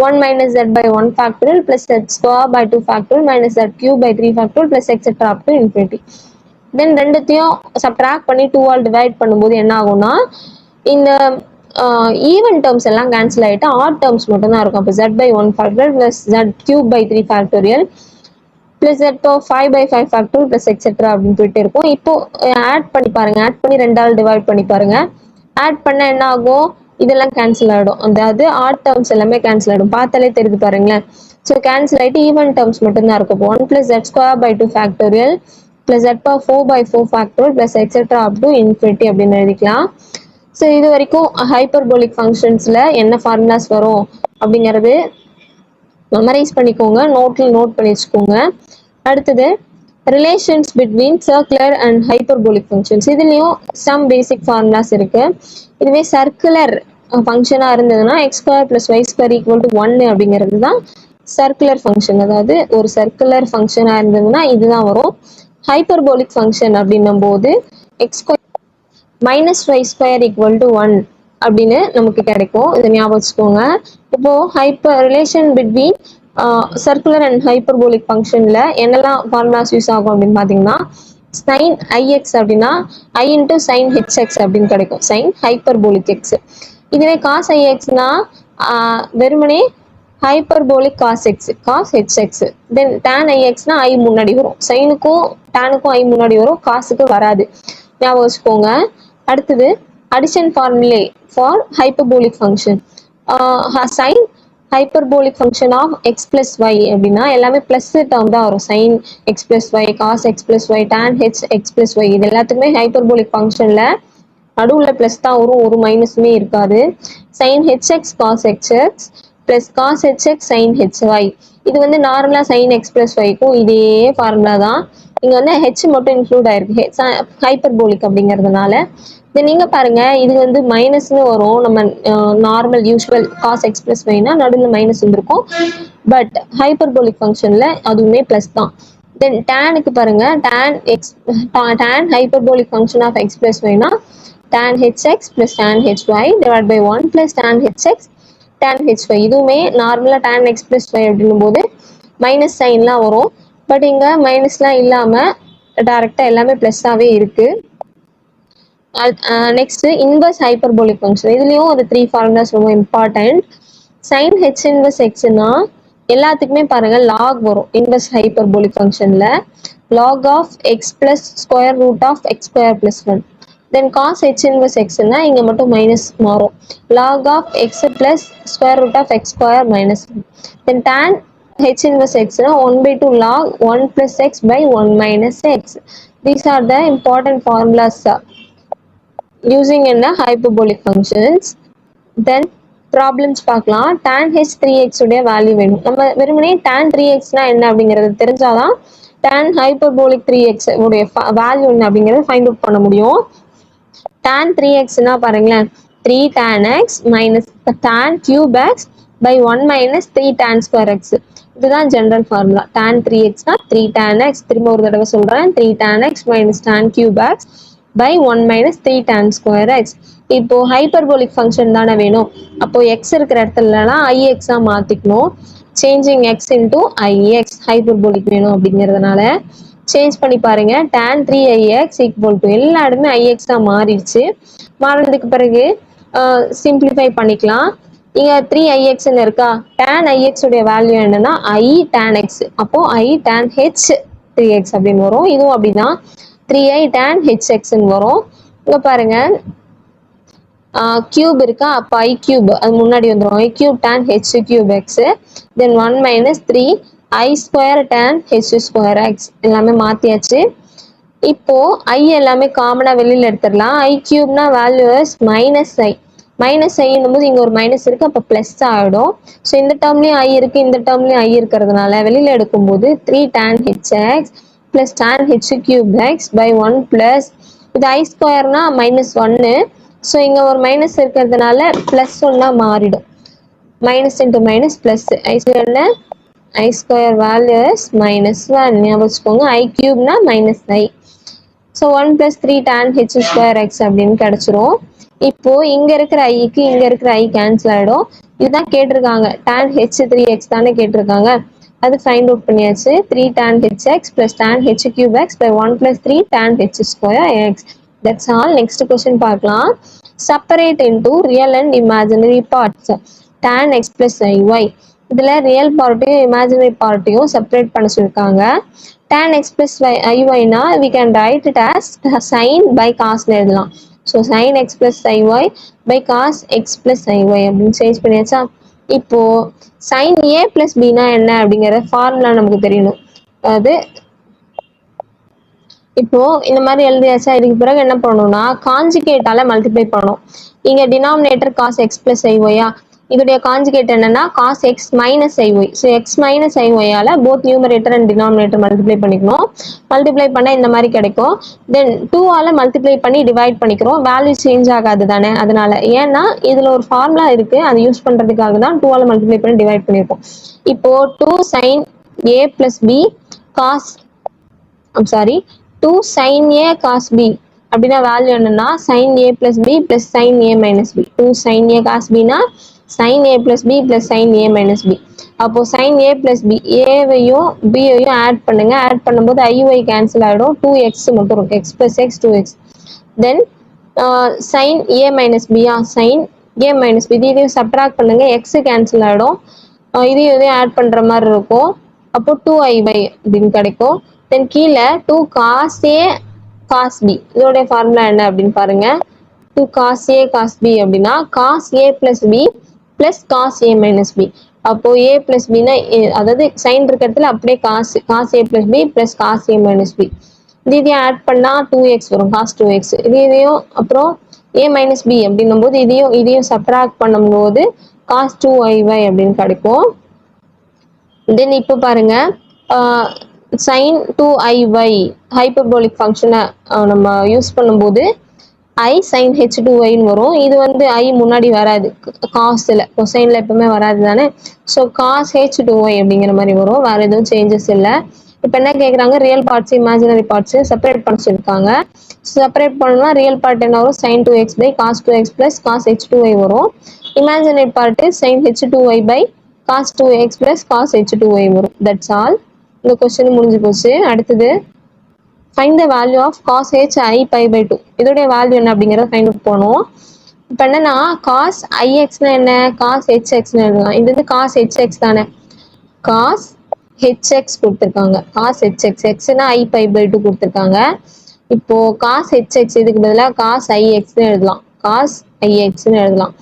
A: 1 minus z by 1 factorial plus z square by 2 factorial minus z cube by 3 factorial plus etc up to infinity. then ரெண்டுத்தையும் subtract பண்ணி 2 ஆல் டிவைட் பண்ணும்போது என்ன ஆகும்னா இந்த ஈவன் டேர்ம்ஸ் எல்லாம் கேன்சல் ஆகிட்டு ஆட் டேர்ம்ஸ் மட்டும் தான் இருக்கும். அப்போ z by 1 factorial plus z cube by 3 factorial plus z to 5 by 5 factorial plus etc அப்படின்னு போயிட்டு இருக்கும். இப்போ ஆட் பண்ணி பாருங்க, ஆட் பண்ணி 2 ஆல் டிவைட் பண்ணி பாருங்க. ஆட் பண்ண என்ன ஆகும்? இதெல்லாம் கேன்சல் ஆகிடும். அதாவது ஆட் டேர்ம்ஸ் எல்லாமே கேன்சல் ஆகிடும். பார்த்தாலே தெரிஞ்சு பாருங்களேன். ஸோ கேன்சல் ஆகிட்டு ஈவன் டேர்ம்ஸ் மட்டும் தான் இருக்கும். 1 plus z square by 2 factorial plus z power 4 by 4 factorial plus etc up to infinity அப்படின்னு எழுதிக்கலாம். ஸோ இது வரைக்கும் ஹைப்பர்போலிக் ஃபங்க்ஷன்ஸில் என்ன ஃபார்முலாஸ் வரும் அப்படிங்கிறது மெமரைஸ் பண்ணிக்கோங்க, நோட்டில் நோட் பண்ணி வச்சுக்கோங்க. அடுத்தது relations between circular and hyperbolic functions. இதுலேயும் சம் பேசிக் ஃபார்முலாஸ் இருக்குது. இதுவே சர்க்குலர் ஃபங்க்ஷனாக இருந்ததுன்னா x square plus y square equal to 1 அப்படிங்கிறது தான் சர்க்குலர் ஃபங்க்ஷன். அதாவது ஒரு சர்க்குலர் ஃபங்க்ஷனாக இருந்ததுன்னா இதுதான் வரும். ஹைப்பர்போலிக் ஃபங்க்ஷன் அப்படின்னும் போது x square minus y square equal to 1 அப்படின்னு நமக்கு கிடைக்கும். இதை ஞாபகம் வச்சுக்கோங்க. இப்போ hyper relation between circular and hyperbolic ஃபங்க்ஷன்ல என்னெல்லாம் ஃபார்முலாஸ் யூஸ் ஆகும் அப்படின்னு பார்த்தீங்கன்னா, சைன் ஐஎக்ஸ் அப்படின்னா ஐ இன்டூ சைன் ஹெச்எக்ஸ் அப்படின்னு கிடைக்கும், சைன் ஹைப்பர்போலிக் எக்ஸ். இதுவே காஸ் ஐஎக்ஸ்னா வெறுமனே hyperbolic cos x, cos h x. Then tan ஐஎக்ஸ்னா ஐ முன்னாடி வரும், சைனுக்கும் டேனுக்கும் ஐ முன்னாடி வரும், காசுக்கு வராது, ஞாபகம் வச்சுக்கோங்க. அடுத்தது addition formulae for hyperbolic function. Sine hyperbolic function of x plus y அப்படின்னா எல்லாமே பிளஸ் டேர்ம் தான் வரும். Sine x plus y, cos x plus y, tan h x plus y, இது எல்லாத்துக்குமே ஹைப்பர்போலிக் ஃபங்க்ஷன்ல நடுவில் பிளஸ் தான் வரும், ஒரு மைனஸுமே இருக்காது. Sine h x cos x x plus cos h x sine h y. இது வந்து நார்மலாக சைன் எக்ஸ் பிளஸ் ஒய்க்கும் இதே ஃபார்முலா தான். இங்கே வந்து ஹெச் மட்டும் இன்க்ளூட் ஆயிருக்கு ஹைப்பர்போலிக் அப்படிங்கிறதுனால. தென் நீங்கள் பாருங்க, இது வந்து மைனஸ்னு வரும். நம்ம normal usual cos x plus ஒய்னா நடுவில் மைனஸ் வந்துருக்கும். பட் ஹைப்பர்போலிக் ஃபங்க்ஷனில் அதுவுமே ப்ளஸ் தான். தென் டேனுக்கு பாருங்க, tan hyperbolic function of x plus ஒய்னா tan hx plus tan hy divided by 1 plus tan hx tan hy. இதுவுமே நார்மலாக tan x plus y அப்படின்னும் போது மைனஸ் சைன்லாம் வரும். பட் இங்கே மைனஸ்லாம் இல்லாமல் டைரெக்டாக எல்லாமே ப்ளஸ்ஸாகவே இருக்குது. Next inverse hyperbolic function. இதுலேயும் ஒரு 3 ஃபார்முலாஸ் ரொம்ப இம்பார்ட்டன்ட். சைன் ஹெச் இன்வர்ஸ் எக்ஸ்னா எல்லாத்துக்குமே பாருங்கள் லாக் வரும். இன்வர்ஸ் ஹைப்பர்போலிக் ஃபங்க்ஷனில் log of x plus square root of x square plus 1. Then cos h inverse எக்ஸ்னா இங்கே மட்டும் மைனஸ் மாறும், log of x plus square root of x square minus 1. Then tan h inverse எக்ஸ்னா 1/2 log 1 plus x by 1 minus x. These are the important formulas using in the hyperbolic functions. Then problems பார்க்கலாம். tan h 3x உடைய வேல்யூ வேணும். நம்ம வெறுமனே tan 3xனா என்ன அப்படிங்கிறது தெரிஞ்சாதான் tan hyperbolic 3x உடைய வேல்யூ என்ன அப்படிங்கிறத ஃபைண்ட் அவுட் பண்ண முடியும். tan 3xனா பாருங்களேன், 3 tan x minus tan cube x by 1 minus 3 tan square x. இதுதான் general formula. tan 3xனா 3 tan x, திரும்ப ஒரு தடவை சொல்கிறேன், 3 tan x minus tan cube x by 1 minus 3 tan square x. இப்போ ஹைப்பர்போலிக் ஃபங்க்ஷன் தானே வேணும், அப்போ x இருக்கிற இடத்துலலாம் ix மாற்றிக்கணும். Changing x into ix, hyperbolic வேணும் அப்படிங்கிறதுனால சேஞ்ச் பண்ணி பாருங்க. tan 3ix ஈக்குவல் டு எல்லா இடமே ix மாறிடுச்சு. மாறினதுக்கு பிறகு சிம்பிளிஃபை பண்ணிக்கலாம். இங்கே 3ixன்னு இருக்கா, tan ix உடைய வேல்யூ என்னன்னா i tan x, அப்போ i tan h 3x அப்படின்னு வரும். இதுவும் அப்படிதான் 3i tan hxன்னு வரும். இங்கே பாருங்க கியூப் இருக்கா, அப்போ i கியூப் அது முன்னாடி வந்துடும், i cube tan h cube x, then 1 minus 3 i square tan h square x எல்லாமே மாற்றியாச்சு. இப்போ i எல்லாமே காமனாக வெளியில் எடுத்துடலாம். i கியூப்னா வேல்யூ மைனஸ் ஐ, மைனஸ் ஐன்னும் போது இங்கே ஒரு மைனஸ் இருக்குது, அப்போ ப்ளஸ் ஆகிடும். ஸோ இந்த டேர்ம்லேயும் ஐ இருக்குது, இந்த டேர்ம்லேயும் ஐ இருக்கிறதுனால வெளியில் எடுக்கும்போது 3 tan hx plus tan h cube x by 1 plus இது ஐ ஸ்கொயர்னா மைனஸ் 1. ஸோ இங்கே ஒரு மைனஸ் இருக்கிறதுனால ப்ளஸ் 1 மாறிடும். Minus into minus plus, I ஸ்கொயர்னா ஐ ஸ்கொயர் வேல்யூ மைனஸ் 1 ஞாபகம் வச்சுக்கோங்க. ஐ கியூப்னா minus I. So 1 + 3 tan h square x அப்படின்னு கிடச்சிரும். இப்போ இங்க இருக்கிற ஐக்கு இங்க இருக்கிற ஐ கேன்சல் ஆயிடும். இதுதான் கேட்டிருக்காங்க, tan h 3x தானே கேட்டிருக்காங்க, அது ஃபைண்ட் அவுட் பண்ணியாச்சு. 3 tan hx plus tan h cube x by 1 plus 3 tan h square x. That's all. Next question பார்க்கலாம். Separate into real and imaginary parts. tan x plus iy. இதுல ரியல் பார்ட்டையும் இமேஜினரி பார்ட்டையும் செப்பரேட் பண்ண சொல்லிருக்காங்க. tan x plus iy னா we can write it as sin by cos னு எழுதலாம். So sin x plus iy by cos x plus iy அப்படின்னு சேஞ்ச் பண்ணியாச்சா. இப்போ sin a plus b னா என்ன அப்படிங்கிற ஃபார்முலா நமக்கு தெரியணும். அதாவது இப்போ இந்த மாதிரி எழுதியாச்சா. இதுக்கு பிறகு என்ன பண்ணணும்னா காஞ்சுகேட்டால மல்டிப்ளை பண்ணணும். இங்க denominator cos x plus iy, இதோடைய காஞ்சுகேட் என்னன்னா cos x minus iy. So x minus iy ஆல both numerator and denominator multiply பண்ணிக்கணும். மல்டிப்ளை பண்ண இந்த மாதிரி கிடைக்கும். தென் 2 ஆல மல்டிப்ளை பண்ணி டிவைட் பண்ணிக்கிறோம். வேல்யூ சேஞ்ச் ஆகாது தானே, அதனால. ஏன்னா இதுல ஒரு ஃபார்முலா இருக்கு, அதை யூஸ் பண்றதுக்காக தான் 2 ஆல மல்டிப்ளை பண்ணி டிவைட் பண்ணியிருக்கோம். இப்போ 2 sin a plus b cos 2 sin a cos b அப்படின்னா வேல்யூ என்னன்னா sin a plus b plus sin a minus b. 2 sin a cos b னா sin a plus b plus sin a minus b. அப்போ sin a plus b a-வையும் b-வையும் ஆட் பண்ணுங்க. ஆட் பண்ணும்போது iy கேன்சல் ஆகிடும். 2x மட்டும் இருக்கும். x plus x 2x. தென் sin a minus b sin a minus b இதையும் சப்ட்ராக்ட் பண்ணுங்க. x கேன்சல் ஆகிடும். இதையும் ஆட் பண்ணுற மாதிரி இருக்கும். அப்போ 2iy அப்படின்னு கிடைக்கும். தென் கீழே 2 cos a cos b இதோட ஃபார்முலா என்ன அப்படின்னு பாருங்க. 2 cos a cos b அப்படின்னா cos a plus b plus cos a minus b. அப்போ a plus b னா அதாவது சைன் இருக்க இடத்துல அப்படியே cos a plus b plus cos a minus b. இதையும் ஆட் பண்ணா 2x வரும். cos 2x இதையும் அப்புறம் a minus b அப்படின்னும் போது இதையும் சப்ட்ராக்ட் பண்ணும்போது cos 2iy அப்படின்னு கிடைக்கும். தென் இப்போ பாருங்க sin 2iy ஹைப்பர்போலிக் ஃபங்க்ஷனை நம்ம யூஸ் பண்ணும்போது i sin h2y வரும். இது வந்து i முன்னாடி வராது, காஸ்ல கொசைன்ல எப்பவுமே வராது தானே. ஸோ cos h2y அப்படிங்கிற மாதிரி வரும். வேற எதுவும் சேஞ்சஸ் இல்லை. இப்போ என்ன கேட்குறாங்க, real parts imaginary parts separate பண்ணிச்சிருக்காங்க. செப்பரேட் பண்ணணும்னா ரியல் பார்ட் என்ன வரும், sin 2x by cos 2x plus cos h2y வரும். Imaginary part sin h2y by cos 2x plus cos h2y வரும். That's all. இந்த கொஸ்டின் முடிஞ்சு போச்சு. அடுத்தது find the value of cos h I pi by 2. இதோடைய வேல்யூ என்ன அப்படிங்கிறத ஃபைண்ட் அவுட் பண்ணுவோம். இப்போ என்னன்னா cos ixனா என்ன, cos hxன்னு எழுதலாம். இது வந்து cos hx தானே, cos hx கொடுத்துருக்காங்க. cos hx xனா I pi by 2 கொடுத்துருக்காங்க. இப்போ cos hx இதுக்கு பதிலாக cos ixன்னு எழுதலாம். cos ixன்னு எழுதலாம்.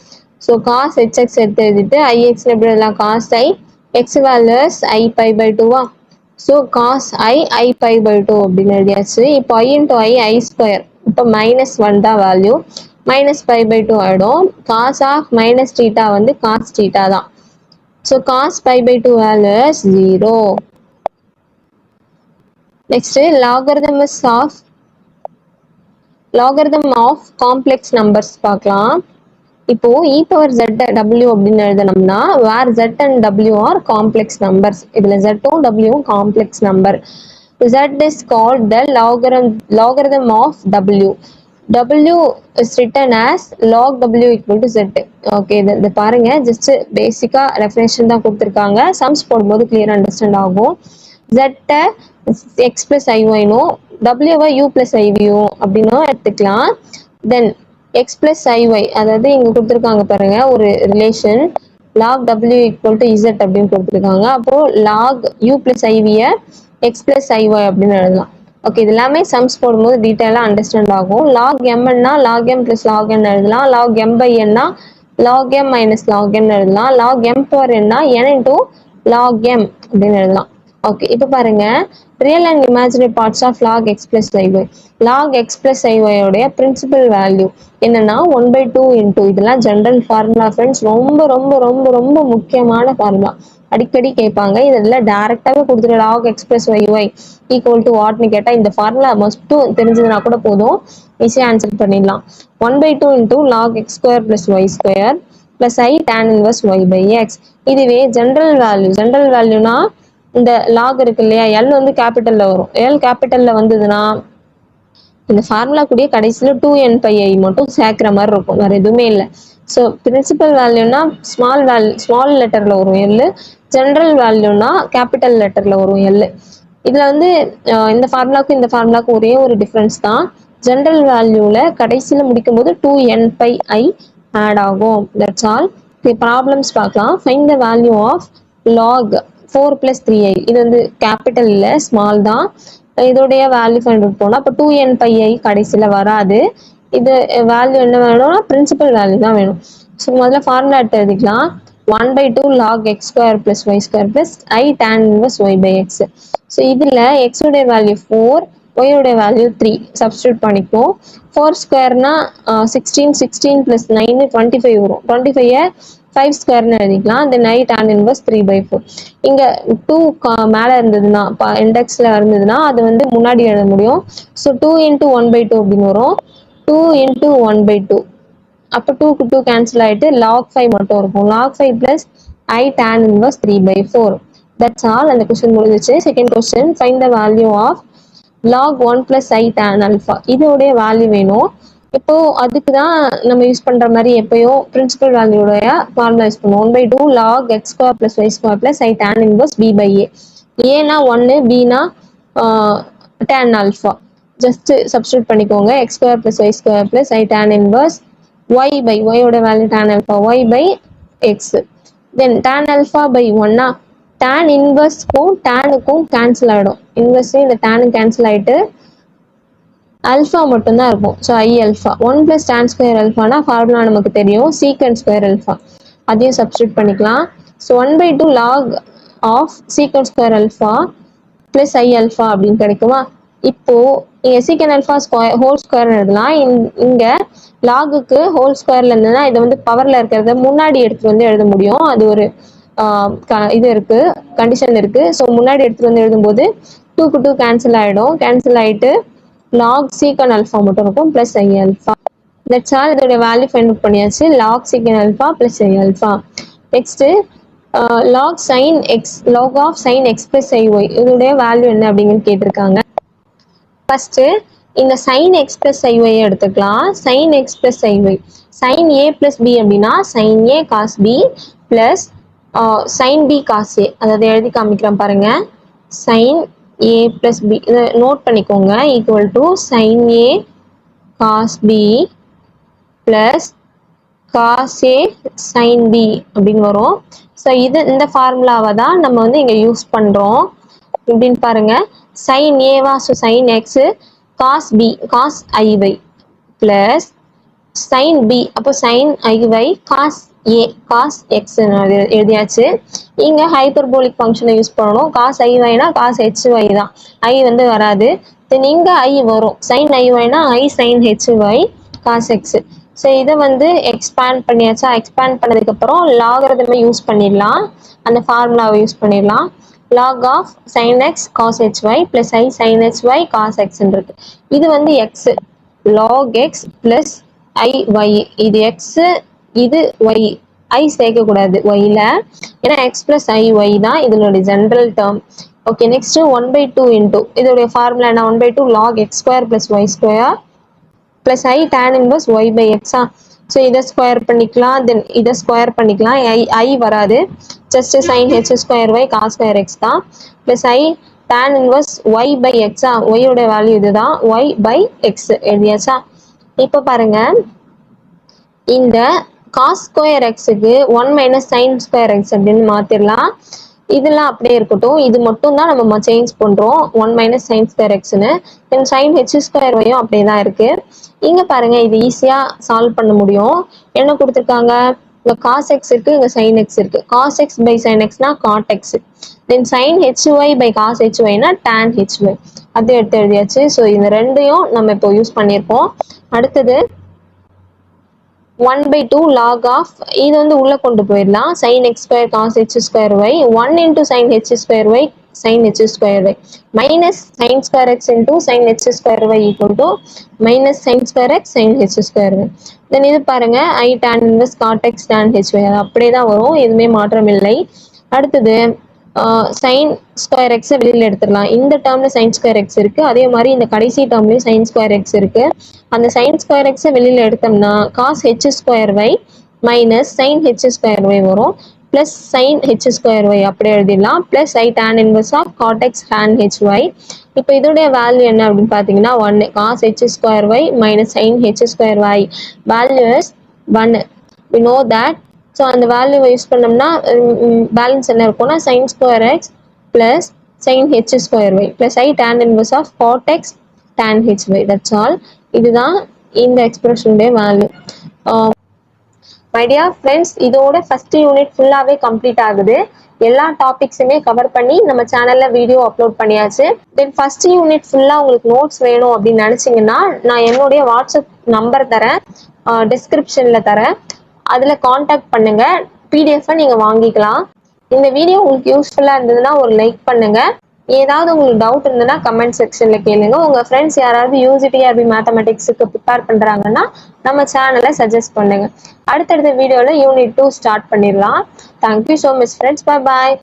A: ஸோ cos hx எடுத்து எழுதிட்டு ix எப்படி எழுதலாம், cos i x values I pi by 2வா. So cos I pi by 2 அப்படின்னு எழுதியாச்சு. இப்போ i into I ஸ்கொயர். இப்போ -1 தான் வேல்யூ, -pi by 2 ஆகிடும். cos ஆஃப் மைனஸ் தீட்டா வந்து cos தீட்டா தான். So cos pi by 2 values 0. Next logarithm of complex numbers பார்க்கலாம். இப்போ e power z w அப்படின்னு எழுதணும்னா where z and w are complex numbers. இதுல z um w um complex number. z is called the logarithm of w. w is written as log w equal to z. Okay, இது பாருங்க, ஜஸ்ட் பேசிக்கா ரெஃபரன்ஷன் தான் கொடுத்துருக்காங்க. சம்ஸ் போடும்போது கிளியர் அண்டர்ஸ்டாண்ட் ஆகும். z x plus iy னோ w u plus iv அப்படின்னும் எடுத்துக்கலாம். தென் x plus iy அதாவது இங்க கொடுத்துருக்காங்க பாருங்க ஒரு relation log w equal to z அப்படின்னு கொடுத்துருக்காங்க. அப்போ log u plus iv x plus iy அப்படின்னு எழுதலாம். ஓகே, இது எல்லாமே சம்ஸ் போடும்போது டீட்டெயிலாக அண்டர்ஸ்டாண்ட் ஆகும். log m ன்னா log m plus log n எழுதலாம். log m by n னா log m minus log n எழுதலாம். log m power n னா n into log m அப்படின்னு எழுதலாம். ஓகே, இப்போ பாருங்க real and imaginary parts of log x plus iy. log x plus iy உடைய பிரின்சிபல் வேல்யூ என்னன்னா 1/2 into இதெல்லாம் ஜென்ரல் ஃபார்முலா ஃப்ரெண்ட்ஸ். ரொம்ப ரொம்ப ரொம்ப ரொம்ப முக்கியமான ஃபார்முலா, அடிக்கடி கேட்பாங்க. இதெல்லாம் டைரக்டாவே கொடுத்துட்டு log x plus y equal to வாட்னு கேட்டால் இந்த ஃபார்முலா மஸ்ட்டும் தெரிஞ்சதுன்னா கூட போதும், ஈஸியாக ஆன்சர் பண்ணிடலாம். 1/2 into log x square plus y square plus I tan inverse y by x. இதுவே ஜென்ரல் வேல்யூனா இந்த லாக் இருக்கு இல்லையா, எல் வந்து கேபிட்டல்ல வரும். எல் கேபிட்டல்ல வந்ததுன்னா இந்த ஃபார்முலா கூடிய கடைசியில் 2n pi i மட்டும் சேர்க்கிற மாதிரி இருக்கும், வேற எதுவுமே இல்லை. ஸோ பிரின்சிபல் வேல்யூனா ஸ்மால் லெட்டர்ல வரும் எல், ஜென்ரல் வேல்யூனா கேபிட்டல் லெட்டர்ல வரும் எல். இதுல வந்து இந்த ஃபார்முலாக்கும் ஒரே ஒரு டிஃபரன்ஸ் தான், ஜென்ரல் வேல்யூல கடைசியில் முடிக்கும் போது 2n pi i ஆட் ஆகும். That's all. ப்ராப்ளம்ஸ் பார்க்கலாம். Find the value of log 4 plus 3i. இது வந்து கேபிட்டல் இல்லை, ஸ்மால் தான். இதோடைய வேல்யூ ஃபைண்ட் அவுட் போனால் அப்போ 2n pi i கடைசியில் வராது. இது வேல்யூ என்ன வேணும்னா பிரின்சிபல் வேல்யூ தான் வேணும். ஸோ முதல்ல ஃபார்முலா எடுத்து எழுதிக்கலாம். 1/2 log x square plus y square plus I tan inverse y by x. So இதில் x உடைய வேல்யூ 4, y உடைய வேல்யூ 3 சப்ஸ்டியூட் பண்ணிப்போம். 4 ஸ்கொயர்னா 16 plus 9 25 வரும். 25 5 ஸ்கொயர்னு எழுதிக்கலாம். தென் I tan inverse 3/4. இங்கே 2 மேலே இருந்ததுன்னா இண்டெக்ஸில் இருந்ததுன்னா அது வந்து முன்னாடி எழுத முடியும். ஸோ 2 into 1/2 அப்படின்னு வரும். 2 into 1/2 அப்போ 2க்கு 2 கேன்சல் ஆகிட்டு log 5 மட்டும் இருக்கும். log 5 plus I tan inverse 3/4. That's all. அந்த கொஸ்டின் முடிஞ்சிச்சு. Second question, find the value of log 1 plus I tan alpha இதோடைய வேல்யூ வேணும். இப்போ அதுக்கு தான் நம்ம யூஸ் பண்ற மாதிரி எப்பயோ பிரின்சிபல் வேல்யூடைய ஃபார்முலா யூஸ் பண்ணுவோம். 1/2 log x square plus y square plus I tan inverse b by a. ஏனா 1 bனா tan alpha ஜஸ்ட் சப்ஸ்டிட்யூட் பண்ணிக்கோங்க. x square plus y square plus I tan inverse y by y ஓட value tan alpha y by x. Then tan alpha by 1 tan inverse க்கும் tan க்கும் கேன்சல் ஆயிடும். இன்வெர்ஸ் இந்த tan கேன்சல் ஆயிட்டு alpha மட்டும் தான் இருக்கும். So I alpha 1 plus tan square alpha னா ஃபார்முலா நமக்கு தெரியும் secant square alpha. அதையும் சப்ஸ்டிட்யூட் பண்ணிக்கலாம். So 1/2 log of secant square alpha plus I alpha அப்படின்னு கிடைக்குமா? இப்போ இங்க secant alpha square whole square எழுதலாம். இங்க லாகுக்கு ஹோல் ஸ்கொயர்ல இருந்ததுன்னா இதை வந்து பவர்ல இருக்கிறத முன்னாடி எடுத்துட்டு வந்து எழுத முடியும். அது ஒரு இது இருக்கு, கண்டிஷன் இருக்கு. ஸோ முன்னாடி எடுத்துட்டு வந்து எழுதும்போது 2க்கு 2 கேன்சல் ஆயிடும். கேன்சல் ஆயிட்டு log secant alpha மட்டும் இருக்கும் plus I alpha. That's all. இதோட வேல்யூ ஃபைண்ட் அவுட் பண்ணியாச்சு. log secant alpha plus I alpha. Next log sin x log of sin x plus iy இதோட வேல்யூ என்ன அப்படின்னு கேட்டிருக்காங்க. ஃபர்ஸ்ட் இந்த sin x plus iy எடுத்துக்கலாம். sin x plus iy sin a plus b அப்படின்னா sin a cos b plus sin b cos a. அதாவது எழுதி காமிக்கிறேன் பாருங்க. sin a plus b இதை நோட் பண்ணிக்கோங்க. Equal to sin a cos b plus cos a sin b அப்படின்னு வரும். ஸோ இது இந்த ஃபார்முலாவை தான் நம்ம வந்து இங்கே யூஸ் பண்ணுறோம். இப்படின்னு பாருங்க. sin a so sin x cos b cos iy plus sin b அப்போ sin iy cos a cos x எழுதியாச்சு. இங்க ஹைப்பர்போலிக் ஃபங்க்ஷனை யூஸ் பண்ணணும். cos iy னா cos hy தான், i வந்து வராது. தென் இங்க i வரும். sin iy னா i sin hy cos x. So இதை வந்து எக்ஸ்பேண்ட் பண்ணியாச்சா? எக்ஸ்பேண்ட் பண்ணதுக்கு அப்புறம் லாகரிதமை யூஸ் பண்ணிடலாம். அந்த ஃபார்முலாவை யூஸ் பண்ணிடலாம். log of sin x cos hy plus I sin hy cos x இருக்கு. இது வந்து x log x plus I y. இது x இது y. I சேர்க்கக்கூடாது yல, ஏன்னா x plus I y தான் இதனுடைய general term. Okay, next 1/2 into இதோடைய ஃபார்முலா என்ன? 1/2 log x square plus y square plus I tan inverse y by x. So இதை ஸ்கொயர் பண்ணிக்கலாம். தென் இதை ஸ்கொயர் பண்ணிக்கலாம். I வராது, just sin h square y cos square x தான். plus I tan inverse y by x. y ஓட வேல்யூ இதுதான், y by x எழுதியாச்சா? இப்போ பாருங்க, இந்த cos square xக்கு 1 minus sin square x அப்படின்னு மாத்திரலாம். இதெல்லாம் அப்படியே இருக்கட்டும். இது மட்டும் தான் நம்ம சேஞ்ச் பண்றோம், 1 minus sin square xன்னு. தென் sin h square y அப்படியே தான் இருக்கு. இங்க பாருங்க, இது ஈஸியா சால்வ் பண்ண முடியும். என்ன கொடுத்துருக்காங்க? இங்க cos x இருக்கு, இங்க sin x இருக்கு. cos x by sin x னா cot x. Then sin hy by cos hy னா tan hy. அது எடுத்து எழுதியாச்சு. ஸோ இந்த ரெண்டையும் நம்ம இப்போ யூஸ் பண்ணியிருக்கோம். அடுத்தது 1/2 log of இது வந்து உள்ள கொண்டு போயிடலாம். sin x square cos h square y 1 into sin h square y sin h square y minus sin square x into sin h square y equal to minus sin square x sin h square y. then இது பாருங்க, I tan inverse cot x tan h y அப்படியே தான் வரும், எதுவுமே மாற்றம் இல்லை. அடுத்தது sin square x வெளியில எடுத்துடலாம். இந்த டேர்ம்ல sin square x இருக்கு, அதே மாதிரி இந்த கடைசி டேர்ம்லயும் sin square x இருக்கு. அந்த sin square x வெளியில எடுத்தோம்னா cos h square y minus sin h square y வரும், plus sin h square y அப்படியே எழுதிடலாம். plus I tan inverse of cot x tan h y. இப்போ இதோடைய வேல்யூ என்ன அப்படின்னு பார்த்தீங்கன்னா 1 cos h square y minus sin h square y value is 1. we know that. So அந்த வேல்யூவை யூஸ் பண்ணோம்னா பேலன்ஸ் என்ன இருக்கும்னா sin square x plus sin h square y plus I tan inverse of cot x tan h y. that's all. இதுதான் இந்த எக்ஸ்பிரஷனுடைய வேல்யூ. மை டியர் ஃப்ரெண்ட்ஸ், இதோட ஃபர்ஸ்ட் யூனிட் ஃபுல்லாகவே கம்ப்ளீட் ஆகுது. எல்லா டாபிக்ஸுமே கவர் பண்ணி நம்ம சேனல்ல வீடியோ அப்லோட் பண்ணியாச்சு. தென் ஃபர்ஸ்ட் யூனிட் ஃபுல்லா உங்களுக்கு நோட்ஸ் வேணும் அப்படின்னு நினைச்சீங்கன்னா நான் என்னுடைய வாட்ஸ்அப் நம்பர் தரேன், டிஸ்கிரிப்ஷன்ல தரேன், அதுல காண்டாக்ட் பண்ணுங்க. PDF நீங்க வாங்கிக்கலாம். இந்த வீடியோ உங்களுக்கு யூஸ்ஃபுல்லா இருந்ததுன்னா ஒரு லைக் பண்ணுங்க. ஏதாவது உங்களுக்கு டவுட் இருந்ததுன்னா கமெண்ட் செக்ஷன்ல கேளுங்க. உங்க ஃப்ரெண்ட்ஸ் யாராவது UGT அப்படி மேத்தமெட்டிக்ஸுக்கு ப்ரிப்பேர் பண்றாங்கன்னா நம்ம சேனலை சஜஸ்ட் பண்ணுங்க. அடுத்தடுத்த வீடியோல யூனிட் 2 ஸ்டார்ட் பண்ணிடலாம். Thank you so much friends. Bye bye.